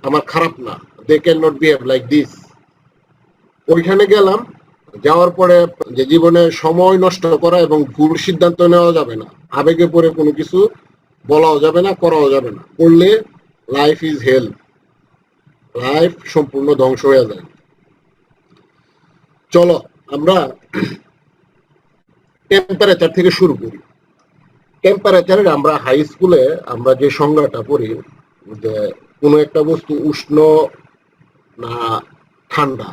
আমার খারাপ না, they can not behave like this. ওইখানে গেলাম, যাওয়ার পরে যে জীবনে সময় নষ্ট করা এবং ভুল সিদ্ধান্ত নেওয়া যাবে না, আবেগে পড়ে কোনো কিছু বলাও যাবে না, করাও যাবে না, করলে লাইফ ইজ হেল, লাইফ সম্পূর্ণ ধ্বংস হয়ে যায়। চলো আমরা টেম্পারেচার থেকে শুরু করি। টেম্পারেচারের আমরা হাই স্কুলে আমরা যে সংজ্ঞাটা পড়ি যে কোনো একটা বস্তু উষ্ণ না ঠান্ডা,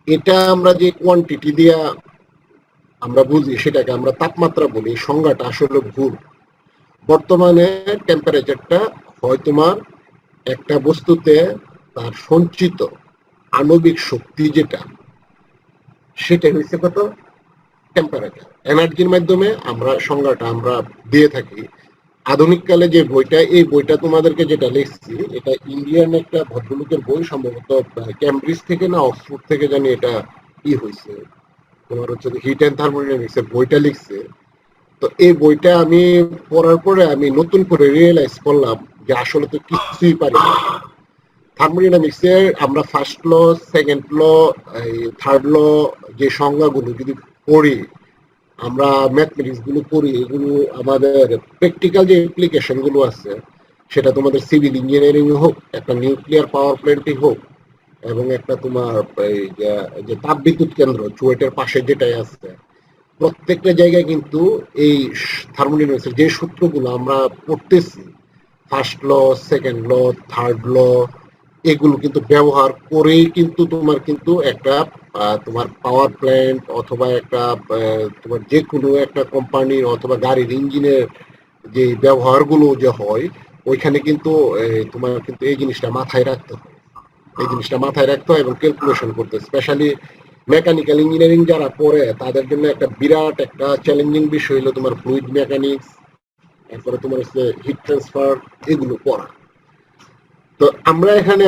এটা আমরা যে কোয়ান্টিটি দিয়া আমরা বুঝি সেটাকে আমরা তাপমাত্রা বলি, সংজ্ঞাটা আসলে ভুল। বর্তমানে টেম্পারেচারটা হয় তোমার একটা বস্তুতে তার সঞ্চিত আণবিক শক্তি যেটা, সেটা হচ্ছে কত টেম্পারেচার। এনার্জির মাধ্যমে আমরা সংজ্ঞাটা আমরা দিয়ে থাকি। আধুনিক কালে যে বইটা, এই বইটা তোমাদেরকে যেটা লিখছি, এটা ইন্ডিয়ান একটা ভদ্রলোকের বই, সম্ভবত ক্যামব্রিজ থেকে না অক্সফোর্ড থেকে জানি এটা কি হয়েছে, তোমার হচ্ছে হিট অ্যান্ড থার্মোডাইনামিক্সের বইটা লিখছে। তো এই বইটা আমি পড়ার পরে আমি নতুন করে রিয়েলাইজ করলাম যে আসলে তো কিছুই পারি না। থার্মোডাইনামিক্সের আমরা first law, second law, third law যে সংজ্ঞাগুলো যদি পড়ি, আমরা ম্যাথমেটিক্স গুলো পড়ি, এগুলো আমাদের প্র্যাকটিক্যাল যে অ্যাপ্লিকেশন গুলো আছে, সেটা তোমাদের সিভিল ইঞ্জিনিয়ারিং হোক, একটা নিউক্লিয়ার পাওয়ার প্ল্যান্টই হোক, এবং একটা তোমার এই যে তাপবিদ্যুৎ কেন্দ্র চুয়েটের পাশে যেটাই আছে, প্রত্যেকটা জায়গায় কিন্তু এই থার্মোডাইনামিক্সের যে সূত্রগুলো আমরা পড়তেছি, first law, second law, third law, এগুলো কিন্তু ব্যবহার করেই কিন্তু তোমার কিন্তু একটা তোমার পাওয়ার প্ল্যান্ট অথবা একটা তোমার যে কোনো একটা কোম্পানির অথবা গাড়ির ইঞ্জিনের যে ব্যবহারগুলো যে হয়, ওইখানে কিন্তু তোমার কিন্তু এই জিনিসটা মাথায় রাখতে হয়, এই জিনিসটা মাথায় রাখতে হয় এবং ক্যালকুলেশন করতে। স্পেশালি মেকানিক্যাল ইঞ্জিনিয়ারিং যারা পড়ে তাদের জন্য একটা বিরাট একটা চ্যালেঞ্জিং বিষয় হলো তোমার ফ্লুইড মেকানিক্স, তারপরে তোমার হচ্ছে হিট ট্রান্সফার, এগুলো পড়া। তো আমরা এখানে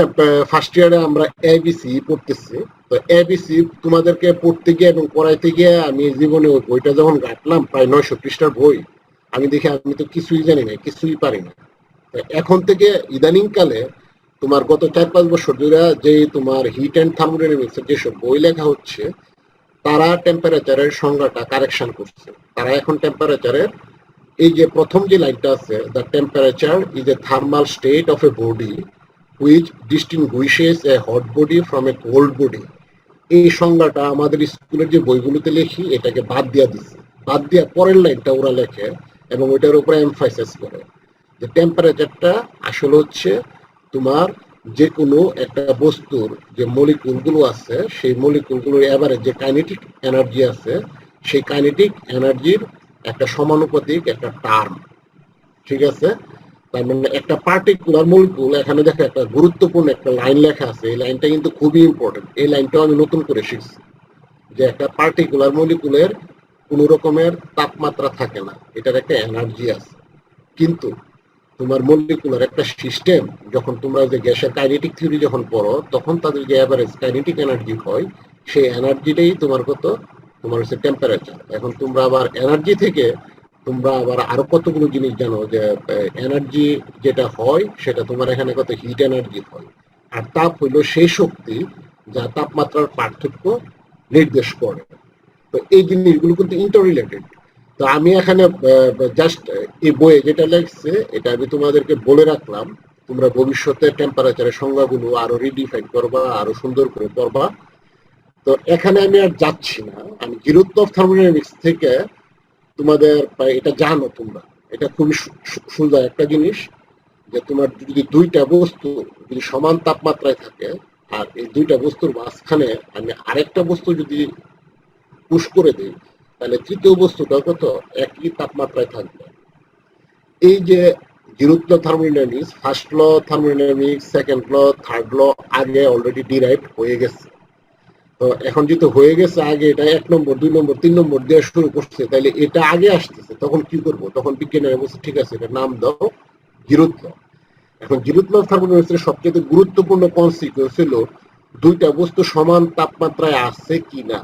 ফার্স্ট ইয়ারে আমরা এবিসি পড়তেছি। তো এবিসি তোমাদেরকে পড়তে গিয়ে এবং পড়াইতে গিয়ে আমি জীবনে ওই বইটা যখন ঘাটলাম, প্রায় 900 পৃষ্ঠার বই, আমি দেখি আমি তো কিছুই জানি না, কিছুই পারি না। এখন থেকে ইদানিং কালে তোমার গত 4-5 বছর ধরে যে তোমার হিট অ্যান্ড থার্মোডাইনামিক্সের যেসব বই লেখা হচ্ছে, তারা টেম্পারেচারের সংজ্ঞাটা কারেকশন করছে। তারা এখন টেম্পারেচারের এই যে প্রথম যে লাইনটা আছে, the temperature is a thermal state of A body which ডিস্টিংগুইশেস A hot body from a cold body, এই সংজ্ঞাটা আমাদের স্কুলের যে বইগুলোতে লেখি এটাকে বাদ দিয়া দিচ্ছে। বাদ দিয়া পরের লাইনটা ওরা লেখে এবং ওইটার উপরে এমফাসাইজ করে যে টেম্পারেচারটা আসলে হচ্ছে তোমার যে কোনো একটা বস্তুর যে মলিকুলগুলো আছে, সেই মলিকুলগুলোর এভারেজ যে কাইনেটিক এনার্জি আছে, সেই কাইনেটিক এনার্জির একটা সমানুপাতিক একটা টার্ম। ঠিক আছে? তার মানে একটা পার্টিকুলার মলিকুল, এখানে দেখো একটা গুরুত্বপূর্ণ একটা লাইন লেখা আছে, এই লাইনটা কিন্তু খুবই ইম্পর্টেন্ট। এই লাইনটাও আমি নতুন করে শিখছি যে একটা পার্টিকুলার মলিকুলের কোনো রকমের তাপমাত্রা থাকে না, এটার একটা এনার্জি আছে। কিন্তু তোমার মলিকুলার একটা সিস্টেম, যখন তোমরা যে গ্যাসের কাইনেটিক থিওরি যখন পড়ো, তখন তাদের যে এভারেজ কাইনেটিক এনার্জি হয়, সেই এনার্জিটাই তোমার কত, তোমার হচ্ছে টেম্পারেচার। এখন তোমরা আবার এনার্জি থেকে তোমরা আবার আরো কতগুলো জিনিস জানো যে এনার্জি যেটা হয় সেটা তোমার এখানে কত হিট এনার্জি হয়, আর তাপ হইলো সেই শক্তি যা তাপমাত্রার পার্থক্য নির্দেশ করে। তো এই জিনিসগুলো কিন্তু ইন্টার রিলেটেড। তো আমি এখানে জাস্ট এই বইয়ে যেটা লেখছে এটা আমি তোমাদেরকে বলে রাখলাম, তোমরা ভবিষ্যতে টেম্পারেচারের সংজ্ঞাগুলো আরো রিডিফাইন করবা, আরো সুন্দর করে পড়বা। তো এখানে আমি আর যাচ্ছি না, আমি জিরোত্ব অফ থার্মোডাইনামিক্স থেকে তোমাদের এটা জানো তোমরা, এটা খুবই সুন্দর একটা জিনিস যে তোমার যদি দুইটা বস্তু যদি সমান তাপমাত্রায় থাকে, আর এই দুইটা বস্তুর মাঝখানে আমি আরেকটা বস্তু যদি পুশ করে দিই, তাহলে তৃতীয় বস্তুটা কত একই তাপমাত্রায় থাকবে। এই যে zeroth thermodynamics, first law thermodynamics, second law, third law আগে অলরেডি ডিরাইভ হয়ে গেছে। তো এখন যেহেতু হয়ে গেছে আগে, এটা 1 নম্বর 2 নম্বর 3 নম্বর দেওয়া শুরু করছে, তাহলে এটা আগে আসতেছে, তখন কি করবো? তখন বিজ্ঞানীরা বলছে ঠিক আছে এটা নাম দাও জিরোত্ব। এখন জিরোত্ব থার্মোডাইনামিক্সের সবচেয়ে গুরুত্বপূর্ণ কনসিকুয়েন্স হলো দুইটা বস্তু সমান তাপমাত্রায় আছে কিনা।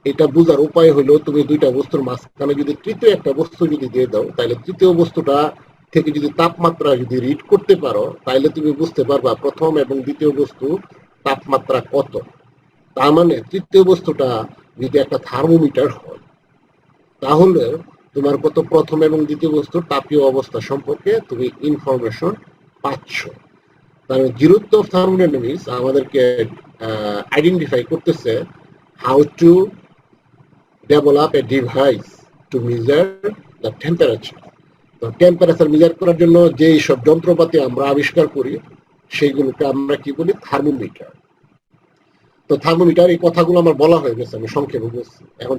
এটা বোঝার উপায় হলো তুমি দুইটা বস্তুর মাঝখানে যদি তৃতীয় একটা বস্তু যদি দিয়ে দাও, তাহলে তৃতীয় বস্তুটা থেকে যদি তাপমাত্রা যদি রিড করতে পারো, তাহলে তুমি বুঝতে পারবা প্রথম এবং দ্বিতীয় বস্তু তাপমাত্রা কত। তার মানে তৃতীয় বস্তুটা যদি একটা থার্মোমিটার হয়, তাহলে তোমার কত প্রথম এবং দ্বিতীয় বস্তুর তাপীয় অবস্থা সম্পর্কে তুমি ইনফরমেশন পাচ্ছ। কারণ জিরোত্ব অফ থার্মোডাইনামিক্স আমাদেরকে আইডেন্টিফাই করতেছে how to develop a device to measure the temperature. তো টেম্পারেচার মেজার করার জন্য যেই সব যন্ত্রপাতি আমরা আবিষ্কার করি সেইগুলোকে আমরা কি বলি, থার্মোমিটার। তো থার্মোমিটার, এই কথাগুলো আমার বলা হয়ে গেছে, আমি সংক্ষেপে বলছি। এখন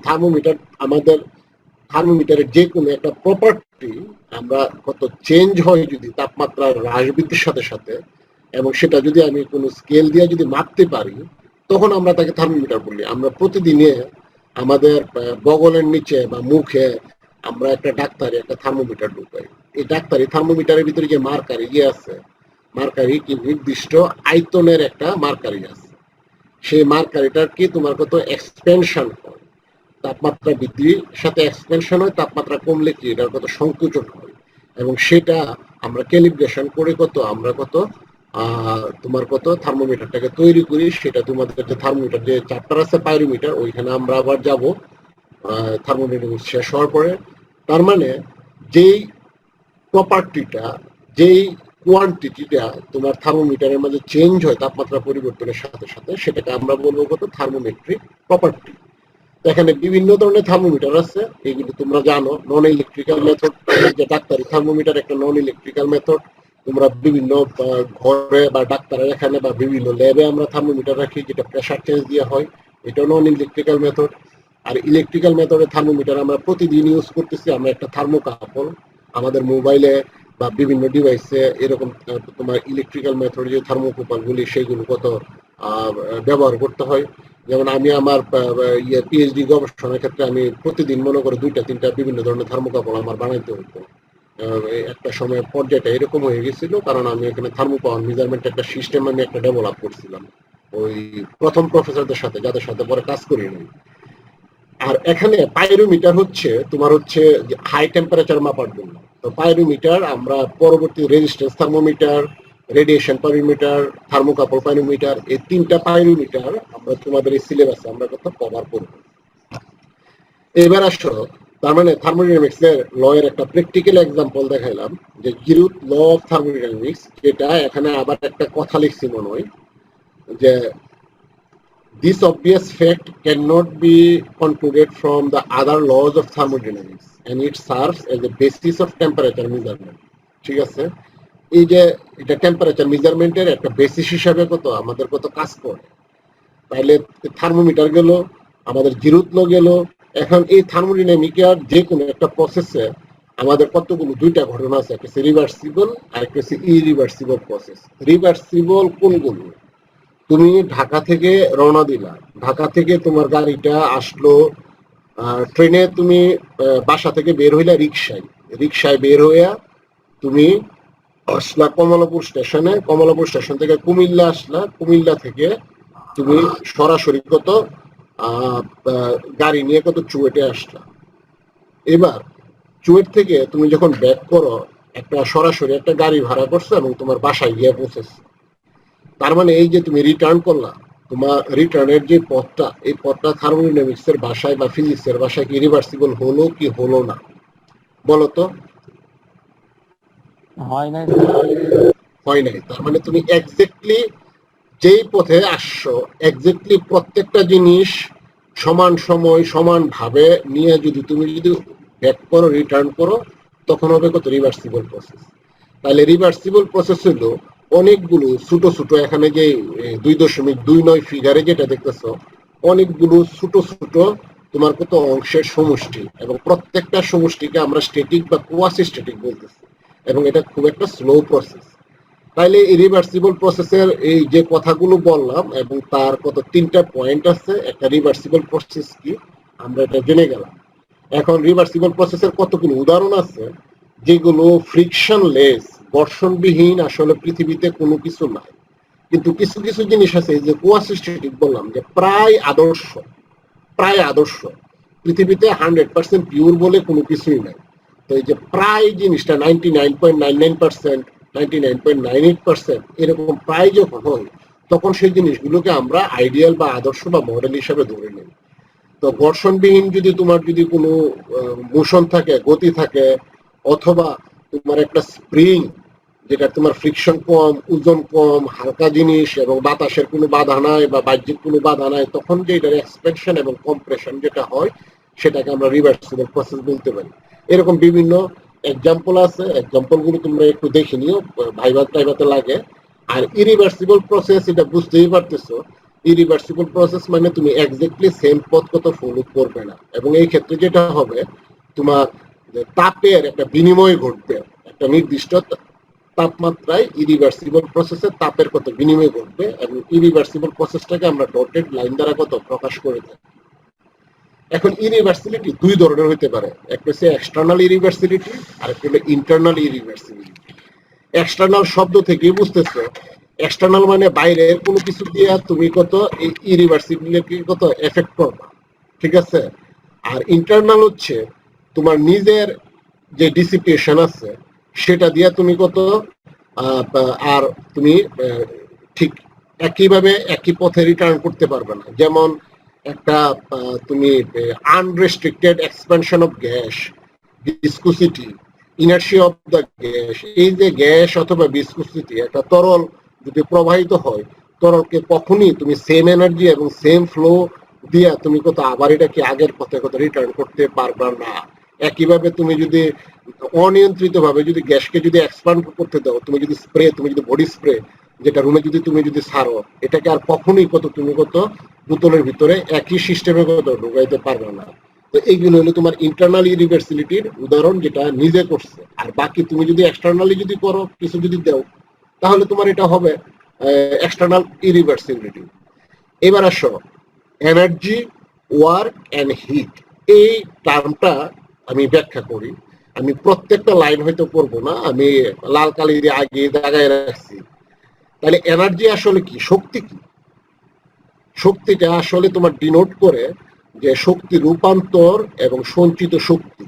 থার্মোমিটারের যে কোনো একটা প্রপার্টি আমরা কত চেঞ্জ হয় যদি তাপমাত্রার হ্রাস বৃদ্ধির সাথে সাথে, এবং সেটা যদি আমি কোনো স্কেল দিয়ে যদি মাপতে পারি, তখন আমরা তাকে থার্মোমিটার বলি। আমরা প্রতিদিনে আমাদের বগলের নিচে বা মুখে আমরা একটা ডাক্তারি একটা থার্মোমিটার ঢুকাই। এই ডাক্তারি থার্মোমিটারের ভিতরে যে মার্কারি আছে, মার্কারি কি নির্দিষ্ট আয়তনের একটা মার্কারি আছে। সেই মার্কারিটার কি তোমার কত এক্সপেনশন হয়, তাপমাত্রা বৃদ্ধির সাথে এক্সপেনশন হয়, তাপমাত্রা কমলে কি এটার কত সংকুচন হয়, এবং সেটা আমরা ক্যালিব্রেশন করে আমরা তোমার কত থার্মোমিটারটাকে তৈরি করি। সেটা তোমাদের যে থার্মোমিটার যে চ্যাপ্টার আছে পাইরোমিটার, ওইখানে আমরা আবার যাব থার্মোমিটার শেষ হওয়ার পরে। তার মানে যেই প্রপার্টিটা, যেই কোয়ান্টিটিটা তোমার থার্মোমিটারের মধ্যে চেঞ্জ হয় তাপমাত্রা পরিবর্তনের সাথে সাথে, সেটাকে আমরা বলবো কত থার্মোমেট্রিক প্রপার্টি। এখানে বিভিন্ন ধরনের থার্মোমিটার আছে, এগুলো তোমরা জানো। নন ইলেকট্রিক্যাল মেথড, যে ডাক্তারি থার্মোমিটার একটা নন ইলেকট্রিক্যাল মেথড। তোমরা বিভিন্ন ঘরে বা ডাক্তারের এখানে বা বিভিন্ন ল্যাবে আমরা থার্মোমিটার রাখি, যেটা প্রেসার চেঞ্জ দিয়ে হয়, এটা নন ইলেকট্রিক্যাল মেথড। আর ইলেকট্রিক্যাল মেথডের থার্মোমিটার আমরা প্রতিদিন ইউজ করতেছি। আমরা একটা থার্মোকাপল আমাদের মোবাইলে বা বিভিন্ন ডিভাইসে এরকম তোমার ইলেকট্রিক্যাল মেথড যে থার্মোকাপলগুলি, সেইগুলো কত ব্যবহার করতে হয়। যেমন আমি আমার পিএইচডি গবেষণার ক্ষেত্রে আমি প্রতিদিন মনে করে 2-3টা বিভিন্ন ধরনের থার্মোকাপল আমার বানাইতে হতো। একটা সময় পর্যায়টা এরকম হয়ে গেছিল, কারণ আমি এখানে থার্মোপাওয়ার মেজারমেন্ট একটা সিস্টেম আমি একটা ডেভেলপ করছিলাম ওই প্রথম প্রফেসরদের সাথে, যাদের সাথে পরে কাজ করিনি। আর এখানে পাইরোমিটার হচ্ছে তোমার হচ্ছে হাই টেম্পারেচার মাপার জন্য। তো পাইরোমিটার আমরা পরবর্তী resistance thermometer, radiation pyrometer, thermocouple pyrometer, এই 3টা পাইরোমিটার আমরা তোমাদের এই সিলেবাসে আমরা কথা কভার করব। এবার আসো, তার মানে থার্মোডাইনামিক্স এর ল এর একটা প্র্যাকটিক্যাল এক্সাম্পল দেখাইলাম, যে জিরোথ ল অফ থার্মোডাইনামিক্স, যেটা এখানে আবার একটা কথা লিখছি মনে হয় যে this obvious fact cannot be concluded from the other laws of thermodynamics and it serves as a basis of temperature measurement. ঠিক আছে, এই যে এটা টেম্পারেচার মেজারমেন্টের একটা বেসিস হিসাবে আমাদের কত কাজ করে। তাইলে থার্মোমিটার গেল, আমাদের জিরোথ ল গেল। এখন এই থার্মোডাইনামিকের যে কোনো একটা প্রসেসে আমাদের কতগুলো দুইটা ঘটনা আছে, একটা হচ্ছে রিভার্সিবল আর একটা হচ্ছে ইরিভার্সিবল প্রসেস। রিভার্সিবল কোনগুলো? তুমি ঢাকা থেকে রওনা দিলা, ঢাকা থেকে তোমার গাড়িটা আসলো, ট্রেনে তুমি বাসা থেকে বের হইলা রিক্সায় বের হইয়া তুমি আসলা কমলাপুর স্টেশনে, কমলাপুর স্টেশন থেকে কুমিল্লা আসলা, কুমিল্লা থেকে তুমি সরাসরি গাড়ি নিয়ে চুয়েটে আসলা। এবার চুয়েট থেকে তুমি যখন ব্যাক করো, একটা সরাসরি একটা গাড়ি ভাড়া করছো এবং তোমার বাসায় গিয়ে পৌঁছেছো। তার মানে এই যে তুমি রিটার্ন করলা, তোমার রিটার্নের যে পথটা, এই পথটা থার্মোডাইনামিক্স এর ভাষায় বা ফিজিক্স এর ভাষায় কি রিভার্সিবল হলো কি হলো না, বলো তো? হয় নাই। তার মানে তুমি এক্স্যাক্টলি যেই পথে আসছো, এক্স্যাক্টলি প্রত্যেকটা জিনিস সমান সময় সমান ভাবে নিয়ে যদি তুমি ব্যাক করো, রিটার্ন করো, তখন হবে রিভার্সিবল প্রসেস। তাহলে রিভার্সিবল প্রসেস হলো অনেকগুলো ছোট ছোট, এখানে যে 2.29 ফিগারে যেটা দেখতেছো, অনেকগুলো ছোট ছোট তোমার অংশের সমষ্টি, এবং প্রত্যেকটা সমষ্টিকে আমরা স্ট্যাটিক বা কোয়াসি স্ট্যাটিক বলতেছি, এবং এটা খুব একটা স্লো প্রসেস। তাইলে এই রিভার্সিবল প্রসেসের এই যে কথাগুলো বললাম, এবং তার 3টা পয়েন্ট আছে। একটা রিভার্সিবল প্রসেস কি আমরা এটা জেনে গেলাম। এখন রিভার্সিবল প্রসেসের কতগুলো উদাহরণ আছে যেগুলো ফ্রিকশনলেস, ঘর্ষণবিহীন, আসলে পৃথিবীতে কোনো কিছু নাই। কিন্তু কিছু কিছু জিনিস আছে যে কোয়াসিস্টেটিক বললাম, যে প্রায় আদর্শ, পৃথিবীতে 100% পিওর বলে কোনো কিছুই নাই। তো এই যে প্রায় জিনিসটা 99.99%, 99.98% এরকম প্রায় যখন হয়, তখন সেই জিনিসগুলোকে আমরা আইডিয়াল বা আদর্শ বা মডেল হিসাবে ধরে নিই। তো ঘর্ষণবিহীন যদি তোমার যদি কোনো মোশন থাকে, গতি থাকে, অথবা তোমার একটা স্প্রিং যেটা তোমার ফ্রিকশন কম, ওজন কম, হালকা জিনিস এবং বাতাসের কোনো বাধা নাই বা বাহ্যিক কোনো বাধা নাই, তখন যে এটার এক্সপেনশন এবং কম্প্রেশন যেটা হয় সেটাকে আমরা রিভার্সিবল প্রসেস বলতে পারি। এরকম বিভিন্ন এক্সাম্পল আছে, এক্সাম্পল গুলো তোমরা একটু দেখে নিও, ভাইবা টাইবাতে লাগে। আর ইরিভার্সিবল প্রসেস, এটা বুঝতেই পারতেছো, ইরিভার্সিবল প্রসেস মানে তুমি এক্স্যাক্টলি সেম পথ কত ফলো করবে না, এবং এই ক্ষেত্রে যেটা হবে তোমার তাপের একটা বিনিময় ঘটবে, একটা নির্দিষ্ট তাপমাত্রায় ইরিভার্সিবল প্রসেসে তাপের কত বিনিময় ঘটবে, এবং ইরিভার্সিবল প্রসেসটাকে আমরা ডটেড লাইন দ্বারা কত প্রকাশ করে থাকি। এখন ইরিভার্সিবিলিটি দুই ধরনের হতে পারে, একটা হচ্ছে এক্সটার্নাল ইরিভার্সিবিলিটি আর একটা হলো ইন্টারনাল ইরিভার্সিবিলিটি। এক্সটার্নাল শব্দ থেকেই বুঝতেছো, এক্সটার্নাল মানে বাইরের কোনো কিছু দিয়ে তুমি কত এই ইরিভার্সিবিলিটি কত এফেক্ট করবা, ঠিক আছে। আর ইন্টারনাল হচ্ছে তোমার নিজের যে ডিসিপিয়েশন আছে সেটা দিয়ে তুমি কত আর তুমি ঠিক একইভাবে একই পথে রিটার্ন করতে পারবে না। যেমন একটা তুমি unrestricted expansion of gas, viscosity, inertia of the gas, এই যে গ্যাস অথবা ভিসকোসিটি, একটা তরল যদি প্রবাহিত হয়, তরলকে কখনই তুমি সেম এনার্জি এবং সেম ফ্লো দিয়া তুমি কত আবার এটাকে আগের পথে কত রিটার্ন করতে পারবা না। একইভাবে তুমি যদি অনিয়ন্ত্রিত ভাবে যদি গ্যাসকে যদি এক্সপান্ড করতে দাও, তুমি যদি স্প্রে, তুমি যদি বডি স্প্রে যেটা রুমে যদি তুমি যদি ছাড়ো, এটাকে আর কখনোই কত তুমি কত বোতলের ভিতরে একই সিস্টেমে কত ঢুকাইতে পারবে না। তো এইগুলো হলো তোমার ইন্টারনাল ইরিভার্সিবিলিটির উদাহরণ, যেটা নিজে করছে। আর বাকি তুমি যদি এক্সটার্নালি যদি করো, কিছু যদি দাও, তাহলে তোমার এটা হবে এক্সটার্নাল ইরিভার্সিবিলিটি। এবার আসো এনার্জি, ওয়ার্ক অ্যান্ড হিট, এই টার্মটা আমি ব্যাখ্যা করি। আমি প্রত্যেকটা লাইন হয়তো পড়বো না, আমি লাল কালি দিয়ে আগে দাগায় রাখছি। তাহলে এনার্জি আসলে কি, শক্তি কি? শক্তিটা আসলে তোমার ডিনোট করে যে শক্তি রূপান্তর এবং সঞ্চিত শক্তি।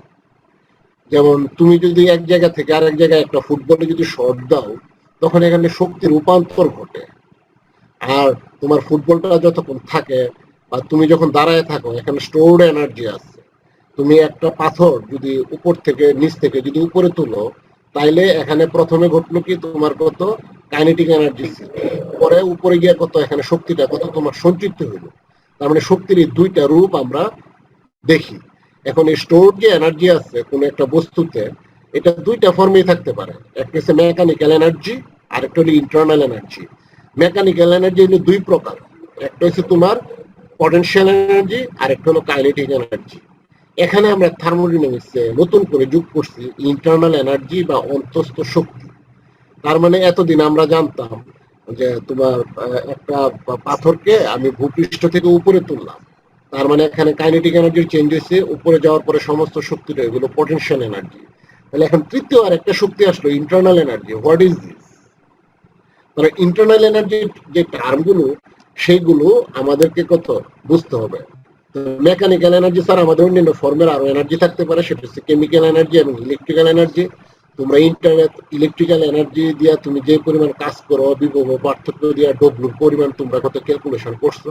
যেমন তুমি যদি এক জায়গা থেকে আরেক জায়গায় একটা ফুটবলে যদি শট দাও, তখন এখানে শক্তি রূপান্তর ঘটে। আর তোমার ফুটবলটা যতক্ষণ থাকে বা তুমি যখন দাঁড়ায় থাকো, এখানে স্টোরড এনার্জি আছে। তুমি একটা পাথর যদি উপর থেকে নিচ থেকে যদি উপরে তুলো, তাইলে এখানে প্রথমে ঘটলো কি, তোমার কত কাইনেটিক এনার্জি ছিল, পরে উপরে গিয়ে কত এখানে শক্তিটা কত তোমার সঞ্চিত হইলো। তার মানে শক্তির এই দুইটা রূপ আমরা দেখি। এখন এই স্টোরড যে এনার্জি আছে কোন একটা বস্তুতে, এটা দুইটা ফর্মেই থাকতে পারে, একটা হচ্ছে মেকানিক্যাল এনার্জি আর একটা হলো ইন্টারনাল এনার্জি। মেকানিক্যাল এনার্জি হলো দুই প্রকার, একটা হচ্ছে তোমার পটেনশিয়াল এনার্জি আর একটা হলো কাইনেটিক এনার্জি। এখানে আমরা থার্মোডাইনামিক্সে নতুন করে যোগ করছি ইন্টারনাল এনার্জি বা অন্তস্থ শক্তি। তার মানে এতদিন আমরা জানতাম যে তোমার একটা পাথরকে আমি ভূপৃষ্ঠ থেকে উপরে তুললাম, তার মানে এখানে কাইনেটিক এনার্জি চেঞ্জ হয়েছে, উপরে যাওয়ার পরে সমস্ত শক্তিটা এগুলো পটেনশিয়াল এনার্জি। তাহলে এখন তৃতীয় আর একটা শক্তি আসলো internal energy. What is this? মানে ইন্টারনাল এনার্জির যে টার্মগুলো সেইগুলো আমাদেরকে কত বুঝতে হবে। মেকানিক্যাল এনার্জি স্যার আমাদের অন্যান্য ফর্মের আরো এনার্জি থাকতে পারে, সেটা হচ্ছে কেমিক্যাল এনার্জি এবং ইলেকট্রিক্যাল এনার্জি। তোমরা ইলেকট্রিক্যাল এনার্জি দিয়া তুমি যে পরিমাণ কাজ করো, বিভব পার্থক্য দিয়া ডব্লুর পরিমাণ তোমরা কত ক্যালকুলেশন করছো।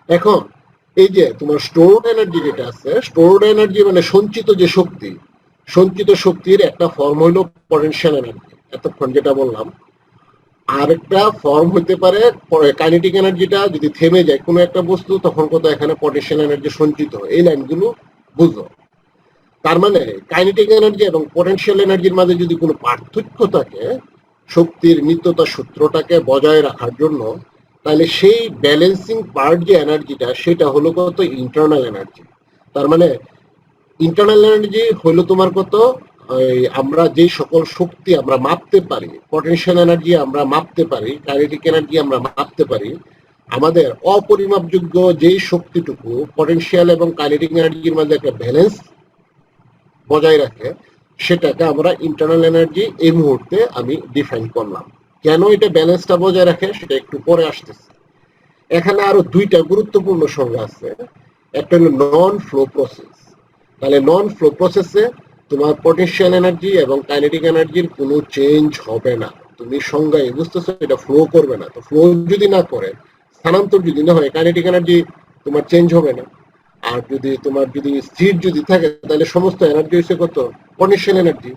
এখন এই যে তোমার স্টোরড এনার্জি যেটা আছে, স্টোরড এনার্জি মানে সঞ্চিত যে শক্তি, সঞ্চিত শক্তির একটা ফর্ম হইলো পটেনশিয়াল এনার্জি, এতক্ষণ যেটা বললাম। আরেকটা ফর্ম হতে পারে কাইনেটিক এনার্জিটা যদি থেমে যায় কোনো একটা বস্তু, তখন কত এখানে পটেনশিয়াল এনার্জি সঞ্চিত হয়। এই লাইনগুলো বুঝো। তার মানে কাইনেটিক এনার্জি এবং পটেনশিয়াল এনার্জির মাঝে যদি কোনো পার্থক্য থাকে শক্তির নিত্যতা সূত্রটাকে বজায় রাখার জন্য, তাহলে সেই ব্যালেন্সিং পার্ট যে এনার্জিটা, সেটা হলো কত ইন্টারনাল এনার্জি। তার মানে ইন্টারনাল এনার্জি হলো তোমার কত আমরা যে সকল শক্তি আমরা মাপতে পারি, পটেনশিয়াল এনার্জি আমরা মাপতে পারি, কাইনেটিক এনার্জি আমরা মাপতে পারি, আমাদের অপরিমাপযোগ্য যেই শক্তিটুকু পটেনশিয়াল এবং কাইনেটিক এনার্জির মধ্যে একটা ব্যালেন্স বজায় রাখে, সেটাকে আমরা ইন্টারনাল এনার্জি এই মুহূর্তে আমি ডিফাইন করলাম। কেন এটা ব্যালেন্সটা বজায় রাখে সেটা একটু পরে আসতেছে। এখানে আরো দুইটা গুরুত্বপূর্ণ সংজ্ঞা আছে, একটা হলো নন ফ্লো প্রসেস। তাহলে নন ফ্লো প্রসেসে তোমার পটেনশিয়াল এনার্জি এবং কাইনেটিক এনার্জির কোনো চেঞ্জ হবে না। তুমি সংজ্ঞায় বুঝতেছো এটা ফ্লো করবে না। তো ফ্লো যদি না করে, স্থানান্তর যদি না হয়, কাইনেটিক এনার্জি তোমার চেঞ্জ হবে না। আর যদি তোমার যদি স্থির যদি থাকে তাহলে সমস্ত এনার্জি হচ্ছে কত? Potential energy.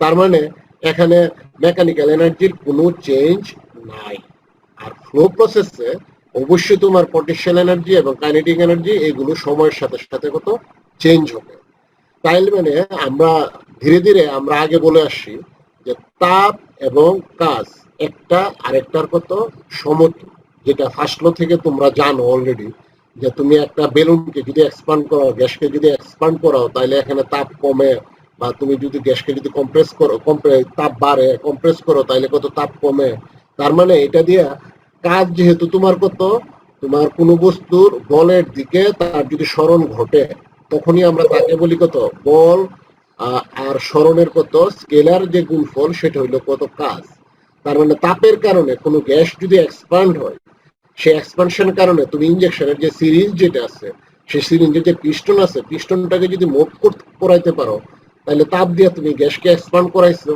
তার মানে এখানে মেকানিক্যাল এনার্জির কোনো চেঞ্জ নাই। আর ফ্লো প্রসেসে অবশ্যই তোমার পটেনশিয়াল এনার্জি এবং কাইনেটিক এনার্জি এগুলো সময়ের সাথে সাথে কত চেঞ্জ হবে। তাইলে মানে আমরা ধীরে ধীরে আমরা আগে বলে আসছি যে তাপ এবং কাজ একটা আরেকটার কত সমতুল। যেটা ফার্স্ট ল থেকে তোমরা জানো অলরেডি, যে তুমি একটা বেলুনকে যদি এক্সপান্ড করো, গ্যাসকে যদি এক্সপান্ড করো, তাহলে এখানে তাপ কমে। বা তুমি যদি গ্যাসকে যদি কম্প্রেস করো, তাপ বাড়ে, কম্প্রেস করো, তাহলে কত তাপ কমে। তার মানে এটা দিয়ে কাজ যেহেতু তোমার কত, তোমার কোনো বস্তুর বলের দিকে তার যদি স্মরণ ঘটে, তখনই আমরা তাকে বলি কত বল। আর স্মরণের কত স্কেলার যে গুণফল, সেটা হইলো কত কাজ। তার মানে তাপের কারণে কোনো গ্যাস যদি এক্সপান্ড হয়, সেই এক্সপানশনের কারণে তুমি ইনজেকশনের যে সিরিজ যেটা আছে, সেই সিরিঞ্জের যে পিস্টন আছে, পিস্টনটাকে যদি মুভ করাইতে পারো, তাহলে তাপ দিয়ে তুমি গ্যাসকে এক্সপান্ড করাইছো,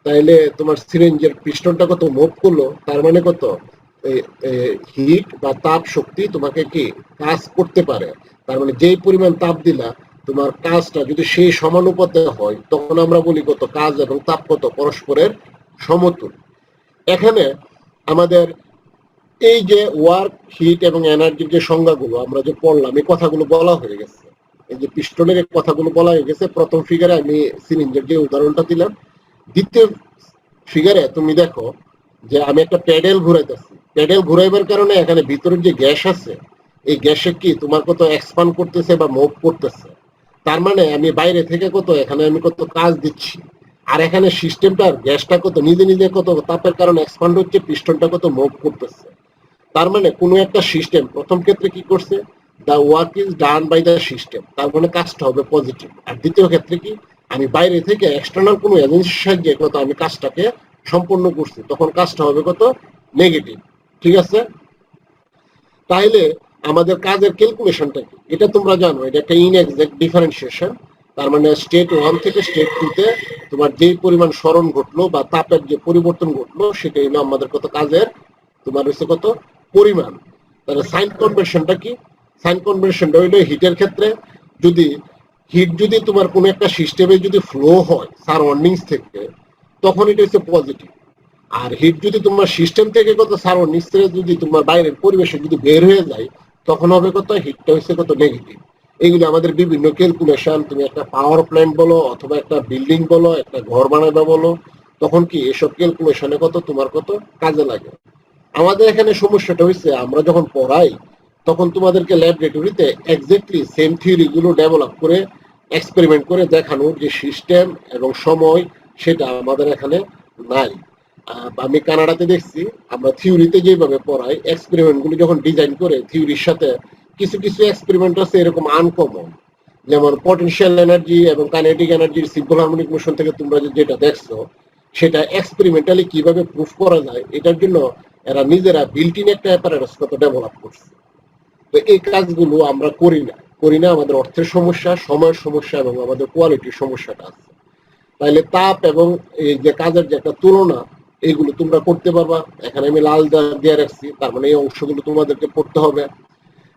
তাইলে তোমার সিরিঞ্জের পিস্টনটা কত মুভ করলো। তার মানে কত হিট বা তাপ শক্তি তোমাকে কি কাজ করতে পারে। তার মানে যেই পরিমাণ তাপ দিলা, তোমার কাজটা যদি সেই সমানুপাতে হয়, তখন আমরা বলি কত কাজ এবং তাপ কত পরস্পরের সমতুল। এখানে আমাদের এই যে ওয়ার্ক, হিট এবং এনার্জির যে সংজ্ঞাগুলো আমরা যে পড়লাম, এই কথাগুলো বলা হয়ে গেছে। এই যে পিস্টনের কথাগুলো বলা হয়ে গেছে। প্রথম ফিগারে আমি সিরিঞ্জের যে উদাহরণটা দিলাম। দ্বিতীয় ফিগারে তুমি দেখো যে আমি একটা প্যাডেল ঘুরাইতেছি। প্যাডেল ঘুরাইবার কারণে এখানে ভিতরের যে গ্যাস আছে, এই গ্যাসে কি তোমার কত এক্সপান্ড করতেছে বা মুভ করতেছে। তার মানে আমি বাইরে থেকে কত এখানে আমি কত কাজ দিচ্ছি। আর এখানে সিস্টেমটার গ্যাসটা কত নিজে নিজে কত তাপের কারণে এক্সপান্ড হচ্ছে, পিস্টনটা কত মুভ করতেছে। তার মানে কোনো একটা সিস্টেম প্রথম ক্ষেত্রে কি করছে, the work is done by the system, তার মানে কাজটা হবে পজিটিভ। আর দ্বিতীয় ক্ষেত্রে কি, আমি বাইরে থেকে এক্সটার্নাল কোনো এজেন্সির সাহায্যে কত আমি কাজটাকে সম্পন্ন করছি, তখন কাজটা হবে কত নেগেটিভ। ঠিক আছে? তাইলে আমাদের কাজের ক্যালকুলেশনটা কি, এটা তোমরা জানো, এটা একটা ইনএক্সাক্ট ডিফারেন্সিয়েশন। তার মানে স্টেট 1 থেকে স্টেট 2 তে তোমার যেই পরিমাণ স্মরণ ঘটলো বা তাপের যে পরিবর্তন ঘটলো, সেটা হলো আমাদের কত কাজের তোমার হচ্ছে কত পরিমাণ। তাহলে সাইন কনভার্সনটা কি? সাইন কনভার্সনটা হইলো হিটের ক্ষেত্রে, যদি হিট যদি তোমার কোনো একটা সিস্টেমে যদি ফ্লো হয় সারাউন্ডিংস থেকে, তখন এটা হচ্ছে পজিটিভ। আর হিট যদি তোমার সিস্টেম থেকে কত সারাউন্ডিংস থেকে যদি তোমার বাইরের পরিবেশে যদি বের হয়ে যায়, তখন হবে কত হিটটা হচ্ছে কত নেগেটিভ। এইগুলো আমাদের বিভিন্ন ক্যালকুলেশন, তুমি একটা পাওয়ার প্ল্যান্ট বলো অথবা একটা বিল্ডিং বলো, একটা ঘর বানাবে বলো, তখন কি এসব ক্যালকুলেশনে কত তোমার কত কাজে লাগে। আমাদের এখানে সমস্যাটা হয়েছে, আমরা যখন পড়াই তখন তোমাদেরকে ল্যাবরেটরিতে এক্স্যাক্টলি সেম থিওরি গুলো ডেভেলপ করে এক্সপেরিমেন্ট করে দেখানোর যে সিস্টেম এবং সময়, সেটা আমাদের এখানে নাই। আমি কানাডাতে দেখছি, আমরা থিওরিতে যেভাবে পড়াই, এক্সপেরিমেন্ট গুলো যখন ডিজাইন করে থিওরির সাথে কিছু কিছু এক্সপেরিমেন্ট আছে এরকম আনকমন। যেমন পটেনশিয়াল এনার্জি এবং কাইনেটিক এনার্জির সিম্পল হারমোনিক মোশন থেকে তোমরা যেটা দেখছো, সেটা এক্সপেরিমেন্টালি কিভাবে প্রুফ করা যায়, এটার জন্য এরা নিজেরা বিল্ট ইন একটা অ্যাপারেটাস কত ডেভেলপ করছে। তো এই কাজগুলো আমরা করি না আমাদের অর্থের সমস্যা, সময়ের সমস্যা এবং আমাদের কোয়ালিটির সমস্যাটা আছে। তাইলে তাপ এবং এই যে কাজের যে একটা তুলনা, এইগুলো তোমরা করতে পারবা। এখানে আমি লাল দিয়ে রাখছি, তার মানে এই অংশগুলো তোমাদেরকে পড়তে হবে।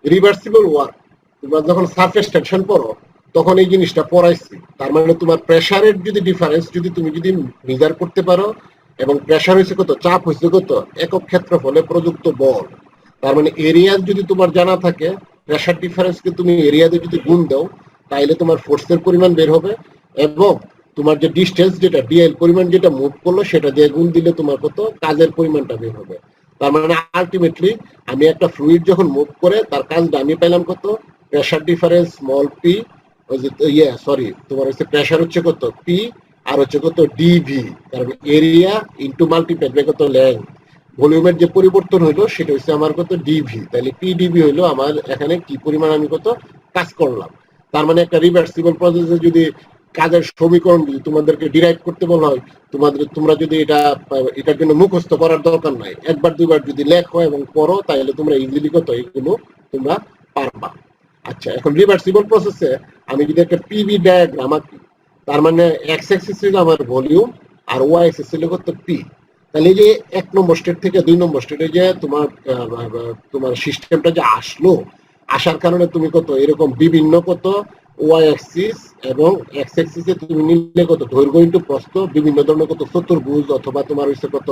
রিভার্সিবল ওয়ার্ক, তোমরা যখন সারফেস টেনশন পড়ো তখন এই জিনিসটা পড়াইছি। তার মানে তোমার প্রেসারের যদি ডিফারেন্স যদি তুমি যদি মেজার করতে পারো, এবং প্রেসার হয়েছে কত, চাপ হয়েছে কত একক ক্ষেত্রফলে প্রযুক্ত বল। তার মানে এরিয়া যদি তোমার জানা থাকে, প্রেসার ডিফারেন্সকে তুমি এরিয়াতে যদি গুণ দাও, তাইলে তোমার ফোর্সের পরিমাণ বের হবে। এবং তোমার যে ডিস্টেন্স যেটা ডিএল পরিমাণ যেটা মুভ করলো, সেটা দিয়ে গুণ দিলে তোমার কত কাজের পরিমাণটা বের হবে। তার মানে আলটিমেটলি আমি একটা ফ্লুইড যখন মুভ করে তার কাজটা আমি পাইলাম কত, প্রেসার ডিফারেন্স স্মল পি, ওই যে তোমার হচ্ছে প্রেসার হচ্ছে কত পি, আর হচ্ছে কত ডিভি, কারণ এরিয়া ইন্টু মাল্টিপ্লাইড বাই কত লেন্থ। ভলিউমের যে পরিবর্তন হইলো সেটা হচ্ছে আমার কত ডিভি, তাহলে পি ডিভি হইলো আমার এখানে কি পরিমাণ আমি কত কাজ করলাম। তার মানে একটা রিভার্সিবল প্রসেসে যদি কাজের সমীকরণ যদি তোমাদেরকে ডিরাইভ করতে বলা হয়, তোমরা যদি এটার জন্য মুখস্থ করার দরকার নাই, একবার দুইবার যদি লেখো এবং পড়ো, তাহলে তোমরা ইজিলি কত এগুলো তোমরা পারবা। আচ্ছা, এখন রিভার্সিবল প্রসেসে আমি যদি একটা পিভি ডায়াগ্রাম আঁকি, তার মানে এক্স অ্যাক্সিস ছিল আমার ভলিউম আর ওয়াই অ্যাক্সিস ছিল কত পি। তাহলে এই যে 1 নম্বর স্টেট থেকে 2 নম্বর স্টেটে যে তোমার সিস্টেমটা যে আসলো, আসার কারণে তুমি কত এরকম বিভিন্ন কত ওয়াই অ্যাক্সিস এবং এক্স অ্যাক্সিসে তুমি নিলে কত দৈর্ঘ্য ইন্টু প্রস্থ বিভিন্ন ধরনের কত চতুর্ভুজ অথবা তোমার হচ্ছে কত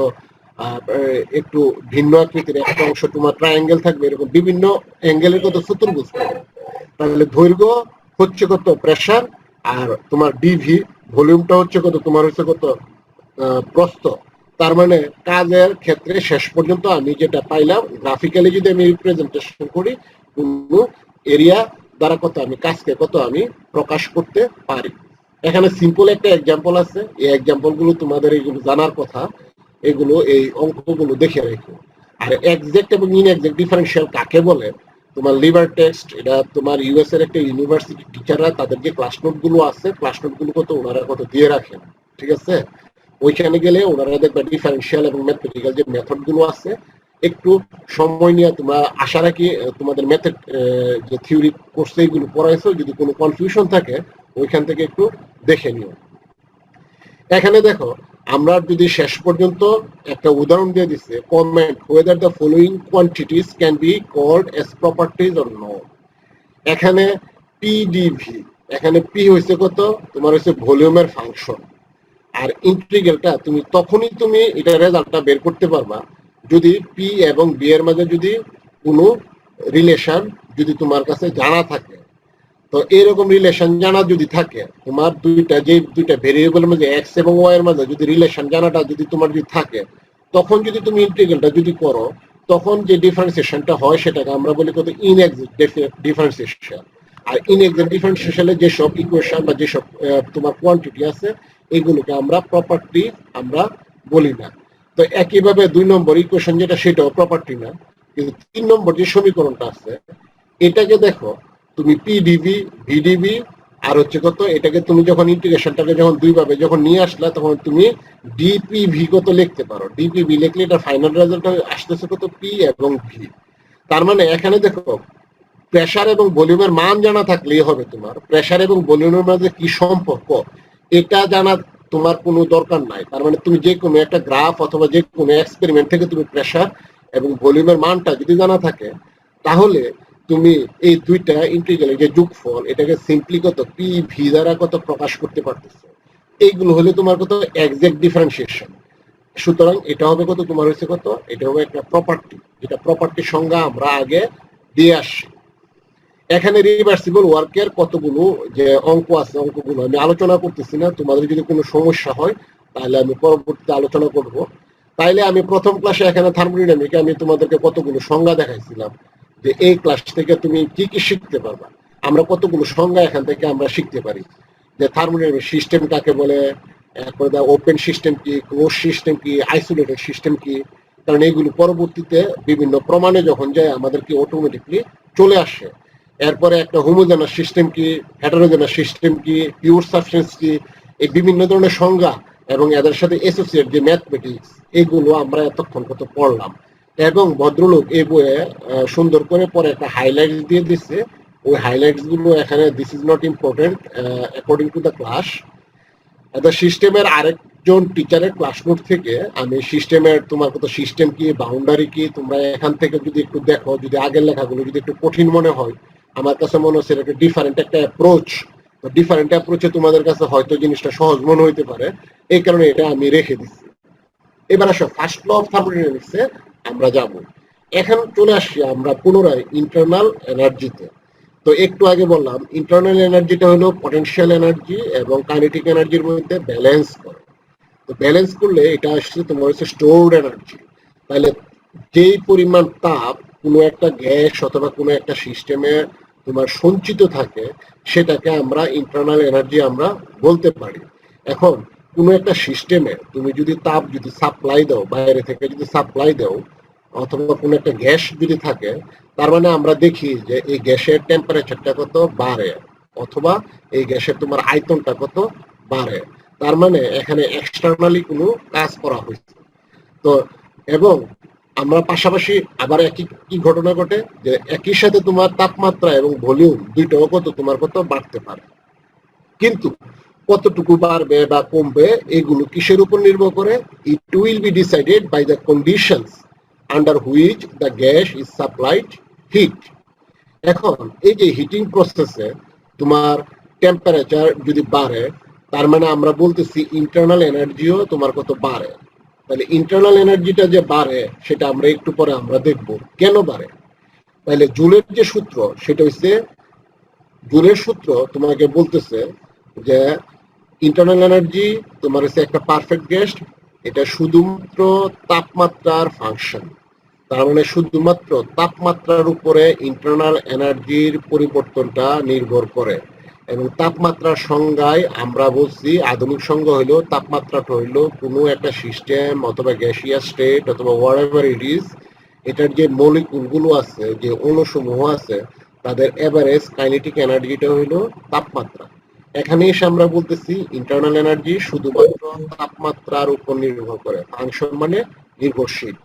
একটু ভিন্ন আকৃতির একটা অংশ তোমার ট্রায়াঙ্গেল থাকবে, এরকম বিভিন্ন অ্যাঙ্গেলের কত চতুর্ভুজ থাকবে। তাহলে দৈর্ঘ্য হচ্ছে কত প্রেসার, আর তোমার ডিভি ভলিউমটা হচ্ছে কত তোমার হচ্ছে কত প্রস্থ। তার মানে কাজের ক্ষেত্রে শেষ পর্যন্ত আমি যেটা পাইলাম গ্রাফিক্যালি যদি আমি রিপ্রেজেন্টেশন করি কোনো এরিয়া দ্বারা কত আমি কাজকে কত আমি প্রকাশ করতে পারি। এখানে সিম্পল একটা এক্সাম্পল আছে, এই এক্সাম্পল গুলো তোমাদের এইগুলো জানার কথা, এগুলো এই অঙ্কগুলো দেখে রেখো। আর এক্সাক্ট এবং ইনএক্সাক্ট ডিফারেন্সিয়াল কাকে বলে, তোমার লিভার টেক্সট, এটা তোমার ইউএস এর একটা ইউনিভার্সিটি টিচাররা তাদের যে ক্লাস নোট গুলো আছে, ক্লাস নোট গুলো কত ওনারা কত দিয়ে রাখেন, ঠিক আছে? ওইখানে গেলে ওনারা দেখবে ডিফারেন্সিয়াল এবং ম্যাথমেটিক্যাল যে মেথড গুলো আছে, একটু সময় নিয়ে তোমরা আশা রাখি তোমাদের মেথড যে থিওরি কোর্সে এইগুলো পড়াইছো, যদি কোনো কনফিউশন থাকে ওইখান থেকে একটু দেখে নিও। এখানে দেখো আমরা যদি শেষ পর্যন্ত একটা উদাহরণ দিয়ে দিচ্ছে, comment whether the following quantities can be called as properties or not। এখানে পিডিভি, এখানে পি হয়েছে কত তোমার হচ্ছে ভলিউমের ফাংশন, আর ইন্টিগ্রালটা তুমি তখনই তুমি এটা রেজাল্টটা বের করতে পারবা যদি পি এবং বি এর মাঝে যদি কোনো রিলেশন যদি তোমার কাছে জানা থাকে। তো এরকম রিলেশন জানা যদি থাকে, তোমার দুইটা ভেরিয়েবলের মধ্যে এক্স এবং ওয়াই এর মাঝে যদি রিলেশন জানাটা যদি তোমার যদি থাকে, তখন যদি তুমি ইন্টিগ্রালটা যদি করো, তখন যে ডিফারেন্সিয়েশনটা হয় সেটাকে আমরা বলি কত ইনএক্সাক্ট ডিফারেন্সিয়েশন। আর ইনএক্সাক্ট ডিফারেন্সিয়েশনে যেসব ইকুয়েশন বা যেসব তোমার কোয়ান্টিটি আছে এগুলোকে আমরা প্রপার্টি আমরা বলি না। তো একইভাবে 2 নম্বর ইকুয়েশন যেটা সেটাও প্রপার্টি না, কিন্তু 3 নম্বর যে সমীকরণটা আছে এটাকে দেখো তুমি পিডিবি ভিডিবি আর হচ্ছে কত এটাকে তুমি যখন ইন্টিগ্রেশনটাকে যখন দুই ভাবে যখন নিয়ে আসলা তখন তুমি ডিপিভি কত লিখতে পারো। ডিপিভি লিখলে এটা ফাইনাল রেজাল্ট আসতেছে কত পি এবং ভি। তার মানে এখানে দেখো প্রেসার এবং ভলিউমের মান জানা থাকলেই হবে, তোমার প্রেসার এবং ভলিউমের মধ্যে কি সম্পর্ক এটা জানা তোমার কোনো দরকার নাই। তার মানে তুমি যে কোনো একটা গ্রাফ অথবা যে কোনো এক্সপেরিমেন্ট থেকে তুমি প্রেসার এবং ভলিউমের মানটা যদি জানা থাকে, তাহলে তুমি এই দুইটা ইন্টিগ্রালের যে যোগফল এটাকে সিম্পলি কত পি ভি দ্বারা কত প্রকাশ করতে পারতেছে। এইগুলো হলে তোমার কত এক্সাক্ট ডিফারেন্সিয়েশন। সুতরাং এটা হবে কত তোমার হচ্ছে কত, এটা হবে একটা প্রপার্টি, যেটা প্রপার্টির সংজ্ঞা আমরা আগে দিয়ে আসছি। এখানে রিভার্সিবল ওয়ার্কের কতগুলো যে অঙ্ক আছে, অঙ্কগুলো আমি আলোচনা করতেছি না, তোমাদের যদি কোনো সমস্যা হয় তাহলে আমি পরবর্তীতে আলোচনা করব। তাইলে আমি প্রথম ক্লাসে এখানে থার্মোডাইনামিকে আমি তোমাদেরকে কতগুলো সংজ্ঞা দেখাইছিলাম যে এই ক্লাস থেকে তুমি কি কি শিখতে পারবা। আমরা কতগুলো সংজ্ঞা এখান থেকে আমরা শিখতে পারি, যে থার্মোডাইনামিক সিস্টেম কাকে বলে, ওপেন সিস্টেম কি, ক্লোজ সিস্টেম কি, আইসোলেটেড সিস্টেম কি। কারণ এইগুলো পরবর্তীতে বিভিন্ন প্রমাণে যখন যায় আমাদেরকে অটোমেটিকলি চলে আসে। এরপরে একটা হোমোজেনাস সিস্টেম কি, হেটারোজেনাস সিস্টেম কি, পিওর সাবস্টেন্স কি, এই বিভিন্ন ধরনের সংজ্ঞা এবং এদের সাথে অ্যাসোসিয়েট যে ম্যাথমেটিক্স, এগুলো আমরা এতক্ষণ কত পড়লাম। এবং ভদ্রলোক এই বইয়ে সুন্দর করে পরে একটা হাইলাইট দিয়ে দিচ্ছে, ওই হাইলাইটস গুলো এখানে this is not important according to the class. সিস্টেমের আরেকজন টিচারের ক্লাস নোট থেকে আমি সিস্টেমের তোমার কত সিস্টেম কি, বাউন্ডারি কি, তোমরা এখান থেকে যদি একটু দেখো, যদি আগের লেখাগুলো যদি একটু কঠিন মনে হয়, আমার কাছে মনে হচ্ছে একটা ডিফারেন্ট একটা অ্যাপ্রোচ, ডিফারেন্ট অ্যাপ্রোচে তোমাদের কাছে হয়তো জিনিসটা সহজ মনে হইতে পারে, এই কারণে এটা আমি রেখে দিচ্ছি। এবার আসো ফার্স্ট ল অফ থার্মোডাইনামিক্সে আমরা যাব। এখন চলে আসি আমরা পুনরায় ইন্টারনাল এনার্জিতে। তো একটু আগে বললাম ইন্টারনাল এনার্জিটা হলো পটেনশিয়াল এনার্জি এবং কাইনেটিক এনার্জির মধ্যে ব্যালেন্স করে। তো ব্যালেন্স করলে এটা আসছে তোমার হচ্ছে স্টোরড এনার্জি। তাহলে যেই পরিমাণ তাপ কোনো একটা গ্যাস অথবা কোনো একটা সিস্টেমে তোমার সঞ্চিত থাকে সেটাকে আমরা ইন্টারনাল এনার্জি আমরা বলতে পারি। এখন কোনো একটা সিস্টেমে তুমি যদি তাপ যদি সাপ্লাই দাও, বাইরে থেকে যদি সাপ্লাই দাও অথবা কোনো একটা গ্যাস যদি থাকে, তার মানে আমরা দেখি যে এই গ্যাসের টেম্পারেচারটা কত বাড়ে অথবা এই গ্যাসের তোমার আয়তনটা কত বাড়ে। তার মানে এখানে এক্সটার্নালি কোনো কাজ করা হয়েছে। তো এবং আমরা পাশাপাশি আবার একই কি ঘটনা ঘটে যে একই সাথে তোমার তাপমাত্রা এবং ভলিউম দুইটাও কত তোমার কত বাড়তে পারে। কিন্তু কতটুকু বাড়বে বা কমবে এগুলো কিসের উপর নির্ভর করে? It will be decided by the conditions under which the gas is supplied heat. এখন এই যে হিটিং প্রসেসে তোমার টেম্পারেচার যদি বাড়ে, তার মানে আমরা বলতেছি ইন্টারনাল এনার্জিও তোমার কত বাড়ে। তাহলে ইন্টারনাল এনার্জিটা যে বাড়ে সেটা আমরা একটু পরে আমরা দেখব কেন বাড়ে। তাহলে জুলের যে সূত্র সেটা হচ্ছে, জুলের সূত্র তোমাকে বলতেছে যে ইন্টারনাল এনার্জি তোমার হচ্ছে একটা পারফেক্ট গ্যাস, এটা শুধুমাত্র তাপমাত্রার ফাংশন। তার মানে শুধুমাত্র তাপমাত্রার উপরে ইন্টারনাল এনার্জির পরিবর্তনটা নির্ভর করে। এবং তাপমাত্রার সংজ্ঞায় আমরা বলছি, আধুনিক সংজ্ঞা হইলো তাপমাত্রাটা হইলো কোনো একটা সিস্টেম অথবা গ্যাসিয়াস স্টেট অথবা হোয়াটএভার ইট ইজ, এটার যে মলিকুলগুলো আছে, যে অণুসমূহ আছে, তাদের এভারেজ কাইনেটিক এনার্জিটা হইলো তাপমাত্রা। এখানে এসে আমরা বলতেছি ইন্টারনাল এনার্জি শুধুমাত্র তাপমাত্রার উপর নির্ভর করে, ফাংশন মানে নির্ভরশীল।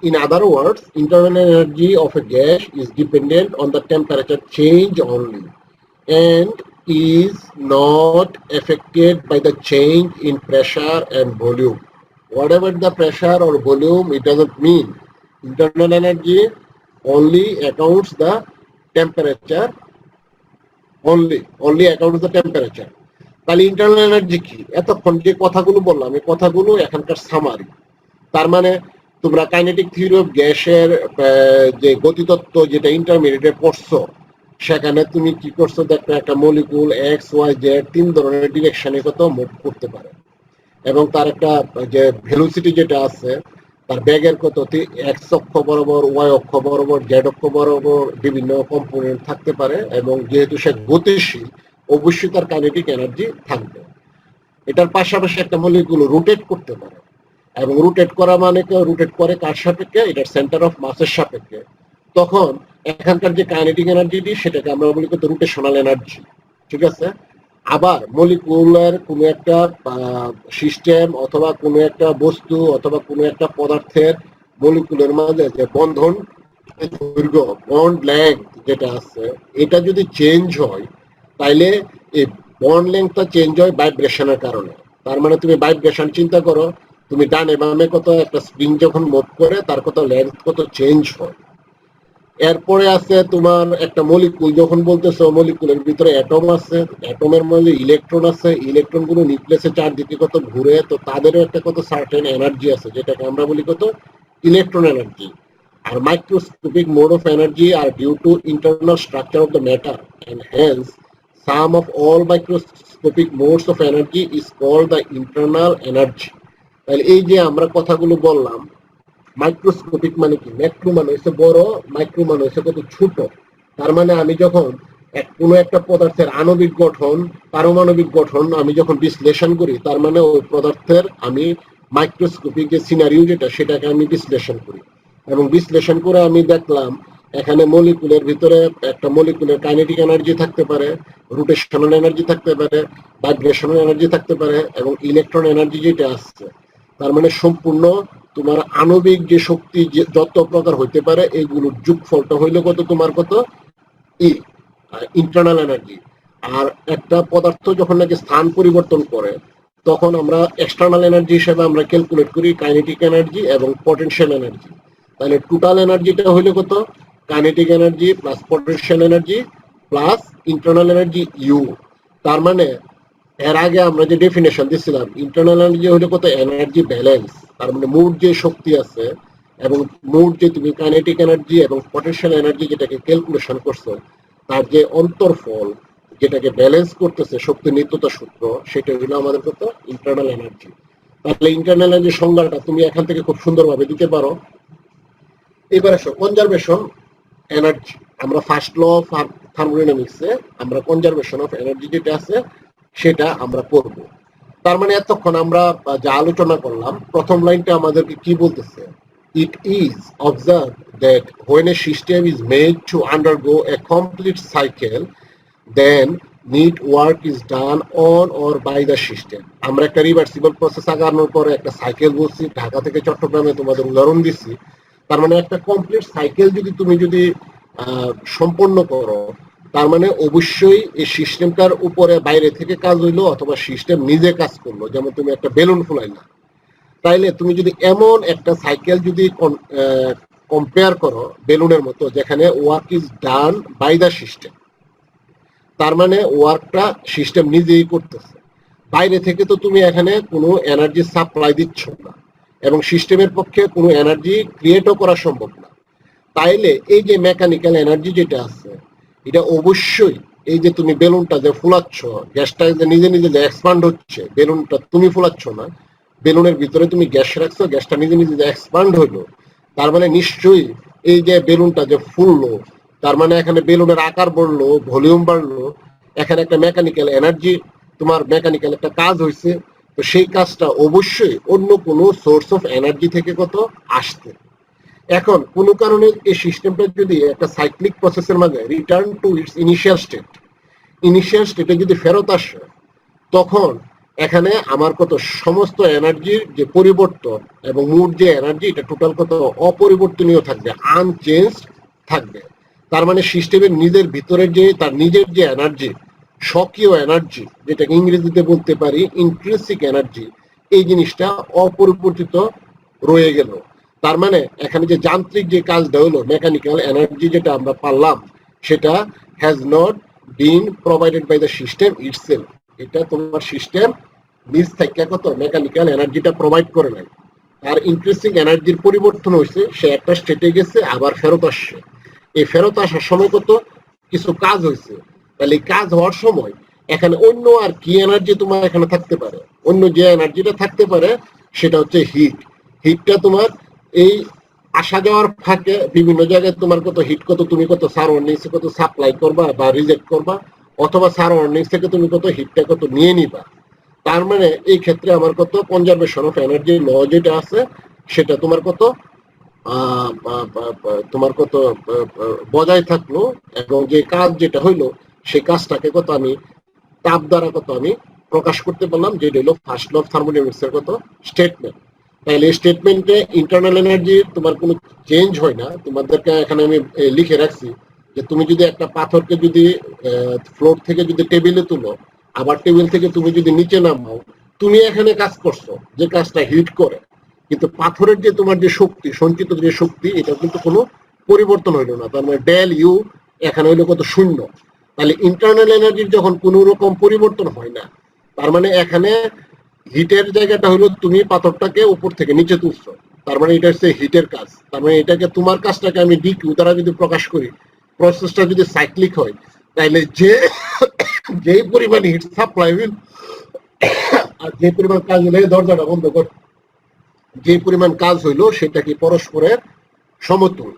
In other words, internal energy of a gas is dependent on the temperature change only and is not affected by the change in pressure and volume. Whatever the pressure or volume, it doesn't mean. Internal energy only accounts the temperature, only accounts the temperature. তাহলে internal energy কি? এতক্ষণ যে কথাগুলো বললাম এই কথাগুলো এখানকার summary. তার মানে তোমরা কাইনেটিক থিওরি অফ গ্যাসের যে গতিতত্ত্ব যেটা ইন্টারমিডিয়েটে পড়ছো, সেখানে তুমি কি করছো দেখো, একটা মলিকুল এক্স ওয়াই জেড তিন ধরনের ডিরেকশনে কত মুভ করতে পারে, এবং তার একটা যে ভেলোসিটি যেটা আছে, তার ব্যাগের কত এক্স অক্ষ বরাবর, ওয়াই অক্ষ বরাবর, জেড অক্ষ বরাবর বিভিন্ন কম্পোনেন্ট থাকতে পারে। এবং যেহেতু সে গতিশীল, অবশ্যই তার কাইনেটিক এনার্জি থাকবে। এটার পাশাপাশি একটা মলিকুল রোটেট করতে পারে, এবং রোটেট করা মানে রোটেট করে কার সাপেক্ষে? এটার সেন্টার অফ মাসের সাপেক্ষে। তখন এখানকার যে কাইনেটিক এনার্জিটি সেটাকে আমরা বলি কত? Rotational energy. ঠিক আছে। আবার মলিকুলার কোনো একটা সিস্টেম অথবা কোনো একটা বস্তু অথবা কোনো একটা পদার্থের মলিকুলের মাঝে যে বন্ধন দৈর্ঘ্য, বন্ড লেংথ যেটা আছে, এটা যদি চেঞ্জ হয়, তাইলে এই বন্ড লেংথটা চেঞ্জ হয় ভাইব্রেশনের কারণে। তার মানে তুমি ভাইব্রেশন চিন্তা করো, তুমি ডানে বামে কত একটা স্প্রিং যখন মুভ করে তার কত লেন্থ কত চেঞ্জ হয়। এরপরে আছে তোমার একটা মলিকুল, যখন বলতেছো মলিকুলের ভিতরে অ্যাটম আছে, অ্যাটমের মধ্যে ইলেকট্রন আছে, ইলেকট্রন গুলো নিউক্লিয়াসের চারদিকে কত ঘুরে, তো তাদেরও একটা কত সার্টেন এনার্জি আছে যেটাকে আমরা বলি কত? Electron energy. আর মাইক্রোস্কোপিক মোড অফ এনার্জি আর due to internal structure of the matter and hence sum of all microscopic modes of energy is called the internal energy. তাহলে এই যে আমরা কথাগুলো বললাম, মাইক্রোস্কোপিক মানে কি? ম্যাক্রো মানে হচ্ছে বড়, মাইক্রো মানে হচ্ছে কত? ছোট। তার মানে আমি যখন কোনো একটা পদার্থের আণবিক গঠন, পারমাণবিক গঠন আমি যখন বিশ্লেষণ করি, তার মানে ওই পদার্থের আমি মাইক্রোস্কোপিক যে সিনারিও যেটা, সেটাকে আমি বিশ্লেষণ করি। এবং বিশ্লেষণ করে আমি দেখলাম এখানে মলিকুলের ভিতরে একটা মলিকুলের কাইনেটিক এনার্জি থাকতে পারে, রোটেশনাল এনার্জি থাকতে পারে, ভাইব্রেশনাল এনার্জি থাকতে পারে, এবং ইলেকট্রন এনার্জি যেটা আসছে। তার মানে সম্পূর্ণ তোমার আণবিক যে শক্তি যত প্রকার হইতে পারে, এইগুলোর যোগফলটা হইলো কত? তোমার কত? Internal energy. আর একটা পদার্থ যখন নাকি স্থান পরিবর্তন করে, তখন আমরা এক্সটার্নাল এনার্জি হিসেবে আমরা ক্যালকুলেট করি কাইনেটিক এনার্জি এবং পটেনশিয়াল এনার্জি। তাহলে টোটাল এনার্জিটা হইলো কত? Kinetic energy plus potential energy plus internal energy U. তার মানে এর আগে আমরা যে ডেফিনেশন দিছিলাম, ইন্টারনাল এনার্জি হলো কত? Energy balance. তার মানে মোট যে শক্তি আছে এবং মোট যে তুমি কাইনেটিক এনার্জি এবং পটেনশিয়াল এনার্জি যেটাকে ক্যালকুলেশন করছো, তার যে অন্তরফল যেটাকে ব্যালেন্স করতেছে শক্তি নিত্যতা সূত্র, সেটা হলো আমাদের কত? Internal energy. তাহলে ইন্টারনাল এনার্জি সংজ্ঞাটা তুমি এখান থেকে খুব সুন্দরভাবে দিতে পারো। এবার আসো কনজারভেশন এনার্জি। আমরা ফার্স্ট ল অফ থার্মোডাইনামিক্সে আমরা কনজারভেশন অফ এনার্জি যেটা আছে সেটা আমরা পড়ব। তার মানে এতক্ষণ আমরা যা আলোচনা করলাম, প্রথম লাইনটা আমাদেরকে কি বলতেছে? It is observe that when a system is made to undergo a complete cycle, then neat work is done on or by the system. আমরা একটা রিভার্সিবল প্রসেস আগানোর পরে একটা সাইকেল বলছি, ঢাকা থেকে চট্টগ্রামে তোমাদের উদাহরণ দিচ্ছি। তার মানে একটা কমপ্লিট সাইকেল যদি তুমি সম্পন্ন করো, তার মানে অবশ্যই এই সিস্টেমটার উপরে বাইরে থেকে কাজ হইলো অথবা সিস্টেম নিজে কাজ করলো। যেমন তুমি একটা বেলুন ফুলাইলা, তাইলে তুমি যদি এমন একটা সাইকেল যদি কম্পেয়ার করো বেলুনের মতো, যেখানে work is done by the system, তার মানে ওয়ার্কটা সিস্টেম নিজেই করতেছে। বাইরে থেকে তো তুমি এখানে কোনো এনার্জি সাপ্লাই দিচ্ছ না, এবং সিস্টেমের পক্ষে কোনো এনার্জি ক্রিয়েটও করা সম্ভব না। তাইলে এই যে মেকানিক্যাল এনার্জি যেটা আছে, এটা অবশ্যই এই যে তুমি বেলুনটা যে ফুলাচ্ছ, গ্যাসটা যে নিজে নিজে যে এক্সপান্ড হচ্ছে, বেলুনটা তুমি ফুলাচ্ছ না, বেলুনের ভিতরে তুমি গ্যাস রাখছো, গ্যাসটা নিজে নিজে যে এক্সপান্ড হইলো, তার মানে নিশ্চয়ই এই যে বেলুনটা যে ফুললো, তার মানে এখানে বেলুনের আকার বাড়লো, ভলিউম বাড়লো, এখানে একটা মেকানিক্যাল এনার্জি, তোমার মেকানিক্যাল একটা কাজ হয়েছে। তো সেই কাজটা অবশ্যই অন্য কোনো সোর্স অফ এনার্জি থেকে কত আসতে। এখন কোনো কারণে এই সিস্টেমটা যদি একটা সাইক্লিক প্রসেসের মাঝে রিটার্ন টু ইটস ইনিশিয়াল স্টেটে যদি ফেরত আসে, তখন এখানে আমার কত সমস্ত এনার্জির যে পরিবর্তন এবং মোট যে এনার্জি, এটা টোটাল কত অপরিবর্তনীয় থাকবে, আনচেঞ্জ থাকবে। তার মানে সিস্টেমের নিজের ভিতরের যে তার নিজের যে এনার্জি, স্বকীয় এনার্জি, যেটাকে ইংরেজিতে বলতে পারি ইন্ট্রিনসিক এনার্জি, এই জিনিসটা অপরিবর্তিত রয়ে গেল। তার মানে এখানে যে যান্ত্রিক যে কাজটা হলো, মেকানিক্যাল এনার্জি যেটা আমরা পারলাম, সেটা has not been provided by the system itself. এটা তোমার সিস্টেম নিজ থেকে কত মেকানিক্যাল এনার্জিটা প্রোভাইড করে নাই, আর ইন্ট্রিনসিক এনার্জির পরিবর্তন হয়েছে, সে একটা স্টেটে গেছে আবার ফেরত আসছে। এই ফেরত আসার সময় কত কিছু কাজ হয়েছে। তাহলে এই কাজ হওয়ার সময় এখানে অন্য আর কি এনার্জি তোমার এখানে থাকতে পারে? অন্য যে এনার্জিটা থাকতে পারে সেটা হচ্ছে হিট। হিটটা তোমার এই আসা যাওয়ার ফাঁকে বিভিন্ন জায়গায় তোমার কত হিট, কত তুমি কত সারাউন্ডিংস কত সাপ্লাই করবা বা রিজেক্ট করবা, অথবা সারাউন্ডিংস থেকে তুমি কত হিটটা কত নিয়ে নিবা। তার মানে এই ক্ষেত্রে আমার কত কনজারভেশন অফ এনার্জি ল যেটা আছে, সেটা তোমার কত তোমার কত বজায় থাকলো, এবং যে কাজ যেটা হইলো সেই কাজটাকে কত আমি তাপ দ্বারা কত আমি প্রকাশ করতে পারলাম, যেটা হলো ফার্স্ট ল অফ থার্মোডাইনামিক্স এর কত স্টেটমেন্ট। তাহলে এই স্টেটমেন্টে ইন্টারনাল এনার্জি তোমার কোনো চেঞ্জ হয় না। তোমাদেরকে এখানে আমি লিখে রাখছি যে তুমি যদি একটা পাথরকে যদি ফ্লোর থেকে যদি টেবিলে তুলো, আবার টেবিল থেকে তুমি যদি নিচে নামাও, তুমি এখানে কাজ করছো, যে কাজটা হিট করে, কিন্তু পাথরের যে তোমার যে শক্তি, সঞ্চিত যে শক্তি, এটা কিন্তু কোনো পরিবর্তন হইলো না। তার মানে ডেল ইউ এখানে হইলো কত শূন্য। তাহলে ইন্টারনাল এনার্জির যখন কোনো রকম পরিবর্তন হয় না, তার মানে এখানে হিটের জায়গাটা হলো তুমি পাথরটাকে উপর থেকে নিচে তুলছো, তার মানে এটা হচ্ছে হিটের কাজ। তার মানে এটাকে তোমার কাজটাকে আমি ডিকিউ দ্বারা যদি প্রকাশ করি, প্রসেসটা যদি সাইক্লিক হয়, তাহলে যেই পরিমাণ হিট সাপ্লাই হইল আর যে পরিমাণ কাজ হলে, দরজাটা বন্ধ কর, যে পরিমাণ কাজ হইলো সেটা কি পরস্পরের সমতুল।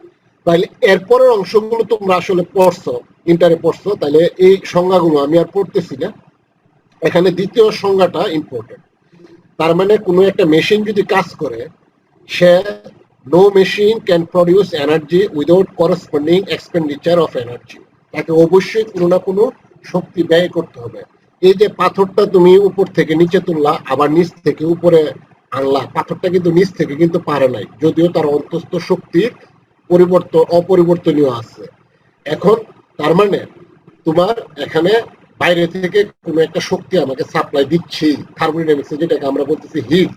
তাহলে এরপরের অংশগুলো তোমরা আসলে পড়ছো, ইন্টারে পড়ছো, তাহলে এই সংজ্ঞাগুলো আমি আর পড়তেছি না। এখানে দ্বিতীয় সংজ্ঞাটা ইম্পর্টেন্ট। তার মানে কোনো একটা মেশিন যদি কাজ করে, সে no machine can produce energy without corresponding expenditure of energy. তাকে অবশ্যই কোনো না কোনো শক্তি ব্যয় করতে হবে। এই যে পাথরটা তুমি উপর থেকে নিচে তুললা, আবার নিচ থেকে উপরে আনলা, পাথরটা কিন্তু নিচ থেকে কিন্তু পারে নাই, যদিও তার অন্তস্থ শক্তির অপরিবর্তনীয় আছে। এখন তার মানে তোমার এখানে বাইরে থেকে কোনো একটা শক্তি আমাকে সাপ্লাই দিচ্ছি, থার্মোডাইনামিক্সে যেটাকে আমরা বলতেছি হিট।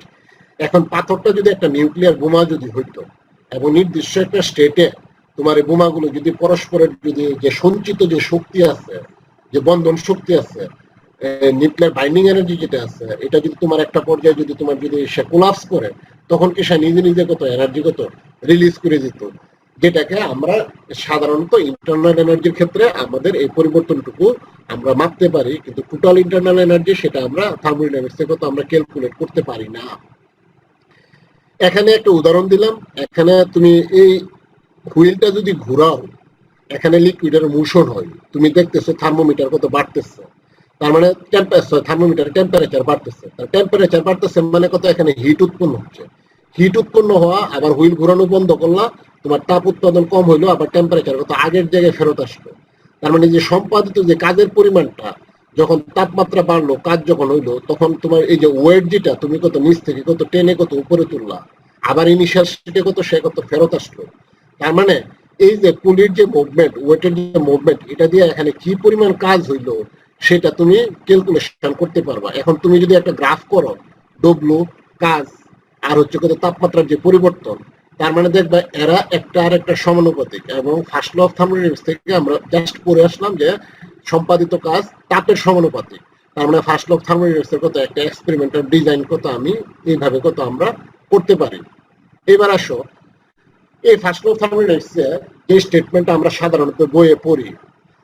এখন পাথরটা যদি একটা নিউক্লিয়ার বোমা যদি হইতো, এবং নির্দিষ্ট একটা স্টেটে তোমার এই বোমাগুলো যদি পরস্পরের যদি যে সঞ্চিত যে শক্তি আছে, যে বন্ধন শক্তি আছে, নিউক্লিয়ার বাইন্ডিং এনার্জি যেটা আছে, এটা যদি তোমার একটা পর্যায়ে যদি তোমার যদি সে কোলাপস করে, তখন কি সে নিজে নিজে কত এনার্জি কত রিলিজ করে দিত, যেটাকে আমরা সাধারণত ইন্টারনাল এনার্জির ক্ষেত্রে আমাদের এই পরিবর্তনটুকু আমরা মাপতে পারি, কিন্তু টোটাল ইন্টারনাল এনার্জি সেটা আমরা থার্মোডাইনামিক্স থেকে তো আমরা ক্যালকুলেট করতে পারি না। এখানে একটা উদাহরণ দিলাম, এখানে তুমি এই হুইলটা যদি ঘুরাও, এখানে লিকুইডের মোশন হয়, তুমি দেখতেছো থার্মোমিটার কত বাড়তেছে, তার মানে থার্মোমিটার টেম্পারেচার বাড়তেছে। টেম্পারেচার বাড়তেছে মানে কত, এখানে হিট উৎপন্ন হচ্ছে। হিট উৎপন্ন হওয়া, আবার হুইল ঘোরানো বন্ধ করলা, তোমার তাপ উৎপাদন কম হইলো, আবার টেম্পারেচার কত আগের জায়গায় ফেরত আসলো। তার মানে যে সম্পাদিত যে কাজের পরিমাণটা, যখন তাপমাত্রা বাড়লো, কাজ যখন হইলো, তখন তোমার এই যে ওয়েট যেটা তুমি কত নিচ থেকে কত টেনে কত উপরে তুললা, আবার ইনিশিয়াল স্টেটে কত সে কত ফেরত আসলো। তার মানে এই যে পুলির যে মুভমেন্ট, ওয়েটের যে মুভমেন্ট, এটা দিয়ে এখানে কি পরিমাণ কাজ হইলো সেটা তুমি ক্যালকুলেশন করতে পারবা। এখন তুমি যদি একটা গ্রাফ করো, ডব্লু কাজ আর হচ্ছে কত তাপমাত্রার যে পরিবর্তন, তার মানে দেখবা এরা একটা আর একটা সমানুপাতিক। এবং ফার্স্ট ল অফ থার্মোডাইনামিক্স থেকে আমরা জাস্ট পড়ে আসলাম যে সম্পাদিত কাজ তাপের সমানুপাতিক। তার মানে ফার্স্ট ল অফ থার্মোডাইনামিক্স এর কত একটা এক্সপেরিমেন্টাল ডিজাইন কত আমি এইভাবে কত আমরা করতে পারি। এবার আসো, এই ফার্স্ট ল অফ থার্মোডাইনামিক্স যে স্টেটমেন্ট আমরা সাধারণত বইয়ে পড়ি,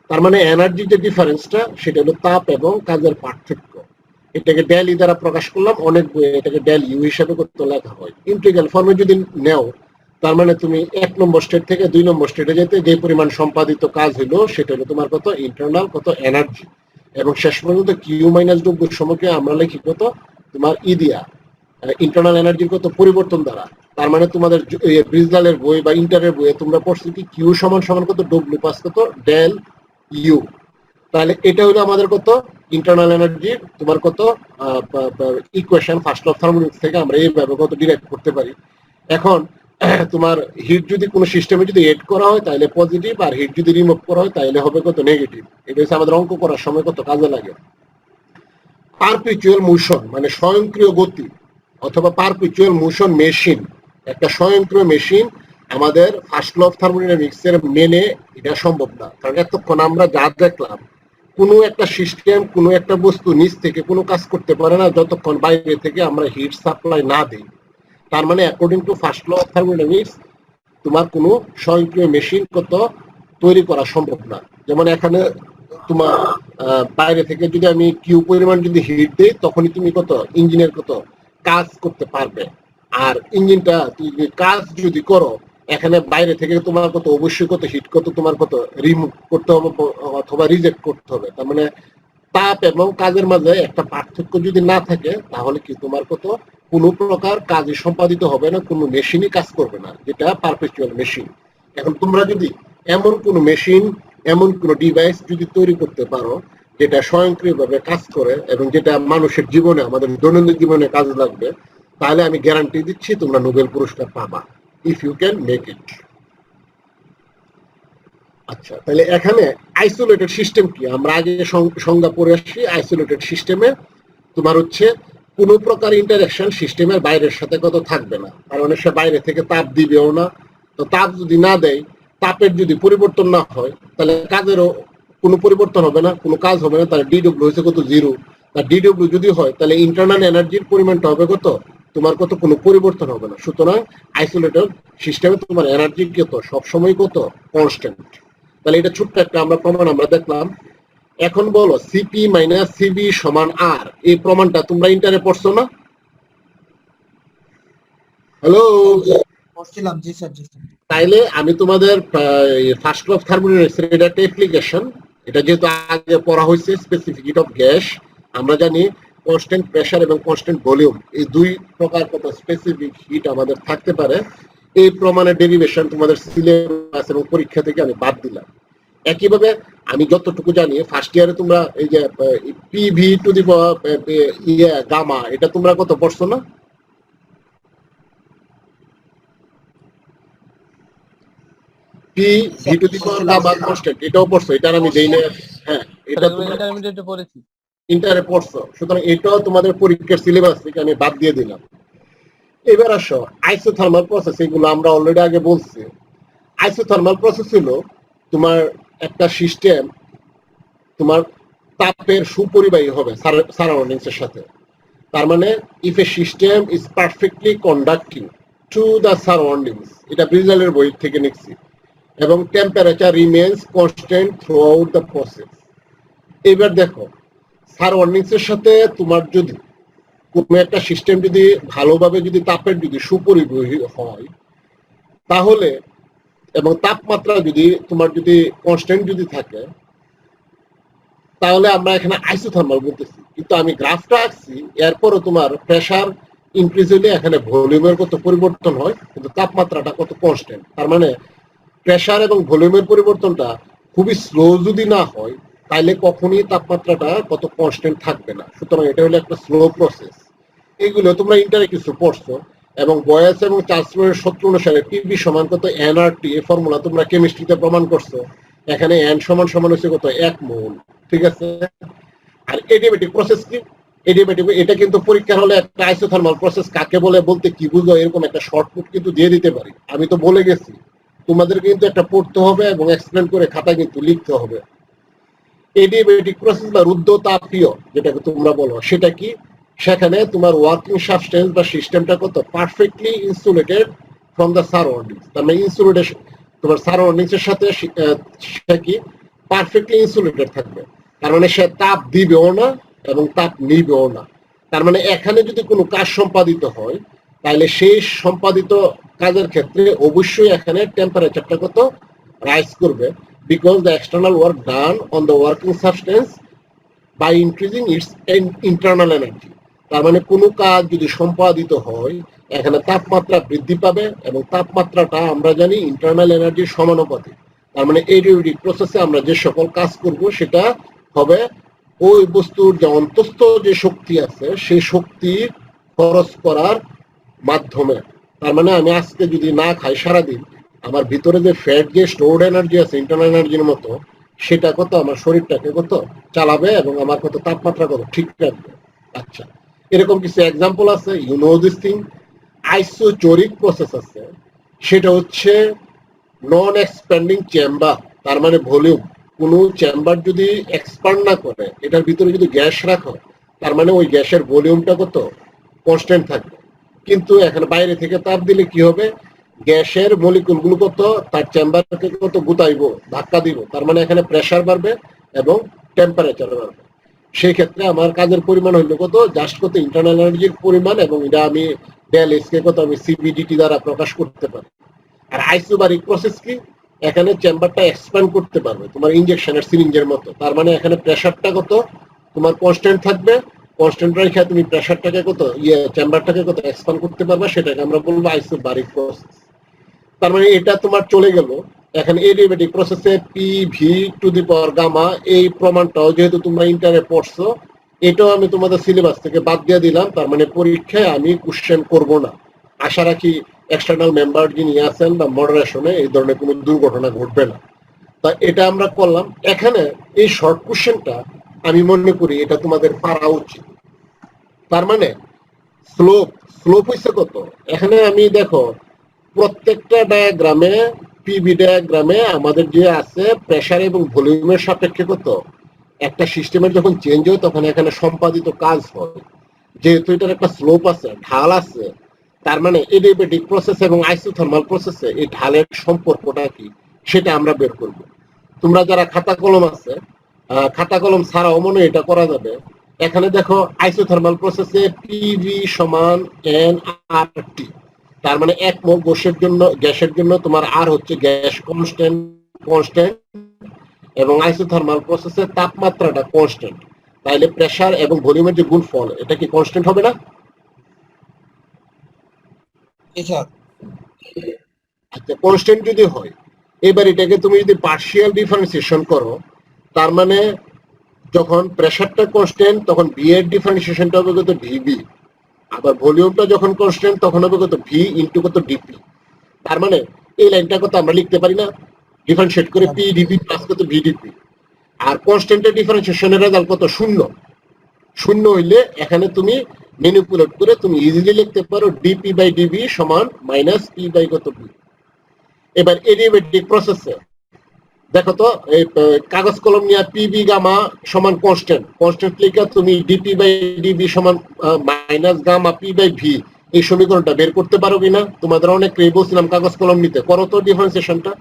তার মানে এনার্জি যে ডিফারেন্সটা সেটা হলো তাপ এবং কাজের পার্থক্য। এটাকে ডেল ই দ্বারা প্রকাশ করলাম, অনেক বইয়ে এটাকে ডেল ইউ হিসাবে কত লেখা হয়। ইন্টিগ্রাল ফর্মে যদি নেও, তার মানে তুমি 1 নম্বর স্টেট থেকে 2 নম্বর স্টেটে যেতে যে পরিমাণ সম্পাদিত কাজ হলো সেটা হলো তোমার কত ইন্টারনাল কত এনার্জি, এবং শেষ পর্যন্ত কিউ মাইনাস ডব্লিউ সমকে আমরা লিখি কত তোমার ই দিয়া ইন্টারনাল এনার্জির কত পরিবর্তন দ্বারা। তার মানে তোমাদের ব্রিজলালের বই বা ইন্টারের বইয়ে তোমরা পড়ছো কি কিউ সমান সমান কত ডব্লিউ পাস কত ডেল ইউ। তাহলে এটা হলো আমাদের কত ইন্টারনাল এনার্জি তোমার কত ইকুয়েশন ফার্স্ট অফ থার্মোডাইনামিক্স থেকে আমরা এইভাবে কত ডিরাইভ করতে পারি। এখন তোমার হিট যদি কোনো সিস্টেমে যদি এড করা হয় তাহলে পজিটিভ, আর হিট যদি রিমুভ করা হয় তাহলে হবে কত নেগেটিভ। এটা হচ্ছে আমাদের অঙ্ক করার সময় কত কাজে লাগে। পারপিচুয়াল মোশন মানে স্বয়ংক্রিয় গতি অথবা পারপিচুয়াল মোশন মেশিন, একটা স্বয়ংক্রিয় মেশিন আমাদের ফার্স্ট ল অফ থার্মোডাইনামিক্স এর মেনে এটা সম্ভব না। কারণ এতক্ষণ আমরা যা দেখলাম, কোনো একটা সিস্টেম কোনো একটা বস্তু নিচ থেকে কোনো কাজ করতে পারে না যতক্ষণ বাইরে থেকে আমরা হিট সাপ্লাই না দিই। তার মানে according to first law of thermodynamics তোমার কোনো স্বয়ংক্রিয় মেশিন কত তৈরি করা সম্ভব না। যেমন এখানে তোমার বাইরে থেকে যদি আমি কিউ পরিমাণ যদি হিট দিই, তখনই তুমি কত ইঞ্জিনের কত কাজ করতে পারবে। আর ইঞ্জিনটা তুমি কাজ যদি করো, এখানে বাইরে থেকে তোমার কত অবশ্যই কত হিট কত তোমার কত রিমুভ করতে হবে অথবা রিজেক্ট করতে হবে। তার মানে তাপ এবং কাজের মাঝে একটা পার্থক্য যদি না থাকে, তাহলে কি তোমার কত কোনো প্রকার কাজই সম্পাদিত হবে না, কোনো মেশিনই কাজ করবে না, যেটা পারপেচুয়াল মেশিন। এখন তোমরা যদি এমন কোনো মেশিন, এমন কোনো ডিভাইস যদি তৈরি করতে পারো যেটা স্বয়ংক্রিয়ভাবে কাজ করে এবং যেটা মানুষের জীবনে, আমাদের দৈনন্দিন জীবনে কাজে লাগবে, তাহলে আমি গ্যারান্টি দিচ্ছি তোমরা নোবেল পুরস্কার পাবা, if you can make it. আচ্ছা, তাহলে এখানে আইসোলেটেড সিস্টেম কি, আমরা আগে সংজ্ঞা পড়ে আসছি। আইসোলেটেড সিস্টেমে তোমার হচ্ছে কোনো প্রকার ইন্টারাকশন সিস্টেমের বাইরের সাথে কত থাকবে না, কারণ সে বাইরে থেকে তাপ দিবেও না। তো তাপ যদি না দেয়, তাপের যদি পরিবর্তন না হয়, তাহলে কাজেরও কোনো পরিবর্তন হবে না, কোনো কাজ হবে না। তাহলে ডিডব্লিউ হয়েছে কত জিরো। তার ডিডব্লিউ যদি হয় তাহলে ইন্টারনাল এনার্জির পরিমাণটা হবে কত তোমার কত কোনো পরিবর্তন হবে না। সুতরাং আইসোলেটেড সিস্টেমে তোমার এনার্জি কত সবসময় কত কনস্ট্যান্ট। তাহলে এটা ছোট্ট একটা আমরা প্রমাণ আমরা দেখলাম। এখন বলো সিপি মাইনাস সিবি সমান আর, এই প্রমাণটা তোমরা ইন্টারে পড়ছো না? হ্যালো, পড়ছিলাম। জি স্যার, জি স্যার। তাইলে আমি তোমাদের ফার্স্ট ল অফ থার্মোডাইনামিক্স এর এটা একটা অ্যাপ্লিকেশন। এটা যেহেতু আগে পড়া হয়েছে স্পেসিফিক হিট অফ গ্যাস, আমরা জানি কনস্ট্যান্ট প্রেসার এবং কনস্ট্যান্ট ভলিউম এই দুই প্রকার কত স্পেসিফিক হিট আমাদের থাকতে পারে। এই প্রমাণের ডেরিভেশন তোমাদের সিলেবাস এবং পরীক্ষা থেকে আমি বাদ দিলাম। একইভাবে আমি যতটুকু জানি ফার্স্ট ইয়ারে তোমরা এই যে পিভি টু দি গামা, এটা তোমরা কত পড়ছো না? P V to the power gamma constant, এটাও পড়ছো? এটা আমি দেই না। হ্যাঁ, এটা তোমরা ইন্টারমিডিয়েটে পড়েছি, ইন্টারে পড়ছো। সুতরাং এটাও তোমাদের পরীক্ষার সিলেবাস থেকে আমি বাদ দিয়ে দিলাম। এবার আসো আইসোথার্মাল প্রসেস, এগুলো আমরা অলরেডি আগে বলছি। আইসোথার্মাল প্রসেস হলো তোমার একটা সিস্টেম তোমার তাপের সুপরিবাহী হবে সারাউন্ডিংস এর সাথে। তার মানে if a system is perfectly conducting to the surroundings, এটা ব্রিজেলের বই থেকে নিচ্ছি, এবং temperature remains constant through out the process. এবার দেখো সারাউন্ডিংস এর সাথে তোমার যদি কোনো একটা সিস্টেম যদি ভালোভাবে যদি তাপের যদি সুপরিবাহী হয়, তাহলে এবং তাপমাত্রা যদি তোমার যদি কনস্ট্যান্ট যদি থাকে, তাহলে আমরা এখানে আইসোথার্মাল বলতেছি। কিন্তু আমি গ্রাফটা আঁকছি, এরপরও তোমার প্রেসার ইনক্রিজ হলে এখানে ভলিউমের কত পরিবর্তন হয়, কিন্তু তাপমাত্রাটা কত কনস্ট্যান্ট। তার মানে প্রেসার এবং ভলিউমের পরিবর্তনটা খুবই স্লো যদি না হয়, তাহলে কখনই তাপমাত্রাটা কত কনস্ট্যান্ট থাকবে না। সুতরাং এটা হলো একটা স্লো প্রসেস। এইগুলো তোমরা ইন্টারে কিছু পড়ছো। এবং বয়েস এবং চার্লসের সূত্র অনুসারে পিবি সমান কত এনআরটি, এই ফর্মুলা তোমরা কেমিস্ট্রিতে প্রমাণ করছো। এখানে এন সমান সমান হচ্ছে কত 1 মোল, ঠিক আছে। আর এডিয়াবেটিক প্রসেস কি? এডিয়াবেটিক এটা কিন্তু পরীক্ষার হলে একটা আইসোথার্মাল প্রসেস কাকে বলে, বলতে কি বুঝো, এরকম একটা শর্টকাট কিন্তু দিয়ে দিতে পারি। আমি তো বলে গেছি, তোমাদের কিন্তু একটা পড়তে হবে এবং এক্সপ্লেন করে খাতা কিন্তু লিখতে হবে। এডিয়াবেটিক প্রসেস বা রুদ্ধতাপীয় যেটাকে তোমরা বলো, সেটা কি? সেখানে তোমার ওয়ার্কিং সাবস্টেন্স বা সিস্টেমটা কত perfectly insulated from the surroundings. তার মানে ইনসুলেটেশন তোমার সারাউন্ডিংস এর সাথে সে কি পারফেক্টলি ইনসুলেটেড থাকবে। তার মানে সে তাপ দিবেও না এবং তাপ নিবেও না। তার মানে এখানে যদি কোনো কাজ সম্পাদিত হয়, তাহলে সেই সম্পাদিত কাজের ক্ষেত্রে অবশ্যই এখানে টেম্পারেচারটা কত রাইজ করবে, because the external work done on the working substance by increasing its internal energy. তার মানে কোনো কাজ যদি সম্পাদিত হয়, এখানে তাপমাত্রা বৃদ্ধি পাবে এবং তাপমাত্রাটা আমরা জানি ইন্টারনাল এনার্জির সমানুপাতিক। তার মানে এডিয়াবেটিক প্রসেসে আমরা যে সকল কাজ করব সেটা হবে ওই বস্তুর যে অন্তস্থ যে শক্তি আছে সেই শক্তি খরচ করার মাধ্যমে। তার মানে আমি আজকে যদি না খাই সারাদিন, আমার ভিতরে যে ফ্যাট যে স্টোরড এনার্জি আছে ইন্টারনাল এনার্জির মতো, সেটা কত আমার শরীরটাকে কত চালাবে এবং আমার কত তাপমাত্রা কত ঠিক রাখবে। আচ্ছা, এরকম কিছু এক্সাম্পল আছে, you know this thing. Isochoric process আছে, সেটা হচ্ছে নন এক্সপ্যান্ডিং চেম্বার। তার মানে ভলিউম, কোনো চেম্বার যদি এক্সপান্ড না করে, এটার ভিতরে যদি গ্যাস রাখো, তার মানে ওই গ্যাসের ভলিউমটা কত কনস্ট্যান্ট থাকবে। কিন্তু এখানে বাইরে থেকে তাপ দিলে কি হবে, গ্যাসের মলিকুলগুলো কত তার চেম্বারকে কত গুতাইব, ধাক্কা দিব। তার মানে এখানে প্রেসার বাড়বে এবং টেম্পারেচার বাড়বে। সেই ক্ষেত্রে আমার কাজের পরিমাণ হইলো কত, জাস্ট কত ইন্টারনাল এনার্জির পরিমাণ, এবং এটা আমি ডেল এস কে কত আমি সিবিডিটি দ্বারা প্রকাশ করতে পারি। আর আইসোবারিক প্রসেস কি, এখানে চেম্বারটা এক্সপ্যান্ড করতে পারবে তোমার ইনজেকশনের সিরিঞ্জের মতো। তার মানে এখানে প্রেসারটা কত তোমার কনস্ট্যান্ট থাকবে, কনস্ট্যান্ট রেখে তুমি প্রেসারটাকে কত চেম্বারটাকে কত এক্সপ্যান্ড করতে পারবে, সেটাকে আমরা বলবো আইসোবারিক প্রসেস। তার মানে এটা তোমার চলে গেল। এখন এডিয়াবেটিক প্রসেসে P V to the power gamma, এই প্রমাণটাও যেহেতু তোমরা ইন্টারে পড়ছো, এটাও আমি তোমাদের সিলেবাস থেকে বাদ দিয়ে দিলাম। তার মানে পরীক্ষায় আমি কোশ্চেন করব না। আশা রাখি এক্সটার্নাল মেম্বার যিনি আছেন বা মডারেশনে এই ধরনের কোনো দুর্ঘটনা ঘটবে না। তা এটা আমরা করলাম। এখানে এই শর্ট কোশ্চেনটা আমি মনে করি এটা তোমাদের পারা উচিত। তার মানে স্লোপ, স্লোপ হইছে কত, এখানে আমি দেখো প্রত্যেকটা ডায়াগ্রামে পিবি ডায়াগ্রামে আমাদের যে আছে প্রেসার এবং ভলিউমের সাপেক্ষে কত একটা সিস্টেমের যখন চেঞ্জ হয় তখন এখানে সম্পাদিত কাজ হয়। যেহেতু এটার একটা স্লোপ আছে, ঢাল আছে, তার মানে এডিয়াবেটিক প্রসেস এবং আইসোথার্মাল প্রসেসে এই ঢালের সম্পর্কটা কি সেটা আমরা বের করব। তোমরা যারা খাতা কলম আছে, খাতা কলম ছাড়াও মনে এটা করা যাবে। এখানে দেখো আইসোথার্মাল প্রসেসে পিভি সমান এন আর টি। তার মানে এক মোল গ্যাসের জন্য তোমার আর হচ্ছে গ্যাস কনস্ট্যান্ট কনস্ট্যান্ট এবং আইসোথার্মাল প্রসেসের তাপমাত্রাটা কনস্ট্যান্ট। তাইলে প্রেসার এবং ভলিউমের যে গুণফল এটা কি কনস্ট্যান্ট হবে না? আচ্ছা, কনস্ট্যান্ট যদি হয়, এবার এটাকে তুমি যদি পার্শিয়াল ডিফারেন্সিয়েশন করো, তার মানে যখন প্রেসারটা কনস্ট্যান্ট তখন ভি এর ডিফারেন্সিয়েশনটা হবে কত ভিবি, আবার ভলিউমটা যখন কনস্ট্যান্ট তখন হবে কত ভি ইন্টু কত ডিপি। তার মানে এই লাইনটা কত আমরা লিখতে পারি না, ডিফারেন্সিয়েট করে পি ডিপি প্লাস কত ভিডিপি। আর কনস্ট্যান্টের ডিফারেন্সিয়েশনের রেজাল্ট কত শূন্য। শূন্য হইলে এখানে তুমি ম্যানিপুলেট করে তুমি ইজিলি লিখতে পারো ডিপি বাই ডিবি সমান মাইনাস পি বাই কত বি। এবার এডিয়াবেটিক প্রসেসে দেখো তো এই কাগজ কলম নিয়ে পিবি গামা সমান কনস্ট্যান্ট, কনস্ট্যান্ট লিখে তুমি ডিপি বাই ডিবি সমান minus gamma P by V, এই সমীকরণটা বের করতে পারো কিনা? তোমাদের অনেককেই বলছিলাম কাগজ কলম নিতে, করো তো ডিফারেন্সিয়েশনটা।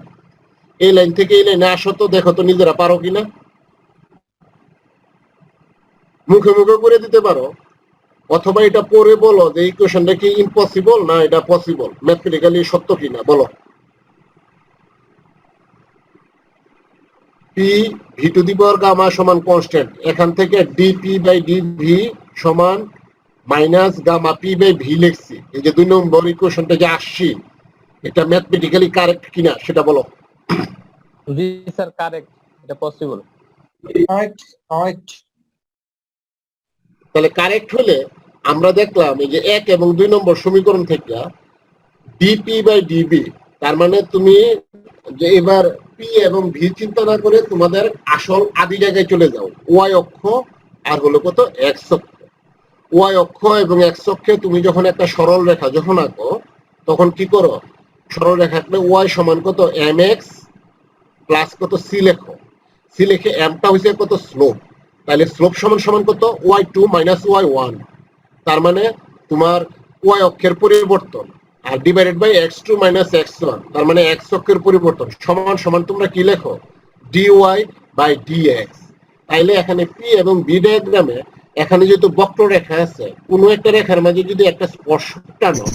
এই লাইন থেকে এই লাইনে আসো তো, দেখো তো নিজেরা পারো কিনা। মুখে মুখে করে দিতে পারো, অথবা এটা পড়ে বলো যে ইকুয়েশনটা কি ইম্পসিবল না এটা পসিবল, ম্যাথমেটিক্যালি সত্য কিনা বলো। P V to the power gamma সমান কনস্ট্যান্ট, এখান থেকে ডিপি বাই ডিভি সমান minus gamma P by V লিখছি। এই যে 2 নম্বর ইকুয়েশনটা যে আসছি, এটা ম্যাথমেটিক্যালি কারেক্ট কিনা সেটা বলো। জি স্যার, কারেক্ট, এটা পসিবল। Correct correct. তাহলে কারেক্ট হলে আমরা দেখলাম এই যে 1 এবং 2 নম্বর সমীকরণ থেকে ডিপি বাই ডিবি, তার মানে তুমি যে এবার পি এবং ভি চিন্তা না করে তোমাদের আসল আদি জায়গায় চলে যাও, ওয়াই অক্ষ আর হলো কত এক্স অক্ষ। ওয়াই অক্ষ এবং এক্স অক্ষে তুমি যখন একটা সরল রেখা যখন আঁকো তখন কি করো, সরল রেখা আঁকলে ওয়াই সমান কত এম এক্স প্লাস কত সি লেখো, সি লিখে এমটা হয়েছে কত স্লোপ, তাহলে স্লোপ সমান সমান কত Y two minus Y one, তার মানে তোমার ওয়াই অক্ষের পরিবর্তন আর divided by X two minus X one, তার মানে এক্স অক্ষের পরিবর্তন সমান সমান তোমরা কি লেখো D Y by D X. তাইলে এখানে পি এবং বি ডায়াগ্রামে এখানে যেহেতু বক্ররেখা আছে, কোনো একটা রেখার মাঝে যদি একটা স্পর্শক টানো,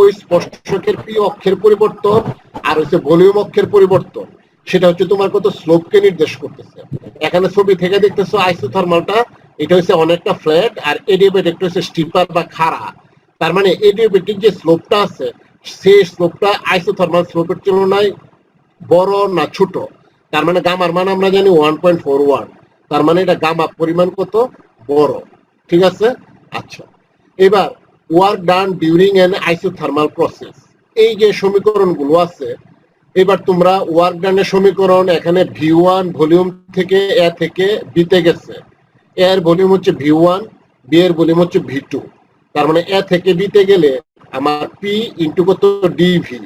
ওই স্পর্শকের পি অক্ষের পরিবর্তন আর হচ্ছে ভলিউম অক্ষের পরিবর্তন, সেটা হচ্ছে তোমার কত স্লোপকে নির্দেশ করতেছে। এখানে ছবি থেকে দেখতেছো আইসোথার্মালটা এটা হচ্ছে অনেকটা ফ্ল্যাট আর এডিয়াবেটিকটা হচ্ছে স্টিপার বা খাড়া, তার মানে এডিয়াবেটিক যে স্লোপটা আছে সেই স্লোপটা আইসোথার্মাল স্লোপের তুলনায় বড় না ছোট, তার মানে গামার মান আমরা জানি 1.41, তার মানে এটা গামা পরিমাণ কত বড়, ঠিক আছে। আচ্ছা, এবার work done during N isothermal process, এই যে সমীকরণগুলো আছে, এবার তোমরা ওয়ার্ক ডানের সমীকরণ এখানে ভি ওয়ান ভলিউম থেকে এ থেকে বিতে গেছে, এর ভলিউম হচ্ছে ভি ওয়ান, বি এর ভলিউম হচ্ছে ভি টু, তার মানে এ থেকে বিতে গেলে আমার পি ইন্টু কত ডিভি,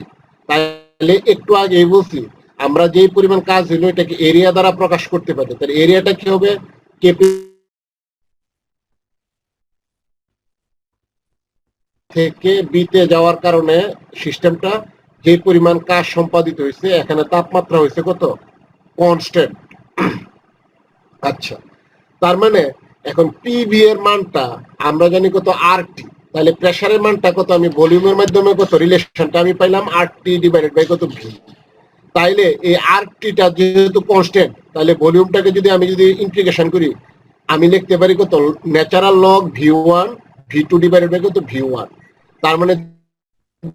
তাহলে একটু আগে বলছি আমরা যে পরিমাণ কাজ হইলো এটাকে এরিয়া দ্বারা প্রকাশ করতে পারি, তাহলে এরিয়াটা কি হবে কেপি থেকে বিতে যাওয়ার কারণে সিস্টেমটা যে পরিমাণ কাজ সম্পাদিত হয়েছে, এখানে তাপমাত্রা হয়েছে কত কনস্ট্যান্ট। আচ্ছা, তার মানে এখন পিবি এর মানটা আমরা জানি কত আরটি, তাহলে প্রেসারের মানটা কত আমি ভলিউমের মাধ্যমে কত রিলেশনটা আমি পাইলাম আরটি ডিভাইডেড বাই কত ভি, তাইলে এই আরটিটা যেহেতু কনস্ট্যান্ট, তাহলে ভলিউমটাকে যদি আমি যদি ইন্টিগ্রেশন করি আমি লিখতে পারি কত natural log V one V two divided by কত ভি ওয়ান, তার মানে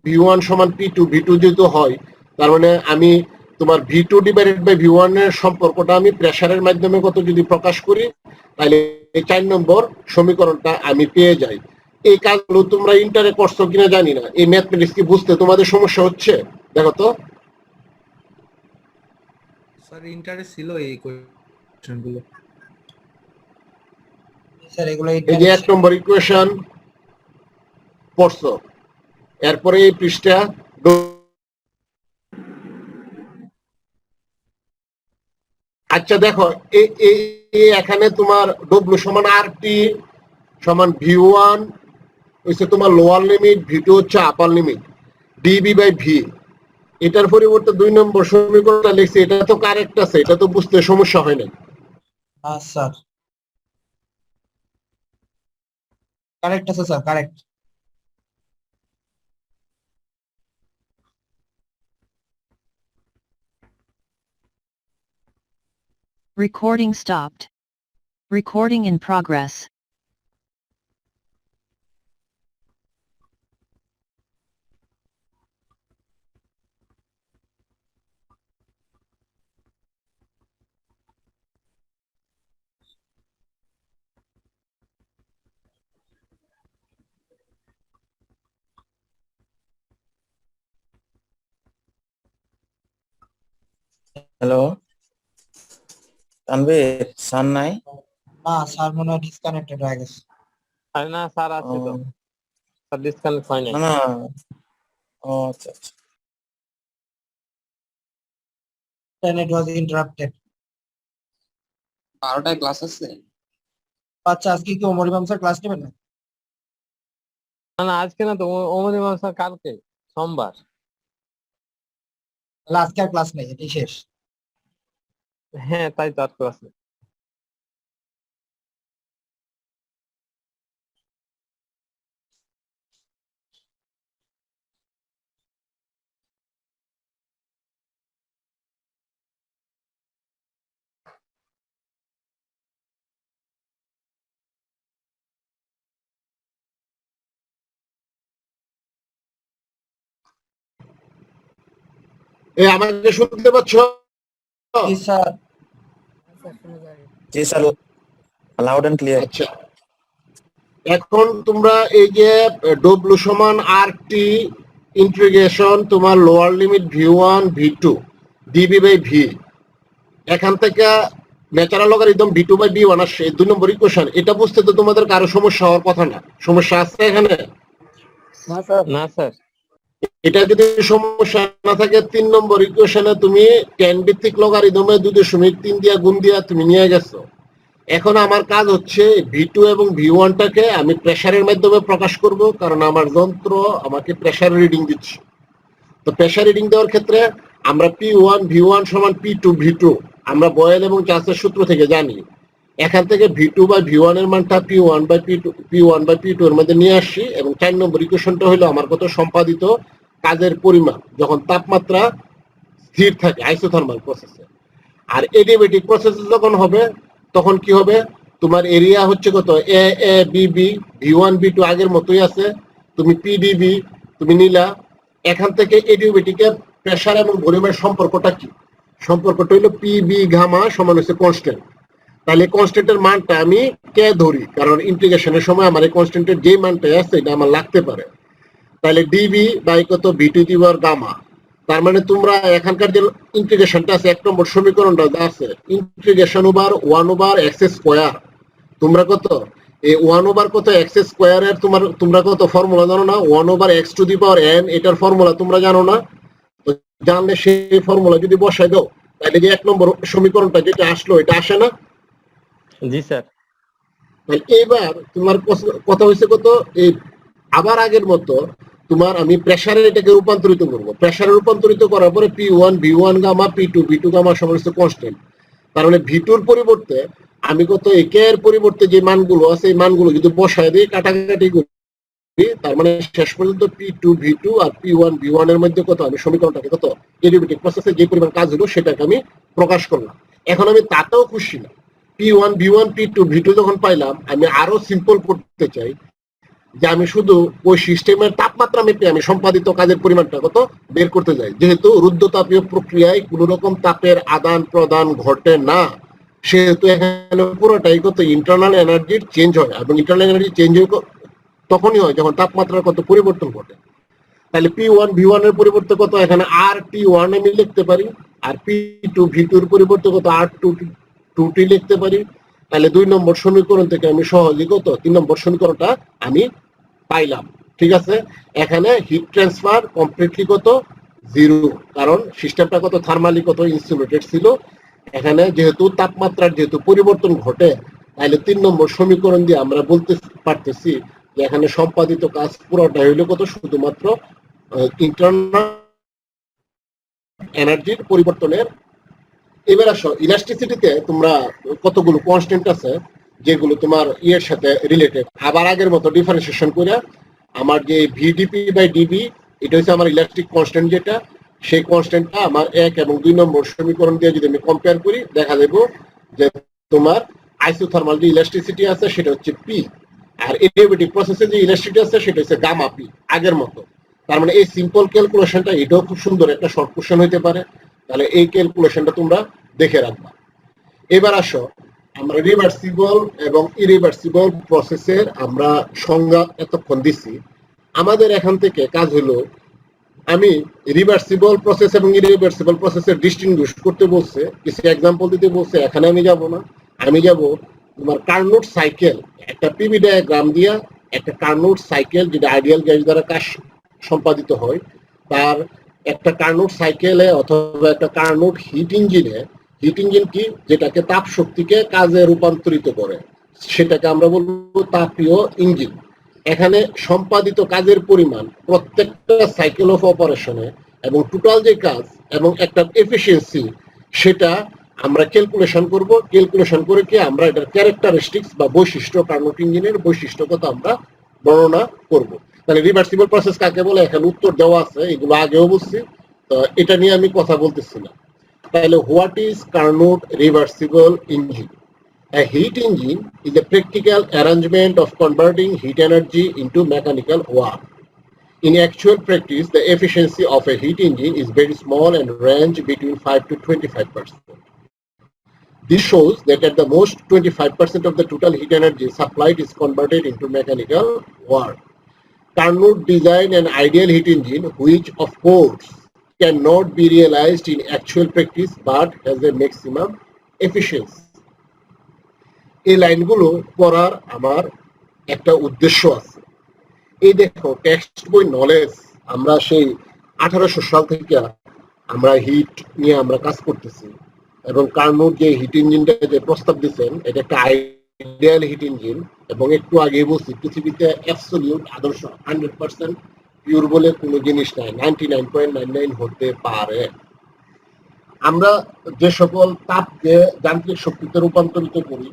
ভি ওয়ান সমান পি টু, ভি টু যেহেতু হয় তার মানে আমি তোমার V two divided by V one এর সম্পর্কটা আমি প্রেসারের মাধ্যমে কত যদি প্রকাশ করি তাহলে এই 4 নম্বর সমীকরণটা আমি পেয়ে যাই। এই কাজগুলো তোমরা ইন্টারে করছো কিনা জানি না, এই ম্যাথমেটিক্স কি বুঝতে তোমাদের সমস্যা হচ্ছে দেখো তো। স্যার ইন্টারেস্ট ছিল এই কোয়েশ্চেনগুলো। স্যার এগুলো এই যে 1 নম্বর ইকুয়েশন পড়ছো, এরপরে এই পৃষ্ঠা আচ্ছা দেখো এখানে তোমার ডব্লিউ সমান আর টি সমান ভি ওয়ান হচ্ছে তোমার লোয়ার লিমিট, ভি টু হচ্ছে upper limit, DB by V, এটার পরিবর্তে 2 নম্বর সমীকরণটা লিখছি, এটা তো কারেক্ট আছে, এটা তো বুঝতে সমস্যা হয় না। স্যার কারেক্ট আছে sir, correct. Recording stopped. Recording in progress. Hello Tanvir, সান নাই? না স্যার মনে হয় ডিসকানেক্টেড হয়ে গেছে। আরে না স্যার আছে তো, ও, স্যার ডিসকানেক্ট হয় না। না না, ও আচ্ছা আচ্ছা। ইন্টারনেট ওয়াজ ইন্টারাপ্টেড। 12টায় ক্লাস আছে। আচ্ছা, আজকে কি ওমর ইমাম স্যার ক্লাস নেবেন না? না না আজকে না তো, ওমর ইমাম স্যার কালকে সোমবার। তাহলে আজকে আর ক্লাস নেই, এটাই শেষ। হ্যাঁ তাই তো, আর ক্লাস নেই। এই আমাকে শুনতে পাচ্ছ? জি স্যার। জি স্যার, লাউড এন্ড ক্লিয়ার। আচ্ছা, এখন তোমরা এই যে ডব্লিউ সমান আর টি ইন্টিগ্রেশন তোমার lower limit v1 v2 dv by v, এখান থেকে natural logarithm v2 by v1 আসছে 2 নম্বর ইকুয়েশন। এটা বুঝতে তো তোমাদের কারো সমস্যা হওয়ার কথা না। সমস্যা আছে এখানে? না স্যার। এটা যদি সমস্যা না থাকে 3 নম্বর ইকুয়েশনে তুমি tan ভিত্তিক লগারিদমে 2.3 দিয়া গুণ দিয়া তুমি নিয়ে গেছো। এখন আমার কাজ হচ্ছে v2 এবং v1 টাকে আমি প্রেসারের মাধ্যমে প্রকাশ করব, কারণ আমার যন্ত্র আমাকে প্রেসার রিডিং দিচ্ছে। তো প্রেসার রিডিং দেওয়ার ক্ষেত্রে আমরা p1 v1 সমান p2 v2 আমরা বয়েল এবং চার্লসের সূত্র থেকে জানি। এখান থেকে v2 বাই v1 এর মানটা p1 বাই p2 এর মধ্যে নিয়ে আসি, এবং 4 নম্বর ইকুয়েশনটা হলো আমার কত সম্পাদিত কাজের পরিমাণ যখন তাপমাত্রা স্থির থাকে আইসোথার্মাল প্রসেসে। আর এডিয়াবেটিক প্রসেসে যখন হবে তখন কি হবে, তোমার এরিয়া হচ্ছে কত এ A B B v1 v2 আগের মতোই আছে, তুমি pdv তুমি নিলা। এখান থেকে এডিয়াবেটিকের প্রেসার এবং ভলিউমের সম্পর্কটা কি? সম্পর্কটা হলো pb গামা সমান হচ্ছে কনস্ট্যান্ট। তাহলে কনস্ট্যান্টের মানটা আমি কে ধরি, কারণ ইন্টিগ্রেশনের সময় আমার এই কনস্ট্যান্টের যে মানটা আছে এটা আমার লাগতে পারে। তাহলে dv বাই কত v2 দি পাওয়ার গামা। তার মানে তোমরা এখানকার যে ইন্টিগ্রেশনটা আছে 1 নম্বর সমীকরণটা যা আছে integration over 1 over x square, তোমরা কত এই 1 ওভার কত x স্কয়ার এর তোমরা কত ফর্মুলা জানো না? 1 over x two the power n, এটার ফর্মুলা তোমরা জানো না? তো জানলে সেই ফর্মুলা যদি বসাই দাও তাহলে যে 1 নম্বর সমীকরণটা যেটা আসলো এটা আসে না? জি স্যার। তাহলে এবার তোমার কথা হয়েছে কত, এই আবার আগের মতো তোমার আমি প্রেসারে এটাকে রূপান্তরিত করব। প্রেসারে রূপান্তরিত করার পরে p1 v1 gamma p2 v2 gamma সমান হচ্ছে কনস্ট্যান্ট। তার মানে v2 এর পরিবর্তে আমি কত একে এর পরিবর্তে যে মানগুলো আছে এই মানগুলো যদি বসায় দিই কাটাকাটি করি, তার মানে শেষ পর্যন্ত p2 v2 আর p1 v1 এর মধ্যে কত আমি সমীকরণটাকে কত ডেরিভেটিভ প্রসেসে যে পরিমাণ কাজ হলো সেটাকে আমি প্রকাশ করলাম। এখন আমি তাতেও খুশি না। p1 v1 p2 v2 যখন পাইলাম আমি আরো সিম্পল করতে চাই যে আমি শুধু ওই সিস্টেমের তাপমাত্রা মেপে আমি সম্পাদিত কাজের পরিমাণটা কত বের করতে যাই। যেহেতু রুদ্ধতাপীয় প্রক্রিয়ায় কোন রকম তাপের আদান প্রদান ঘটে না, সেহেতু এখানে পুরোটাই কত ইন্টারনাল এনার্জির চেঞ্জ হয়, এবং ইন্টারনাল এনার্জি চেঞ্জ তখনই হয় যখন তাপমাত্রার কত পরিবর্তন ঘটে। তাহলে p1 v1 এর পরিবর্তে কত এখানে RT1 আমি লিখতে পারি, আর p2 v2 এর পরিবর্তে কত R2T লিখতে পারি। তাহলে 2 নম্বর সমীকরণ থেকে আমি সহজেই কত 3 নম্বর সমীকরণটা আমি পাইলাম। ঠিক আছে, এখানে হিট ট্রান্সফার কমপ্লিটলি কত 0, কারণ সিস্টেমটা কত থার্মালি কত ইনসুলেটেড ছিল। এখানে যেহেতু তাপমাত্রার যেহেতু পরিবর্তন ঘটে, তাহলে 3 নম্বর সমীকরণ দিয়ে আমরা বলতে পারতেছি যে এখানে সম্পাদিত কাজ পুরোটা হইলো কত শুধুমাত্র ইন্টারনাল এনার্জির পরিবর্তনের। এবার আসো ইলাস্টিসিটিতে তোমরা কতগুলো কনস্ট্যান্ট আছে যেগুলো তোমার ইয়ের সাথে রিলেটেড। আবার আগের মতো ডিফারেন্সিয়েশন করে আমার যে ভিডিপি বাই ডিবি এটা হচ্ছে আমার ইলাস্টিক কনস্ট্যান্ট, যেটা সেই কনস্ট্যান্টটা আমার 1 এবং 2 নম্বর সমীকরণ দিয়ে যদি আমি কম্পেয়ার করি দেখা যাবে যে তোমার আইসোথার্মাল যে ইলাস্টিসিটি আছে সেটা হচ্ছে পি, আর এডিয়াবেটিক প্রসেসে যে ইলাস্টিসিটি আছে সেটা হচ্ছে গামা পি আগের মতো। তার মানে এই সিম্পল ক্যালকুলেশনটা এটাও খুব সুন্দর একটা শর্ট কোশ্চেন হইতে পারে, তাহলে এই ক্যালকুলেশনটা তোমরা দেখে রাখবা। এবার আসো আমরা রিভার্সিবল এবং ইরিভার্সিবল প্রসেসের আমরা সংজ্ঞা এতক্ষণ দিছি। আমাদের এখান থেকে কাজ হলো আমি রিভার্সিবল প্রসেস এবং ইরিভার্সিবল প্রসেসের ডিস্টিংগুইশ করতে বলছে, কিছু এক্সাম্পল দিতে বলছে। এখানে আমি যাব না, আমি যাব তোমার কার্নোট সাইকেল, একটা পিভি ডায়াগ্রাম দিয়া একটা কার্নোট সাইকেল যেটা আইডিয়াল গ্যাস দ্বারা কাজ সম্পাদিত হয়, তার একটা কার্নোট সাইকেলে অথবা একটা কার্নোট হিট ইঞ্জিনে, হিট ইঞ্জিন কি যেটাকে তাপ শক্তিকে কাজে রূপান্তরিত করে সেটাকে আমরা বলবো তাপীয় ইঞ্জিন। এখানে সম্পাদিত কাজের পরিমাণ প্রত্যেকটা সাইকেল অফ অপারেশনে এবং টোটাল যে কাজ এবং একটা এফিসিয়েন্সি সেটা আমরা ক্যালকুলেশন করব। ক্যালকুলেশন করে কি আমরা এটার ক্যারেক্টারিস্টিক্স বা বৈশিষ্ট্য কার্নোট ইঞ্জিনের বৈশিষ্ট্যগত আমরা বর্ণনা করব। তাহলে রিভার্সিবল প্রসেস কাকে বলে এখানে উত্তর দেওয়া আছে, এগুলো আগেও বলছি, তো এটা নিয়ে আমি কথা বলতেছি না। তাহলে what is Carnot reversible engine? A heat engine is a practical arrangement of converting heat energy into mechanical work. In actual practice, the efficiency of a heat engine is very small and range between 5 to 25%. This shows that at the most 25% of the total heat energy supplied is converted into mechanical work. Carnot designed an ideal heat engine which of course cannot be realized in actual practice but has a maximum efficiency. এই লাইনগুলো পড়ার আমার একটা উদ্দেশ্য আছে। এই দেখো text বই নলেজ আমরা সেই 1800 সাল থেকে আমরা হিট নিয়ে আমরা কাজ করতেছি এবং কার্নোট যে হিট ইঞ্জিনটা যে প্রস্তাব দিচ্ছেন এটা একটা আইডিয়াল হিট ইঞ্জিন এবং একটু আগে বলছি পৃথিবীতে অ্যাবসলিউট আদর্শ 100% পিওর বলে কোনো জিনিস নাই, 99.99 হতে পারে। আমরা যে সকল তাপকে যান্ত্রিক শক্তিতে রূপান্তরিত করি,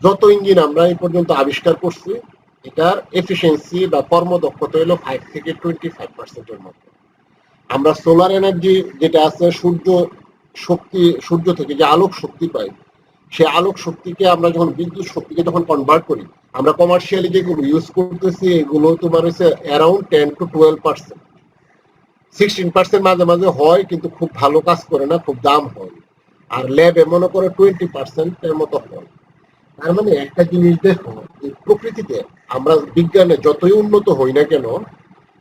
যত ইঞ্জিন আমরা এই পর্যন্ত আবিষ্কার করছি এটার এফিসিয়েন্সি বা কর্মদক্ষতা হলো 5 থেকে 25% মতো। আমরা সোলার এনার্জি যেটা আছে সূর্য থেকে যে আলোক শক্তি পাই, সেই আলোক শক্তিকে আমরা যখন বিদ্যুৎ শক্তিকে যখন কনভার্ট করি, আমরা কমার্শিয়ালি যেগুলো ইউজ করতেছি এগুলো তোমার হচ্ছে অ্যারাউন্ড 10 to 12%, 16% মাঝে মাঝে হয় কিন্তু খুব ভালো কাজ করে না, খুব দাম হয়। আর ল্যাবে মনে করো 20% এর মতো হয়। তার মানে একটা জিনিস দেখো, প্রকৃতিতে আমরা বিজ্ঞানে যতই উন্নত হই না কেন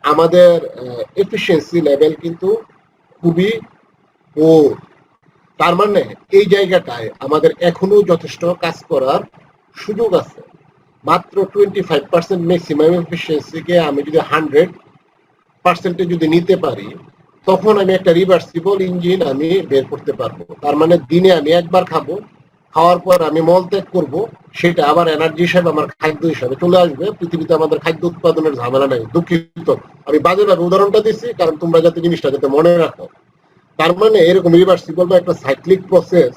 আমাদের এফিসিয়েন্সি লেভেল কিন্তু খুবই কম। তার মানে এই জায়গাটায় আমাদের এখনো যথেষ্ট কাজ করার সুযোগ আছে। মাত্র 25% ম্যাক্সিমাম এফিসিয়েন্সিকে আমি যদি 100% যদি নিতে পারি তখন আমি একটা রিভার্সিবল ইঞ্জিন আমি বের করতে পারবো। তার মানে দিনে আমি একবার খাবো, খাওয়ার পর আমি মল ত্যাগ করবো, সেটা আবার এনার্জি হিসাবে আমার খাদ্য হিসাবে চলে আসবে। পৃথিবীতে আমাদের খাদ্য উৎপাদনের ঝামেলা নাই। দুঃখিত আমি বাজেভাবে উদাহরণটা দিচ্ছি কারণ তোমরা যাতে জিনিসটা যাতে মনে রাখো। তার মানে এরকম রিভার্সিবল বা একটা সাইক্লিক প্রসেস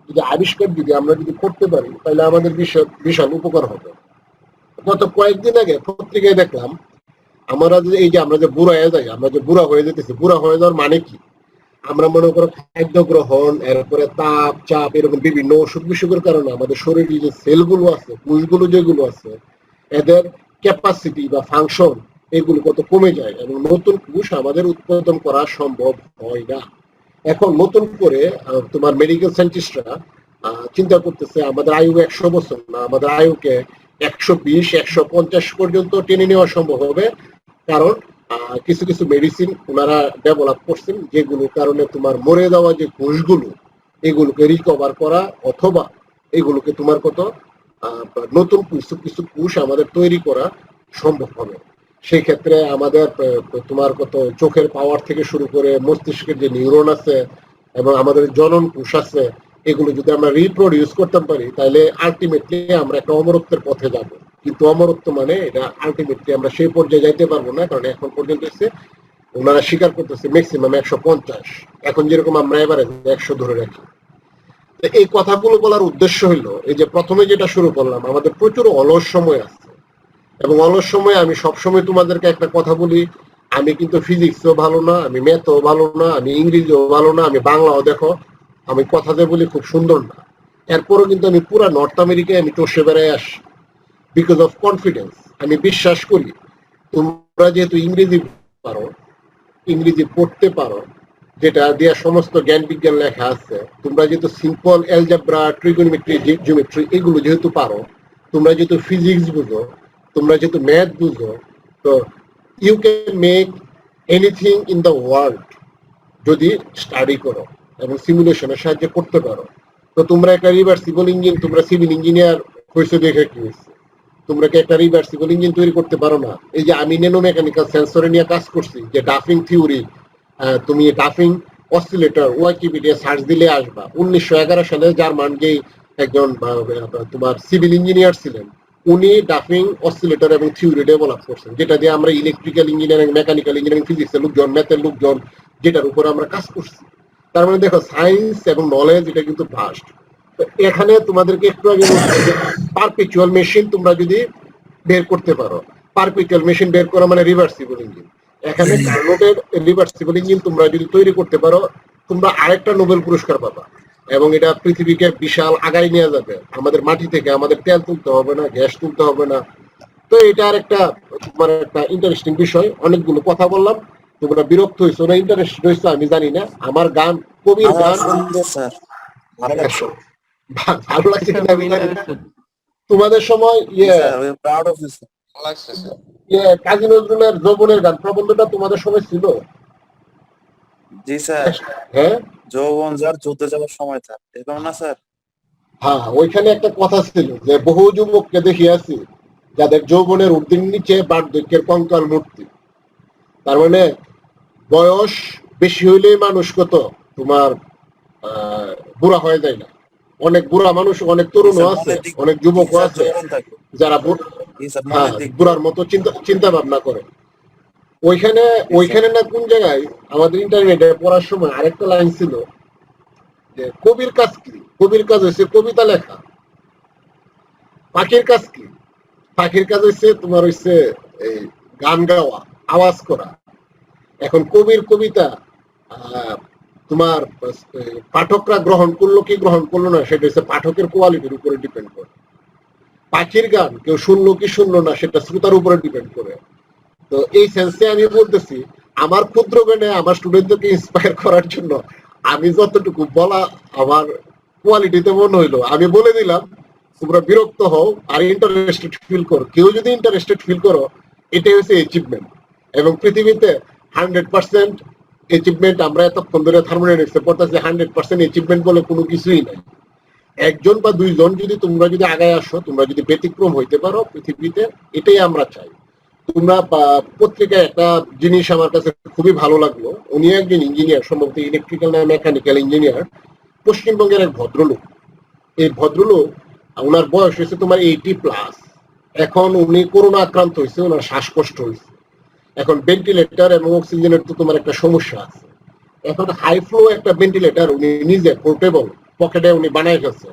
যদি আবিষ্কার যদি আমরা যদি করতে পারি তাহলে আমাদের বিশাল উপকার হবে। গত কয়েকদিন আগে পত্রিকায় দেখলাম আমরা যে এই যে আমরা যে বুড়া হয়ে যাই, আমরা যে বুড়া হয়ে যেতেছি, বুড়া হয়ে যাওয়ার মানে কি? আমরা মনে করো খাদ্য গ্রহণ, এরপরে তাপ চাপ এরকম বিভিন্ন অসুখ বিসুখের কারণে আমাদের শরীরে যে সেলগুলো আছে, কোষগুলো যেগুলো আছে, এদের ক্যাপাসিটি বা ফাংশন এগুলো কত কমে যায় এবং নতুন কোষ আমাদের উৎপাদন করা সম্ভব হয় না। এখন নতুন করে তোমার মেডিকেল সায়েন্টিস্টরা চিন্তা করতেছে আমাদের আয়ু 100 বছর না, আমাদের আয়ুকে 120, 150 পর্যন্ত টেনে নেওয়া সম্ভব হবে। কারণ কিছু কিছু মেডিসিন ওনারা ডেভেলপ করছেন যেগুলোর কারণে তোমার মরে যাওয়া যে কোষগুলো এগুলোকে রিকভার করা অথবা এগুলোকে তোমার কত নতুন কিছু কোষ আমাদের তৈরি করা সম্ভব হবে। সেই ক্ষেত্রে আমাদের তোমার কত চোখের পাওয়ার থেকে শুরু করে মস্তিষ্কের যে নিউরন আছে এবং আমাদের জনন কোষ আছে, এগুলো যদি আমরা রিপ্রোডিউস করতে পারি তাহলে আলটিমেটলি আমরা একটা অমরত্বের পথে যাব। কিন্তু অমরত্ব মানে এটা আলটিমেটলি আমরা সেই পর্যায়ে যাইতে পারবো না, কারণ এখন পর্যন্ত এসে ওনারা স্বীকার করতেছে ম্যাক্সিমাম 150, এখন যেরকম আমরা এবারে 100 ধরে রাখি। এই কথাগুলো বলার উদ্দেশ্য হইলো এই যে প্রথমে যেটা শুরু করলাম, আমাদের প্রচুর অলস সময় আছে এবং অলস সময় আমি সবসময় তোমাদেরকে একটা কথা বলি, আমি কিন্তু ফিজিক্সও ভালো না, আমি ম্যাথও ভালো না, আমি ইংরেজিও ভালো না, আমি বাংলাও দেখো আমি কথাতে বলি খুব সুন্দর না, এরপরও কিন্তু আমি পুরা নর্থ আমেরিকায় আমি চষে বেড়ায় আসি বিকজ অফ কনফিডেন্স। আমি বিশ্বাস করি তোমরা যেহেতু ইংরেজি পারো, ইংরেজি পড়তে পারো, যেটা দেওয়া সমস্ত জ্ঞান বিজ্ঞান লেখা আছে, তোমরা যেহেতু সিম্পল অ্যালজেব্রা, ট্রিগোনোমেট্রি, জিওমেট্রি এগুলো যেহেতু পারো, তোমরা যেহেতু ফিজিক্স বুঝো, তোমরা যেহেতু ম্যাথ বুঝো, তো you can make anything in the world যদি স্টাডি করো এবং সিমুলেশনের সাহায্যে করতে পারো। তো তোমরা একটা রিভার্সিবল ইঞ্জিন, তোমরা সিভিল ইঞ্জিনিয়ার হয়েছে দেখে কি হয়েছে, তোমরা কি একটা রিভার্সিবল ইঞ্জিন তৈরি করতে পারো না? এই যে আমি ন্যানো মেকানিক্যাল সেন্সরে নিয়ে কাজ করছি, যে ডাফিং থিওরি, তুমি ডাফিং অসিলেটর ওয়াইকিপিডিয়া সার্চ দিলে আসবা। 1911 সালে জার্মান যে একজন তোমার সিভিল ইঞ্জিনিয়ার ছিলেন, উনি ডাফিং অসিলেটর এবং থিওরি ডেভেলপ করছেন, যেটা দিয়ে আমরা ইলেকট্রিক্যাল ইঞ্জিনিয়ারিং, মেকানিক্যাল ইঞ্জিনিয়ারিং, ফিজিক্সের লোকজন, ম্যাথের লোকজন যেটার উপর আমরা কাজ করছি। তার মানে দেখো সায়েন্স এবং নলেজ এটা কিন্তু ভাস্ট। এখানে তোমাদেরকে একটু আগে পারপেচুয়াল মেশিন তোমরা যদি বের করতে পারো, পারপেচুয়াল মেশিন বের করা মানে রিভার্সিবল ইঞ্জিন। এখানে কার্নোটের রিভার্সিবল ইঞ্জিন তোমরা যদি তৈরি করতে পারো, তোমরা আরেকটা নোবেল পুরস্কার পাবা এবং এটা পৃথিবীকে বিশাল আগায় নিয়ে যাবে। আমাদের মাটি থেকে আমাদের তেল তুলতে হবে না, গ্যাস তুলতে হবে না। তো এটা আরেকটা তোমার একটা ইন্টারেস্টিং বিষয়। অনেকগুলো কথা বললাম, তোমরা বিরক্ত হয়েছো না ইন্টারেস্ট হয়েছো আমি জানি না। আমার গান, কবির গান, সুন্দর স্যার, ভালো লাগছে। ভালো লাগছে কিনা আমি জানি না। ইন্টারেস্টেড তোমাদের সময় Sir, we are proud of you, sir. কাজী নজরুলের যৌবনের গান প্রবন্ধটা তোমাদের সময় ছিল? জি স্যার, হ্যাঁ যৌবন যার যুদ্ধে যাওয়ার সময় তার, এরকম না স্যার? হ্যাঁ, ওইখানে একটা কথা ছিল যে বহু যুবককে দেখিয়াছি যাদের যৌবনের ঊর্ধ্বের নিচে বার্ধক্যের কঙ্কাল মূর্তি। তার মানে বয়স বেশি হইলেই মানুষ কত তোমার বুড়া হয়ে যায় না। অনেক বুড়া মানুষ, অনেক তরুণও আছে, অনেক যুবকও আছে যৌবন থাকে। যারা জি স্যার, হ্যাঁ মনের দিক বুড়ার মতো চিন্তা ভাবনা করে। ওইখানে না কোন জায়গায় আমাদের ইন্টারনেটে পড়ার সময় আরেকটা লাইন ছিল যে কবির কাজ কি? কবির কাজ হচ্ছে কবিতা লেখা। পাখির কাজ কি? পাখির কাজ হচ্ছে তোমার হচ্ছে এই গান গাওয়া, আওয়াজ করা। এখন কবির কবিতা তোমার পাঠকরা গ্রহণ করলো কি গ্রহণ করলো না সেটা হচ্ছে পাঠকের কোয়ালিটির উপরে ডিপেন্ড করে। পাখির গান কেউ শুনলো কি শুনলো না সেটা শ্রোতার উপরে ডিপেন্ড করে। তো এই সেন্সে আমি বলতেছি আমার ক্ষুদ্র জ্ঞানে আমার স্টুডেন্টদেরকে ইন্সপায়ার করার জন্য আমি যতটুকু বলা আমার কোয়ালিটিতে মনে হইলো আমি বলে দিলাম। তোমরা বিরক্ত হও আর ইন্টারেস্টেড ফিল করো। কেউ যদি ইন্টারেস্টেড ফিল করো, এটাই হচ্ছে অ্যাচিভমেন্ট। এবং পৃথিবীতে 100% অ্যাচিভমেন্ট আমরা এতক্ষণ ধরে থার্মোডাইনামিক্সে পড়তেছি, 100% অ্যাচিভমেন্ট বলে কোনো কিছুই নাই। একজন বা দুইজন যদি তোমরা যদি আগায় আসো, তোমরা যদি ব্যতিক্রম হইতে পারো পৃথিবীতে, এটাই আমরা চাই। তোমরা পত্রিকায় একটা জিনিস আমার কাছে খুবই ভালো লাগলো। উনি একজন ইঞ্জিনিয়ার, সম্ভবত ইলেকট্রিক্যাল না মেকানিক্যাল ইঞ্জিনিয়ার, পশ্চিমবঙ্গের এক ভদ্রলোক। এই ভদ্রলোক ওনার বয়স হয়েছে তোমার 80+। এখন উনি করোনা আক্রান্ত হয়েছে, ওনার শ্বাসকষ্ট হয়েছে। এখন ভেন্টিলেটর এবং অক্সিজেনের তো তোমার একটা সমস্যা আছে। এখন হাই ফ্লো একটা ভেন্টিলেটর উনি নিজে পোর্টেবল পকেটে উনি বানাই ফেলছে।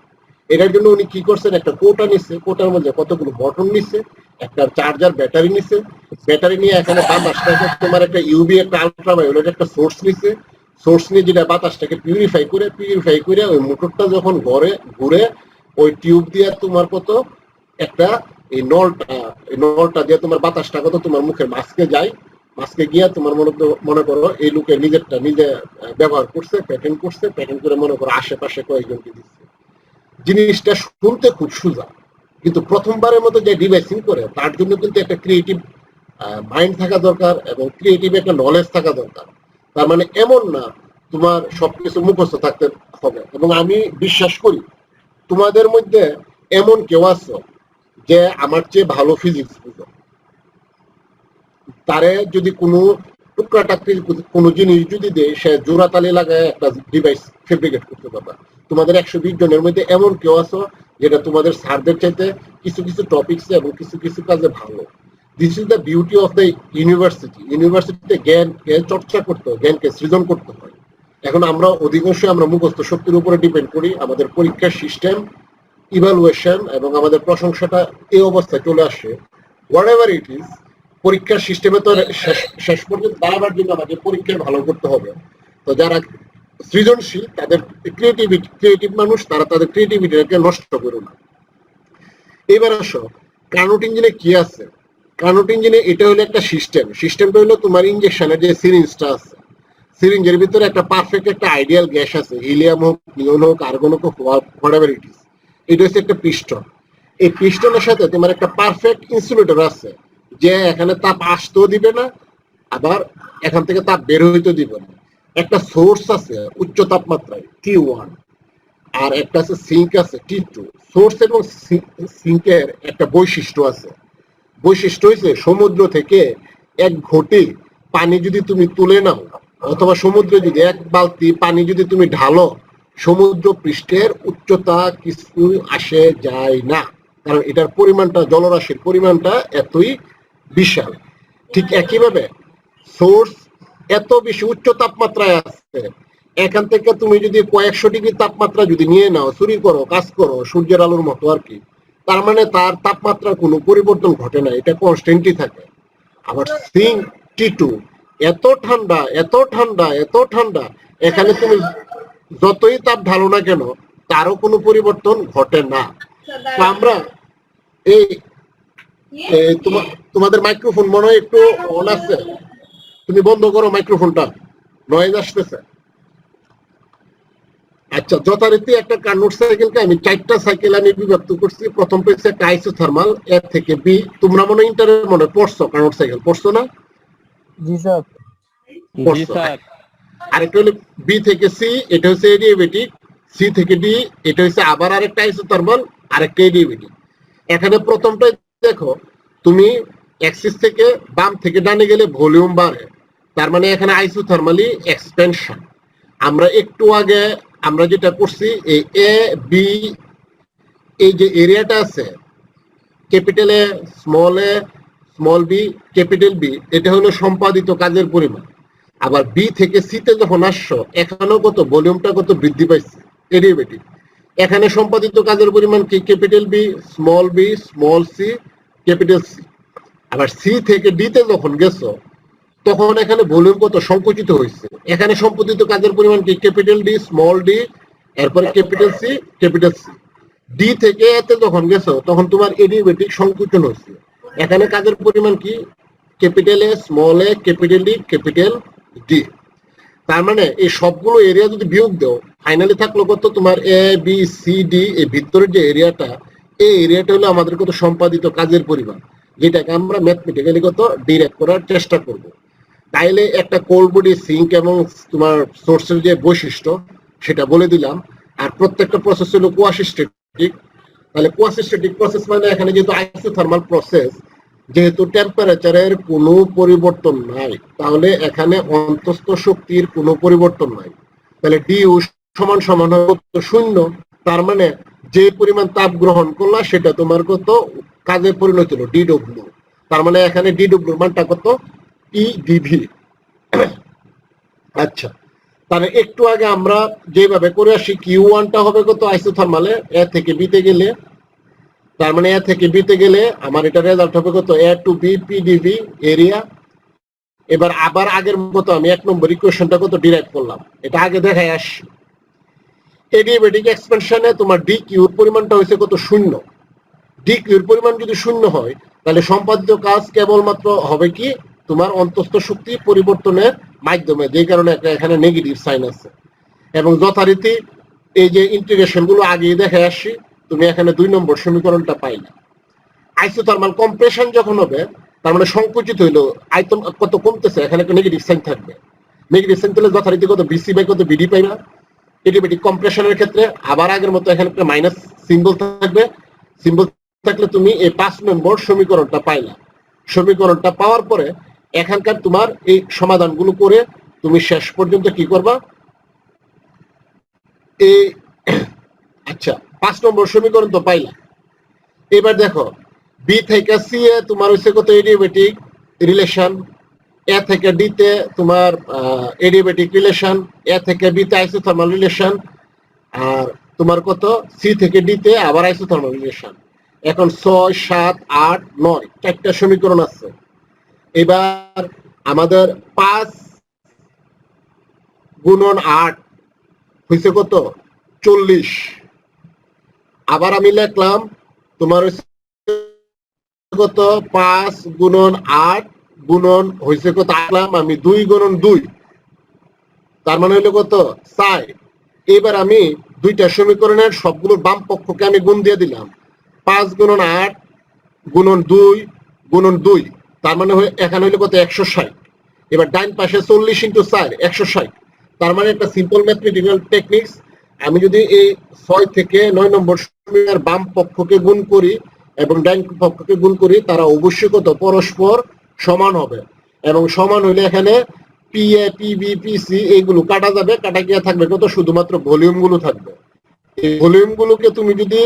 এটার জন্য উনি কি করছেন, একটা কোটা নিচ্ছে, কোটার মধ্যে কতগুলো বটন নিচ্ছে, একটা চার্জার ব্যাটারি নিচ্ছে, ব্যাটারি নিয়ে এখানে বাতাসটাকে তোমার একটা ইউভি একটা আলট্রাভায়োলেট একটা সোর্স নিচ্ছে, সোর্স নিয়ে যেটা বাতাসটাকে পিউরিফাই করে ওই মোটরটা যখন ঘুরে ওই টিউব দিয়ে তোমার কত একটা এই নলটা দিয়ে তোমার বাতাসটা কত তোমার মুখের মাস্কে যায়। মাস্কে গিয়া তোমার মনে করো এই লোকে নিজেরটা নিজে ব্যবহার করছে, প্যাটেন্ট করে মনে করো আশেপাশে কয়েকজনকে দিচ্ছে। জিনিসটা শুনতে খুব সোজা, কিন্তু প্রথমবারের মতো যে ডিভাইসিং করে তার জন্য কিন্তু একটা ক্রিয়েটিভ মাইন্ড থাকা দরকার এবং ক্রিয়েটিভ একটা নলেজ থাকা দরকার। তার মানে এমন না তোমার সবকিছু মুখস্থ থাকতে হবে। এবং আমি বিশ্বাস করি তোমাদের মধ্যে এমন কেউ আছে যে আমার চেয়ে ভালো ফিজিক্স বুঝো। তারে যদি কোনো টুকরা টাকরি কোনো জিনিস যদি দেয়, সে জোড়া তালি লাগায় একটা ডিভাইস ফেব্রিকেট করতে পারবা। তোমাদের 120 জনের মধ্যে এমন কেউ আছো যেটা তোমাদের স্যারদের চাইতে কিছু কিছু টপিকসে এবং কিছু কিছু কাজে ভালো। This is the beauty of the ইউনিভার্সিটিতে জ্ঞান চর্চা করতে হয়, জ্ঞানকে সৃজন করতে হয়। এখন আমরা অধিকাংশ আমরা মুখস্থ শক্তির উপরে ডিপেন্ড করি। আমাদের পরীক্ষার সিস্টেম, ইভালুয়েশন এবং আমাদের প্রশংসাটা এই অবস্থায় চলে আসে। হোয়াট এভার ইট ইজ, পরীক্ষার সিস্টেমে তো শেষ পর্যন্ত দাঁড়াবার জন্য আমাদের পরীক্ষায় ভালো করতে হবে। তো যারা সৃজনশীল, তাদের ক্রিয়েটিভ মানুষ, তারা তাদের ক্রিয়েটিভিটিকে নষ্ট করো না। এবার আসো কার্নোট ইঞ্জিনে কি আছে। কার্নোট ইঞ্জিনে এটা হলো একটা সিস্টেমটা হলো তোমার ইঞ্জেকশনের যে সিরিঞ্জটা আছে, সিরিঞ্জের ভিতরে একটা পারফেক্ট একটা আইডিয়াল গ্যাস আছে, হিলিয়াম হোক, নিয়ন হোক, আর্গন হোক, হোয়াট এভার ইট ইজ। এটা হচ্ছে একটা পিস্টন। এই পিস্টনের সাথে তোমার একটা পারফেক্ট ইনসুলেটর আছে, যে এখানে তাপ আসতেও দিবে না, আবার এখান থেকে তাপ বের হইতেও দিবে না। একটা সোর্স আছে উচ্চ তাপমাত্রায় T1, আর একটা আছে সিঙ্ক আছে T2। সোর্স এবং সিঙ্কের একটা বৈশিষ্ট্য আছে। বৈশিষ্ট্য হয়েছে সমুদ্র থেকে 1 ঘটি পানি যদি তুমি তুলে নাও, অথবা সমুদ্রে যদি 1 বালতি পানি যদি তুমি ঢালো, সমুদ্র পৃষ্ঠের উচ্চতা কিছু আসে যায় না, কারণ এটার পরিমাণটা, জলরাশির পরিমাণটা এতই বিশাল। ঠিক একইভাবে সোর্স এত বেশি উচ্চ তাপমাত্রায় আছে, এখান থেকে তুমি যদি কয়েকশো ডিগ্রি তাপমাত্রা যদি নিয়ে নাও, চুরি করো, কাজ করো, সূর্যের আলোর মতো আর কি, তার মানে তার তাপমাত্রার কোনো পরিবর্তন ঘটে না, এটা কনস্ট্যান্টই থাকে। আবার সিঙ্ক T2 এত ঠান্ডা, এখানে তুমি যতই তাপ ঢালো না কেন তারও কোনো পরিবর্তন ঘটে না। তো আমরা এই তোমাদের মাইক্রোফোন মনে হয় একটু অন আছে, তুমি বন্ধ করো মাইক্রোফোনটা, নয়েজ আসতেছে। আচ্ছা। আচ্ছা, যথারীতি একটা কার্নোট সাইকেলকে আমি 4টা সাইকেল আমি বিভক্ত করছি। প্রথম পেয়েছে একটা আইসোথার্মাল এ থেকে বি। তোমরা মনে ইন্টারে মনে পড়ছো কার্নোট সাইকেল, পড়ছো না? জি স্যার। জি পড়ছো। স্যার। আরেকটা হলো বি থেকে সি, এটা হচ্ছে এডিয়াবেটিক। সি থেকে ডি, এটা হচ্ছে আবার আরেকটা আইসোথার্মাল, আরেকটা এডিয়াবেটিক। এখানে প্রথমটা দেখো, তুমি অ্যাক্সিস থেকে বাম থেকে ডানে গেলে ভলিউম বাড়ে, তার মানে এখানে আইসোথার্মালি এক্সপেনশন। আমরা একটু আগে আমরা যেটা করছি, এই এ বি, এই যে এরিয়াটা আছে capital A small B capital B, এটা হলো সম্পাদিত কাজের পরিমাণ। আবার বি থেকে সি তে যখন আসছো, এখানেও কত ভলিউমটা কত বৃদ্ধি পাইছে, এডিয়াবেটিক। এখানে সম্পাদিত কাজের পরিমাণ কি? Capital B small C capital C. আবার সি থেকে ডি তে যখন গেছো, তখন এখানে ভলিউম কত সংকুচিত হয়েছে। এখানে সম্পাদিত কাজের পরিমাণ কি? ক্যাপিটাল ডি স্মল ডি, এরপরে capital C capital C. D থেকে এতে যখন গেছো, তখন তোমার এডিয়াবেটিক সংকুচন হয়েছে। এখানে কাজের পরিমাণ কি? Capital A small A capital D capital D. তার মানে এই সবগুলো এরিয়া যদি বিয়োগ দাও, ফাইনালি থাকলো কত? তোমার এ বি সি ডি, এই ভিতরের যে এরিয়াটা, এই এরিয়াটা হলো আমাদের কত? সম্পাদিত কাজের পরিমাণ, যেটাকে আমরা ম্যাথমেটিক্যালি কত ডিরাইভ করার চেষ্টা করব। তাইলে একটা কোল্ড বডি সিঙ্ক এবং তোমার সোর্সের যে বৈশিষ্ট্য সেটা বলে দিলাম। আর প্রত্যেকটা প্রসেস হলো কোয়াসিস্টেটিক। তাহলে কোয়াসিস্টেটিক প্রসেস মানে এখানে যেহেতু আইসোথার্মাল প্রসেস, যেহেতু টেম্পারেচারের কোনো পরিবর্তন নাই, তাহলে এখানে অন্তস্থ শক্তির কোনো পরিবর্তন নাই। তাহলে ডিউ সমান সমান হবে শূন্য। তার মানে যে পরিমাণ তাপ গ্রহণ করলা সেটা তোমার কত কাজে পরিণত হলো? ডিডব্লিউ। তার মানে এখানে ডিডব্লিউর মানটা কত? ই ডিভি। আচ্ছা, তাহলে একটু আগে আমরা যেভাবে করে আসি, কিউ ওয়ানটা হবে কত আইসোথার্মালে এ থেকে বিতে গেলে, তার মানে এ থেকে বিতে গেলে আমার এটা রেজাল্ট হবে কত? এ টু বি পিডিভি এরিয়া। এবার আবার আগের মতো আমি 1 নম্বর ইকুয়েশনটা কত ডিরাইভ করলাম, এটা আগে দেখাই আসছি। এডিয়াবেটিক এক্সপেনশনে তোমার ডি কিউর পরিমাণটা হয়েছে কত? শূন্য। ডি কিউর পরিমাণ যদি শূন্য হয়, তাহলে সম্পাদিত কাজ কেবলমাত্র হবে কি? তোমার অন্তস্থ শক্তি পরিবর্তনের মাধ্যমে, যে কারণে এখানে নেগেটিভ সাইন আছে। এবং যথারীতি এই যে ইন্টিগ্রেশন গুলো আগেই দেখে আসছি, তুমি এখানে 2 নম্বর সমীকরণটা পাইলে। আইসোথার্মাল কম্প্রেশন যখন হবে, তার মানে সংকুচিত হইলো, আয়তন কত কমতেছে, এখানে একটা নেগেটিভ সাইন থাকবে। নেগেটিভ সাইন তাহলে যথারীতি কত? বিসি বাই কত? বিডি পাইবা। এডিয়াবেটিক কম্প্রেশনের ক্ষেত্রে আবার আগের মতো এখানে একটা মাইনাস সিম্বল থাকবে। সিম্বল থাকলে তুমি এই 5 নম্বর সমীকরণটা পাইলা। সমীকরণটা পাওয়ার পরে এখানকার তোমার এই সমাধানগুলো করে তুমি শেষ পর্যন্ত কি করবা? এই আচ্ছা, 5 নম্বর সমীকরণ তো পাইলা। এবার দেখো, বি থেকে সি এ তোমার হচ্ছে কত? Adiabatic relation. এ থেকে ডি তে তোমার এডিয়াবেটিক রিলেশন। এ থেকে বি তে আইসোথার্মাল রিলেশন। আর তোমার কত? সি থেকে ডি তে আবার আইসোথার্মাল রিলেশন। এখন 6 7 8 9 চারটা সমীকরণ আছে। এবার আমাদের 5 গুণন 8 হয়েছে কত? 40। আবার আমি লিখলাম তোমার কত? 5 গুণন 8 গুণন হয়েছে কত? আঁকলাম আমি 2 গুণন 2, তার মানে হলো কত? 4। এবার আমি দুইটা সমীকরণের সবগুলোর বাম পক্ষকে আমি গুণ দিয়ে দিলাম। 5 গুণন 8 গুণন 2 গুণন 2, তার মানে এখানে হইলো কত? 160। এবার ডাইন পাশে 40 ইন্টু 4 160। তার মানে একটা সিম্পল ম্যাথমেটিক্যাল টেকনিক্স, আমি যদি এই 6 থেকে 9 নম্বর সমীকরণের বাম পক্ষকে গুণ করি এবং ডাইন পক্ষকে গুণ করি, তারা অবশ্যই কত? পরস্পর সমান হবে। এবং সমান হইলে এখানে P A P B P C এইগুলো কাটা যাবে, কাটা গিয়ে থাকবে কত? শুধুমাত্র ভলিউম গুলো থাকবে। এই ভলিউম গুলোকে তুমি যদি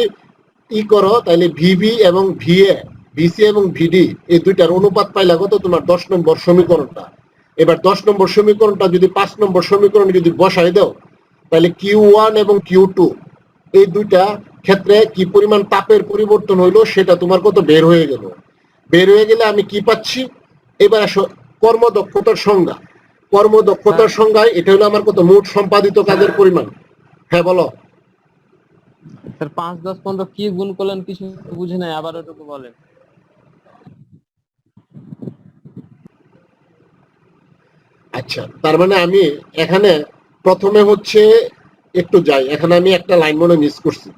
করো, তাহলে ভিভি এবং ভিএ, ভিসি এবং ভিডি এই দুইটার অনুপাত পাইলা কত? তোমার 10 নম্বর সমীকরণটা। এবার 10 নম্বর সমীকরণটা যদি 5 নম্বর সমীকরণে যদি বসাই দাও, তাহলে কিউ ওয়ান এবং কিউ টু এই দুইটা ক্ষেত্রে কি পরিমাণ তাপের পরিবর্তন হইলো সেটা তোমার কত? বের হয়ে গেল। বের হয়ে গেলে আমি কি পাচ্ছি? এবার আসো কর্মদক্ষতার সংজ্ঞা। কর্মদক্ষতার সংজ্ঞায় এটা হলো আমার কত? মোট সম্পাদিত কাজের পরিমাণ। হ্যাঁ বলো। স্যার 5 10 15 কি গুণ করলেন কিছু বুঝি নাই, আবার একটু বলেন। আচ্ছা, তার মানে আমি এখানে প্রথমে হচ্ছে একটু যাই, এখানে আমি একটা লাইন মনে মিস করছি।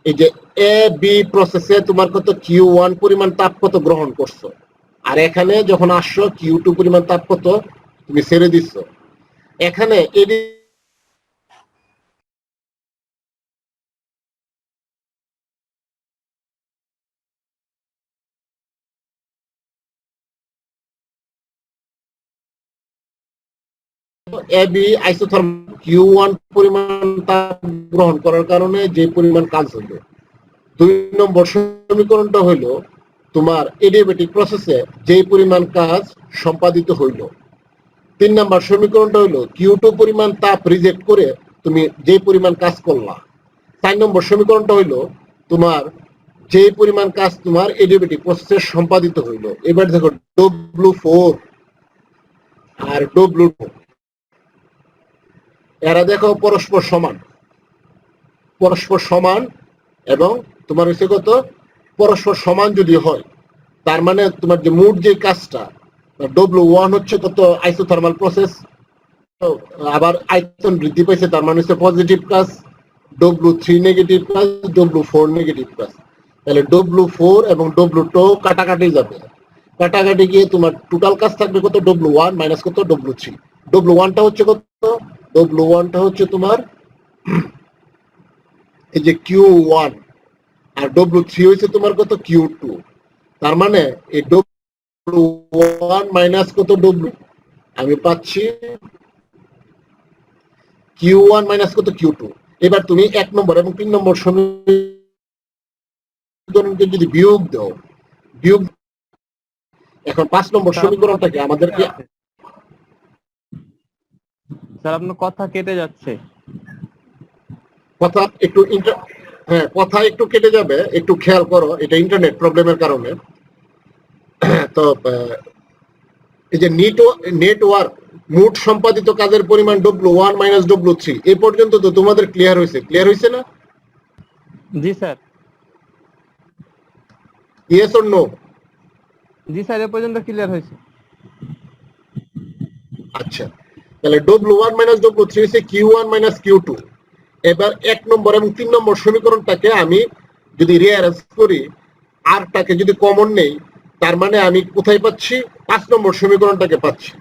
এই যে এ বি প্রসেসে তোমার কত Q1 পরিমাণ তাপ কত গ্রহণ করছো, আর এখানে যখন আসছো Q2 পরিমাণ তাপ কত তুমি ছেড়ে দিচ্ছ। এখানে এডি এবি আইসোথার্মাল Q1 পরিমাণ তাপ গ্রহণ করার কারণে যে পরিমাণ কাজ হলো। 2 নম্বর সমীকরণটা হইলো তোমার এডিয়াবেটিক প্রসেসে যে পরিমাণ কাজ সম্পাদিত হইল। 3 নম্বর সমীকরণটা হইলো Q2 পরিমাণ তাপ রিজেক্ট করে তুমি যে পরিমাণ কাজ করলা। 4 নম্বর সমীকরণটা হইলো তোমার যে পরিমাণ কাজ তোমার এডিয়াবেটিক প্রসেসে সম্পাদিত হইল। এবার দেখো W4 আর W2 এরা দেখো পরস্পর সমান এবং তোমার হচ্ছে কত পরস্পর সমান যদি হয়, তার মানে তোমার যে মোট যে কাজটা W1 হচ্ছে কত আইসোথার্মাল প্রসেস, আবার আয়তন বৃদ্ধি পাইছে, তার মানে হচ্ছে পজিটিভ কাজ। W3 নেগেটিভ কাজ, W4 নেগেটিভ কাজ। তাহলে W4 এবং W2 কাটাকাটি যাবে, কাটাকাটি গিয়ে তোমার টোটাল কাজ থাকবে কত W1 মাইনাস কত W3। W1টা হচ্ছে কত, W1টা হচ্ছে তোমার এই যে Q1 আর W3 হচ্ছে তোমার কত Q2। তার মানে এই W1 মাইনাস কত W, আমি পাচ্ছি Q1 মাইনাস কত Q2। এবার তুমি 1 নম্বর এবং 3 নম্বর সমীকরণকে যদি বিয়োগ দাও, এখন 5 নম্বর সমীকরণটাকে আমাদেরকে স্যার আপনার কথা কেটে যাচ্ছে। কথা একটু কেটে যাবে, একটু খেয়াল করো, এটা ইন্টারনেট প্রবলেমের কারণে। তো এই যে নেটওয়ার্ক মোট সম্পাদিত কাজের পরিমাণ W1 মাইনাস W3 এ পর্যন্ত তো তোমাদের ক্লিয়ার হয়েছে না? জি স্যার। Yes or no? জি স্যার, এ পর্যন্ত ক্লিয়ার হয়েছে। আচ্ছা, তাহলে W1 মাইনাস W3 হচ্ছে Q1 মাইনাস Q2। এবার 1 নম্বর এবং 3 নম্বর সমীকরণটাকে আমি যদি রিঅ্যারেঞ্জ করি, আরটাকে যদি কমন নেই, তার মানে আমি কোথায় পাচ্ছি 5 নম্বর সমীকরণটাকে পাচ্ছি।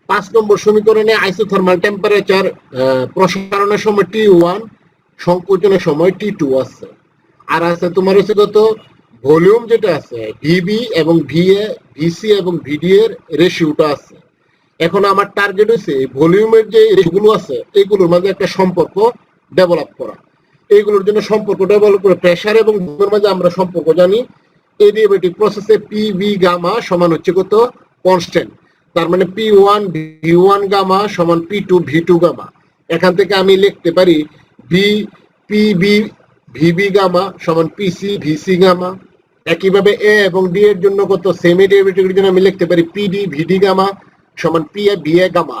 5 নম্বর সমীকরণে আইসোথার্মাল টেম্পারেচার প্রসারণের সময় T1, সংকোচনের সময় T2 আছে, আর আছে তোমার হচ্ছে কত ভলিউম যেটা আছে VB এবং VA, VC এবং VD এর রেশিওটা আছে। এখন আমার টার্গেট হচ্ছে ভলিউমের যে রেশিওগুলো আছে এইগুলোর মাঝে একটা সম্পর্ক ডেভেলপ করা। এইগুলোর জন্য সম্পর্ক ডেভেলপ করে প্রেসার এবং ভলিউমের মাঝে আমরা সম্পর্ক জানি। এডিয়াবেটিক প্রসেসে PV গামা সমান হচ্ছে কত কনস্ট্যান্ট, তার মানে P1 V1 গামা সমান P2 V2 গামা। এখান থেকে আমি লিখতে পারি PB VB গামা সমান PC VC গামা। একইভাবে A এবং D এর জন্য কত সেম এডিয়াবেটিকের জন্য আমি লিখতে পারি PD VD গামা সমান PA BA গামা।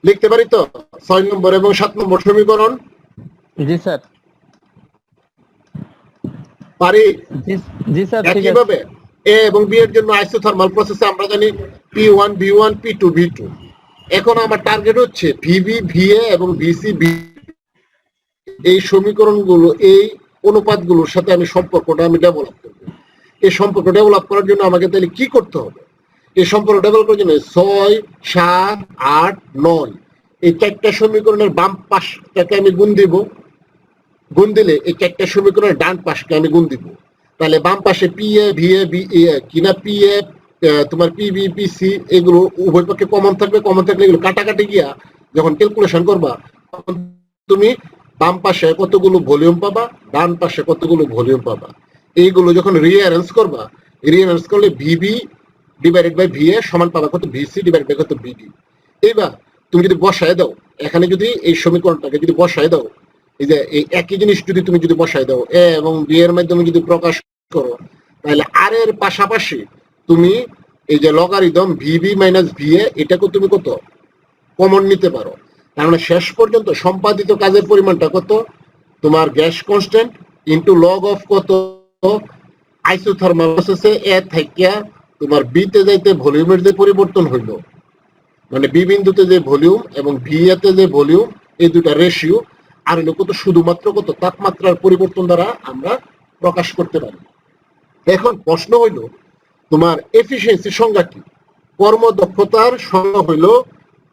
লিখতে পারি তো 6 নম্বর এবং 7 নম্বর সমীকরণ? জি স্যার। পারি? জি স্যার, ঠিক আছে। একইভাবে A এবং B এর জন্য আইসোথার্মাল প্রসেসে আমরা জানি P1 V1 P2 V2। এখন আমার টার্গেট হচ্ছে VB VA এবং VC এই সমীকরণগুলো, এই অনুপাতগুলোর সাথে আমি সম্পর্কটা আমি ডেভেলপ করব। এই সম্পর্ক ডেভেলপ করার জন্য আমাকে তাহলে কি করতে হবে? এই সম্পর্ক ডেভেলপ করার জন্য 6, 7, 8, 9 এই 4টা সমীকরণের বাম পাশটাকে আমি গুণ দিব। গুণ দিলে এই 4টা সমীকরণের ডান পাশকে আমি গুণ দিব। তাহলে বাম পাশে PA VA BA কিনা PA তোমার PB PC এগুলো উভয় পক্ষে কমন থাকবে। কমন থাকলে এগুলো কাটাকাটি গিয়া যখন ক্যালকুলেশন করবা তখন তুমি বাম পাশে কতগুলো ভলিউম পাবা, ডান পাশে কতগুলো ভলিউম পাবা। এইগুলো যখন রিঅ্যারেঞ্জ করবা, রিঅ্যারেঞ্জ করলে VB ডিভাইডেড বাই VA সমান পাবা কত VC ডিভাইডেড বাই কত BD। এইবার তুমি যদি বসায় দাও, এখানে যদি এই সমীকরণটাকে যদি বসায় দাও, এই যে এই একই জিনিস যদি তুমি যদি বসায় দাও A এবং B এর মাধ্যমে যদি প্রকাশ করো, তাহলে আর এর পাশাপাশি তুমি এই যে লগারিদম VB মাইনাস VA এটাকে তুমি কত কমন নিতে পারো। তার মানে শেষ পর্যন্ত সম্পাদিত কাজের পরিমাণটা কত তোমার gas constant into log of কত আইসোথার্মাল প্রসেসে A থেকে তোমার B তে যাইতে ভলিউমের যে পরিবর্তন হইল, মানে B বিন্দুতে যে ভলিউম এবং VA তে যে ভলিউম এই দুইটা রেশিও, আর হলো কত শুধুমাত্র কত তাপমাত্রার পরিবর্তন দ্বারা আমরা প্রকাশ করতে পারি। এখন প্রশ্ন হইল তোমার এফিসিয়েন্সির সংজ্ঞা কি? কর্মদক্ষতার সংজ্ঞা হইল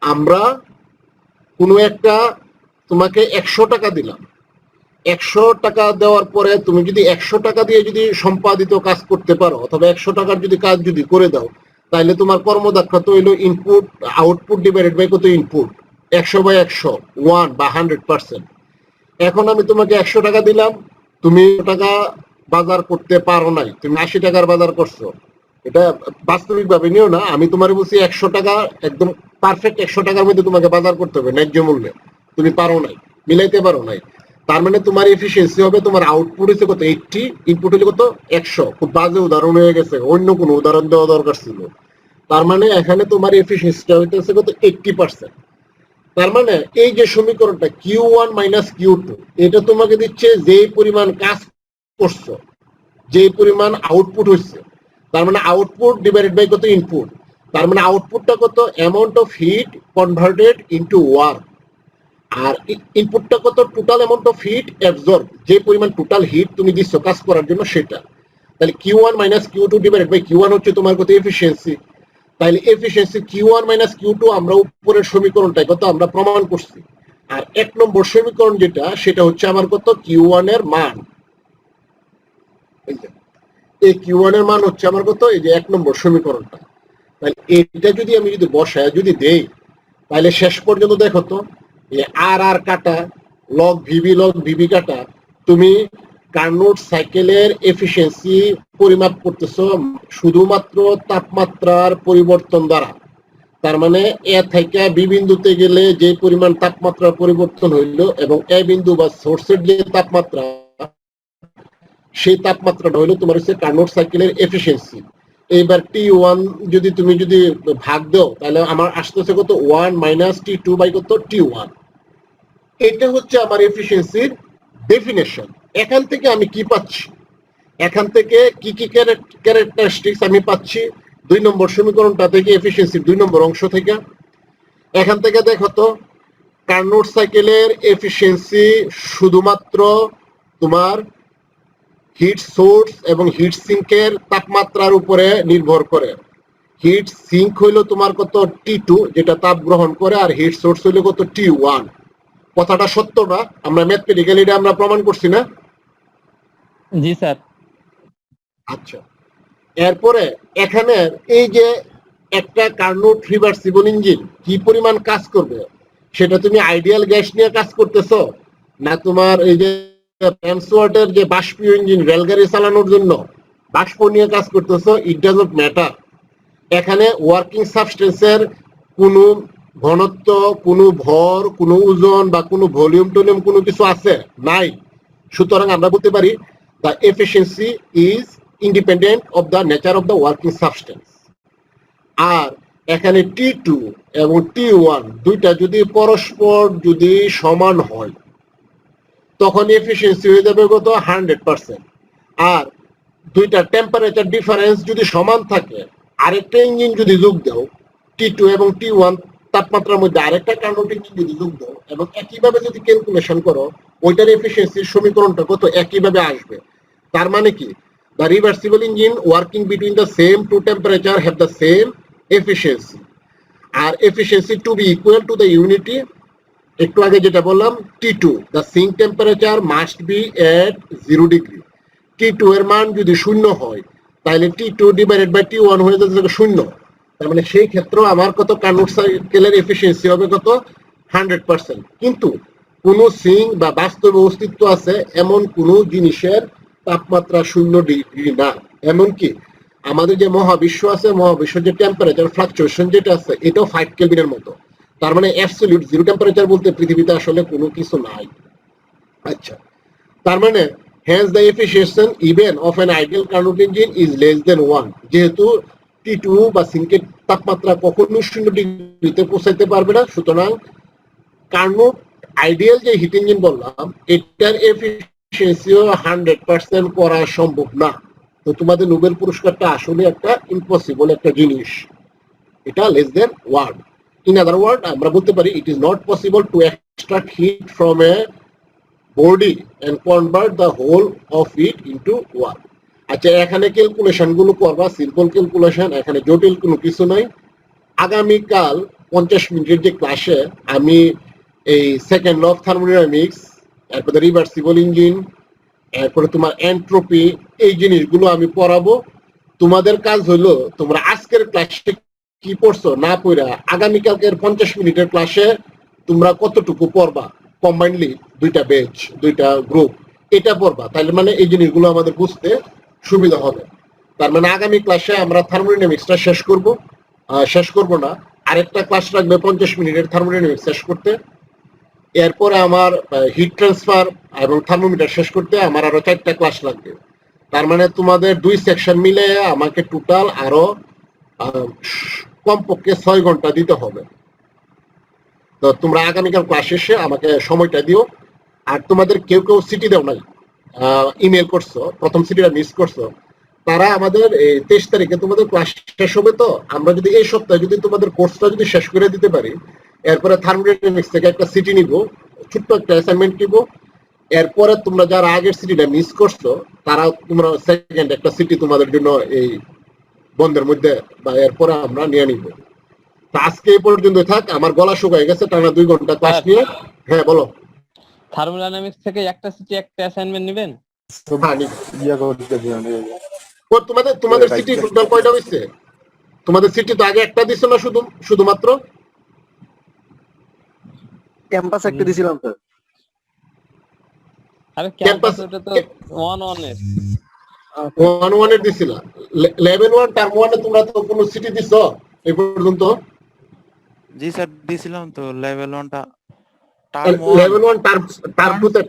আমরা কোনো একটা তোমাকে 100 টাকা দিলাম, 100 টাকা দেওয়ার পরে তুমি যদি 100 টাকা দিয়ে যদি সম্পাদিত কাজ করতে পারো অথবা 100 টাকার যদি কাজ যদি করে দাও, তাহলে তোমার কর্মদক্ষতা হইলো ইনপুট আউটপুট ডিভাইডেড বাই কত ইনপুট, 100/100 1 বা 100%। এখন আমি তোমাকে 100 টাকা দিলাম, তুমি টাকা বাজার করতে পারো নাই, তুমি 80 টাকার বাজার করছো, এটা বাস্তবিক ভাবে নিও না, আমি তোমার বলছি 100 টাকা একদম পারফেক্ট 100 টাকার মধ্যে তোমাকে বাজার করতে হবে ন্যায্য মূল্যে, তুমি পারো নাই, মিলাইতে পারো নাই, তার মানে তোমার এফিসিয়েন্সি হবে তোমার আউটপুট হচ্ছে কত 80, ইনপুট হচ্ছে কত 100। খুব বাজে উদাহরণ হয়ে গেছে, অন্য কোনো উদাহরণ দেওয়া দরকার ছিল। তার মানে এখানে তোমার এফিসিয়েন্সিটা হইতেছে কত 80%। তার মানে এই যে সমীকরণটা Q1 - Q2 এটা তোমাকে দিচ্ছে যে পরিমাণ কাজ করছো, যে পরিমাণ আউটপুট হচ্ছে, তার মানে আউটপুট ডিভাইডেড বাই কত ইনপুট, তার মানে আউটপুটটা কত amount of heat converted into work, আর ইনপুটটা কত total amount of heat absorb, যে পরিমাণ টোটাল হিট তুমি দিচ্ছ কাজ করার জন্য সেটা। তাহলে Q1 - Q2 divided by Q1 হচ্ছে তোমার কত এফিসিয়েন্সি। তাহলে এফিসিয়েন্সি Q1 - Q2 আমরা উপরের সমীকরণটাই কত আমরা প্রমাণ করছি, আর 1 নম্বর সমীকরণ যেটা সেটা হচ্ছে আমার কত Q1 এর মান, এই Q1 এর মান হচ্ছে আমার কত, এই যে 1 নম্বর সমীকরণটা। তাহলে এটা যদি আমি যদি বসায় যদি দেই, তাহলে শেষ পর্যন্ত দেখো তো আর আর কাটা লগ ভিবি কাটা, তুমি কার্নোট সাইকেলের এফিসিয়েন্সি পরিমাপ করতেছো শুধুমাত্র তাপমাত্রার পরিবর্তন দ্বারা। তার মানে এ থেকে বি বিন্দুতে গেলে যে পরিমাণ তাপমাত্রার পরিবর্তন হইল এবং এ বিন্দু বা সোর্সের যে তাপমাত্রা, সেই তাপমাত্রাটা হইলো তোমার হচ্ছে কার্নোট সাইকেলের এফিসিয়েন্সি। এইবার T1 যদি তুমি যদি ভাগ দাও, তাহলে আমার আসতেছে কত 1 - T2 বাই কত T1। এটা হচ্ছে আমার এফিসিয়েন্সির ডেফিনেশন। এখান থেকে আমি কি পাচ্ছি, এখান থেকে কি কি ক্যারেক্টারিস্টিক্স আমি পাচ্ছি 2 নম্বর সমীকরণটা থেকে, এফিসিয়েন্সির 2 নম্বর অংশ থেকে। এখান থেকে দেখো তো কার্নোট সাইকেলের এফিসিয়েন্সি শুধুমাত্র তোমার হিট সোর্স এবং হিট সিঙ্কের তাপমাত্রার উপরে নির্ভর করে। হিট সিঙ্ক হইলো তোমার কত T2 যেটা তাপ গ্রহণ করে, আর হিট সোর্স হইলো কত T1। কথাটা সত্য না? আমরা ম্যাথমেটিক্যালি এটা আমরা প্রমাণ করছি না? জি স্যার। আচ্ছা, এরপরে এখানে এই যে একটা কার্নোট রিভার্সিবল ইঞ্জিন কি পরিমাণ কাজ করবে, সেটা তুমি আইডিয়াল গ্যাস নিয়ে কাজ করতেছো না তোমার এই যে পেমসওয়ার্টের যে বাষ্পীয় ইঞ্জিন রেলগাড়ি চালানোর জন্য বাষ্প নিয়ে কাজ করতেছো, ইট ডাজ নট ম্যাটার। এখানে ওয়ার্কিং সাবস্টেন্সের কোনো ঘনত্ব, কোনো ভর, কোনো ওজন বা কোনো ভলিউম টলিউম কোনো কিছু আছে নাই। সুতরাং আমরা বলতে পারি the efficiency is independent of the nature of the working substance. আর এখানে T2 এবং T1 দুইটা যদি পরস্পর যদি সমান হয়, তখন এফিসিয়েন্সি হয়ে যাবে কত 100%। আর দুইটা টেম্পারেচার ডিফারেন্স যদি সমান থাকে, আরেকটা ইঞ্জিন যদি যোগ দাও T2 এবং T1 তাপমাত্রার মধ্যে আরেকটা কার্নোট ইঞ্জিন যদি যোগ দাও এবং একইভাবে যদি ক্যালকুলেশন করো, ওইটার এফিসিয়েন্সির সমীকরণটা কত একইভাবে আসবে। তার মানে কি, the reversible engine working between the same two temperature have the same efficiency, R efficiency to be equal to the unity একটু আগে যেটা বললাম T2 the sink temperature must be at 0 degree। T2 এর মান যদি 0 হয়, তাহলে T2 divided by T1 হয়ে যাচ্ছে 0। তার মানে সেই ক্ষেত্রে আমার কত কার্নোট সাইকেলের এফিসিয়েন্সি হবে কত 100%। কিন্তু কোন সিঙ্ক বা বাস্তবে অস্তিত্ব আছে এমন কোন জিনিসের তাপমাত্রা 0 ডিগ্রি না। এমনকি আমাদের যে মহাবিশ্ব আছে, মহাবিশ্বের যে টেম্পারেচার ফ্লাকচুয়েশন যেটা আছে, এটাও 5 কেলভিনের মতো। তার মানে অ্যাবসলিউট জিরো টেম্পারেচার বলতে পৃথিবীতে আসলে কোনো কিছু নাই। আচ্ছা, তার মানে hence the efficiency even of an ideal Carnot engine is less than 1। যেহেতু T2 বা সিঙ্কের তাপমাত্রা কখনো 0 ডিগ্রিতে পৌঁছাইতে পারবে না, সুতরাং কার্নোট আইডিয়াল যে হিট ইঞ্জিন বললাম এটার এফিসিয়েন্সিও 100% করা সম্ভব না। তো তোমাদের নোবেল পুরস্কারটা আসলে একটা ইম্পসিবল একটা জিনিস, এটা less than 1। in other word আমরা বলতে পারি it is not possible to extract heat from a body and convert the whole of it into work. আচ্ছা এখানে ক্যালকুলেশন গুলো করবা, সিম্পল ক্যালকুলেশন, এখানে জটিল কোনো কিছু নাই। আগামীকাল 50 মিনিটের যে ক্লাসে আমি এই সেকেন্ড ল অফ থার্মোডাইনামিক্স, এরপরে রিভার্সিবল ইঞ্জিন, এরপরে তোমার এন্ট্রপি, এই জিনিসগুলো আমি পড়াবো। তোমাদের কাজ হলো তোমরা আজকের ক্লাসে কি পড়ছো না পড়া আগামীকালকের 50 মিনিটের ক্লাসে তোমরা কতটুকু পড়বা, কম্বাইনলি দুইটা ব্যাচ, দুইটা গ্রুপ, এটা পড়বা। তাহলে মানে এই জিনিসগুলো আমাদের বুঝতে সুবিধা হবে। তার মানে আগামী ক্লাসে আমরা থার্মোডাইনামিক্সটা শেষ করব না, আরেকটা ক্লাস রাখবে 50 মিনিটের থার্মোডাইনামিক্স শেষ করতে। এরপরে আমার হিট ট্রান্সফার এবং থার্মোমিটার শেষ করতে আমার আরো 4টা ক্লাস লাগবে। তার মানে তোমাদের 2 সেকশন মিলে আমাকে টোটাল আরো কমপক্ষে 6 ঘন্টা দিতে হবে। তো তোমরা আগামীকাল ক্লাস শেষে আমাকে সময়টা দিও। আর তোমাদের কেউ সিটি দাও নাই, ইমেল করছো, প্রথম সিটিটা মিস করছো, তারা আমাদের 23 তারিখে তোমাদের ক্লাস শেষ হবে। তো আমরা যদি এই সপ্তাহে যদি তোমাদের কোর্সটা যদি শেষ করে দিতে পারি, এরপরে থার্মোডাইনামিক্স থেকে একটা সিটি নিব, ছোট্ট একটা অ্যাসাইনমেন্ট নিব। এরপরে তোমরা যারা আগের সিটিটা মিস করছো তারা তোমরা সেকেন্ড একটা সিটি তোমাদের জন্য এই বন্ধের মধ্যে বা এরপরে আমরা নিয়ে নিব। তো আজকে এই পর্যন্ত থাক, আমার গলা শুকায় গেছে টানা 2 ঘন্টা ক্লাস নিয়ে। হ্যাঁ বলো। থার্মোডাইনামিক্স থেকে একটা সিটি একটা অ্যাসাইনমেন্ট নেবেন? হ্যাঁ নিব। তোমাদের সিটি টোটাল কয়টা হইছে? তোমাদের সিটি তো আগে একটা দিছো না শুধুমাত্র? ক্যাম্পাস একটা দিছিলাম স্যার। আরে ক্যাম্পাস ওটা তো 1-1 এর 1-1 এর দিছিলা। লেভেল 1 টার্ম 1 এ তোমরা তো কোনো সিটি দিছো এই পর্যন্ত? জি স্যার দিছিলাম তো লেভেল 1 টা লেভেল 1 টার্ম 2 তে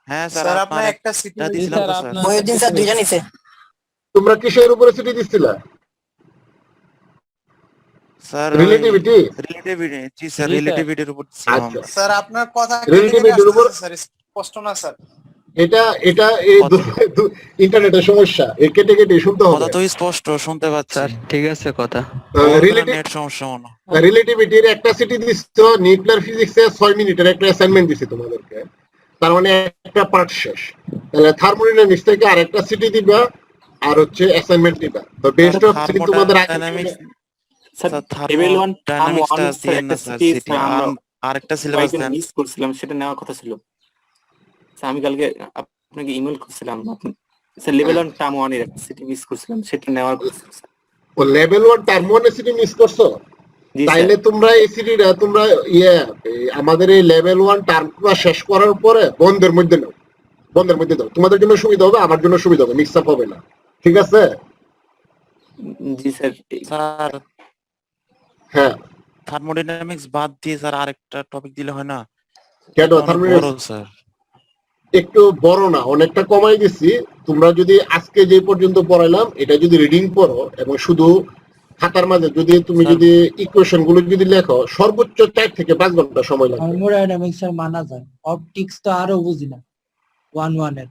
হ্যাঁ স্যার আপনার একটা সিটি জি দিছিলাম স্যার, তো স্যার। আপনার মহিউদ্দিন স্যার দুইটা নিছে। তোমরা কিসের উপরে সিটি দিছিলা? Sir relativity. জি স্যার জি, রিলেটিভিটির উপর ছিলাম। আচ্ছা স্যার আপনার কথা রিলেটিভিটির উপর স্যার স্পষ্ট না স্যার। এটা এই ইন্টারনেটের সমস্যা, এই কেটে কেটে শুনতে হবে। কথা তো স্পষ্ট শুনতে পাচ্ছি স্যার ঠিক আছে কথা। নেট সমস্যা মনে রিলেটিভিটির একটা সিটি দিছো, নিউক্লিয়ার ফিজিক্সে 6 মিনিটের একটা অ্যাসাইনমেন্ট দিছি তোমাদেরকে, তার মানে একটা পার্ট শেষ। তাহলে থার্মোডাইনামিক্স থেকে আরেকটা সিটি দিবা আর হচ্ছে অ্যাসাইনমেন্ট দিবা। তো বেস্ট অফ সিটি তোমাদের থার্মোডাইনামিক্স স্যার স্যার লেভেল 1 থার্মোডাইনামিক্সটা দিয়ে না স্যার সিটি আরেকটা সিলেবাস দেন। মিস করছিলাম, সেটা নেওয়ার কথা ছিল স্যার। আমি কালকে আপনাকে ইমেল করছিলাম, স্যার লেভেল 1 টার্ম 1 এর একটা সিটি মিস করছিলাম, সেটা নেওয়ার কথা ছিল স্যার। ও লেভেল 1 টার্ম 1 এর সিটি মিস করছো? জি তাইলে তোমরা এই সিটিটা তোমরা আমাদের এই লেভেল 1 টার্মটা শেষ করার পরে বন্ধের মধ্যে নাও, বন্ধের মধ্যে দাও। তোমাদের জন্য সুবিধা হবে, আমার জন্য সুবিধা হবে, মিক্স আপ হবে না। ঠিক আছে? জি স্যার। স্যার হ্যাঁ থার্মোডাইনামিক্স বাদ দিয়ে স্যার আরেকটা টপিক দিলে হয় না? কেন থার্মোডাইনামিক্স স্যার একটু বড় না, অনেকটা কমাই দিছি। তোমরা যদি আজকে যে পর্যন্ত পড়াইলাম এটা যদি রিডিং পড়ো এবং শুধু খাতার মাঝে যদি তুমি যদি ইকুয়েশন গুলো যদি লেখো, সর্বোচ্চ 4 থেকে 5 ঘন্টা সময় লাগবে। থার্মোডাইনামিক্স এর মানা যায়, অপটিক্স তো আরো বুঝি না 1-1 এর।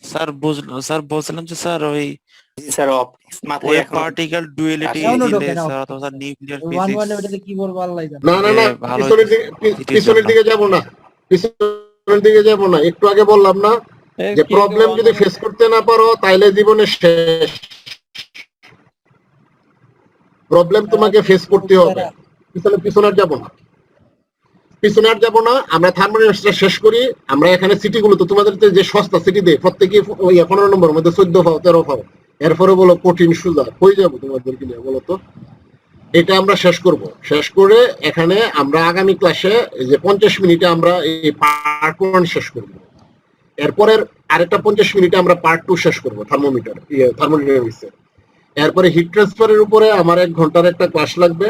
স্যার বুঝলাম স্যার, বলছিলাম যে স্যার ওই জি স্যার অপটিক্স মাথায় ওয়েভ এখন পার্টিকেল ডুয়ালিটি এখনো দিলে ঢোকে না স্যার, optics। অথবা স্যার নিউক্লিয়ার 1-1 ফিজিক্স। এর ওটাতে কি বলবো আল্লাহ জানে। না না না, ভালো পিছনের দিকে যাব না, পিছনের দিকে যাব না। একটু আগে বললাম না যে প্রবলেম যদি ফেস করতে না পারো তাইলে জীবনে শেষ। প্রবলেম তোমাকে ফেস করতে হবে। পিছনে আর যাব না, পিছনে আর যাব না। আমরা থার্মোডাইনামিক্সটা শেষ করি। আমরা এখানে সিটি গুলো তো তোমাদের যে সস্তা সিটি দেয় প্রত্যেকে ওই 15 নম্বরের মধ্যে 14 পাও 13 পাও, এরপরে বলো কঠিন সোজা হয়ে যাবো তোমাদেরকে নিয়ে, বলো তো। এটা আমরা শেষ করব। শেষ করে এখানে আমরা আগামী ক্লাসে যে 50 মিনিটে আমরা এই পার্ট 1 শেষ করব। এরপরের আরেকটা 50 মিনিটে আমরা পার্ট 2 শেষ করব থার্মোডাইনামিক্সের। এরপরে হিট ট্রান্সফারের উপরে আমার 1 ঘন্টার একটা ক্লাস লাগবে।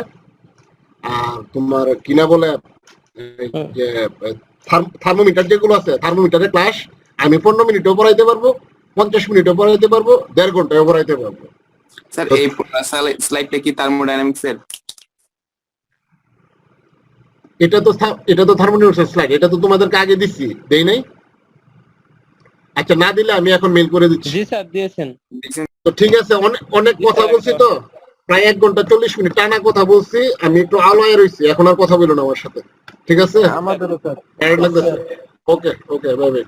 আর তোমার কিনা বলে যে থার্মোমিটার যেগুলো আছে, থার্মোমিটারের ক্লাস আমি 15 মিনিটও পড়াইতে পারবো, 50 মিনিটও পড়াইতে পারবো, 1.5 ঘন্টাও পড়াইতে পারবো। স্যার এই স্লাইডটা কি থার্মোডাইনামিক্স এর? এটা তো থার্মোডাইনামিক্সের স্লাইড, এটা তো তোমাদেরকে আগে দিচ্ছি, দেই নাই? আচ্ছা না দিলে আমি এখন মেল করে দিচ্ছি। জি স্যার দিয়েছেন। তো ঠিক আছে, অনেক কথা বলছি তো। প্রায় 1 ঘন্টা 40 মিনিট টানা কথা বলছি, আমি একটু আলোয় রয়েছি, এখন আর কথা বলো না আমার সাথে, ঠিক আছে? আমাদেরও স্যার ওকে ওকে, বাই বাই।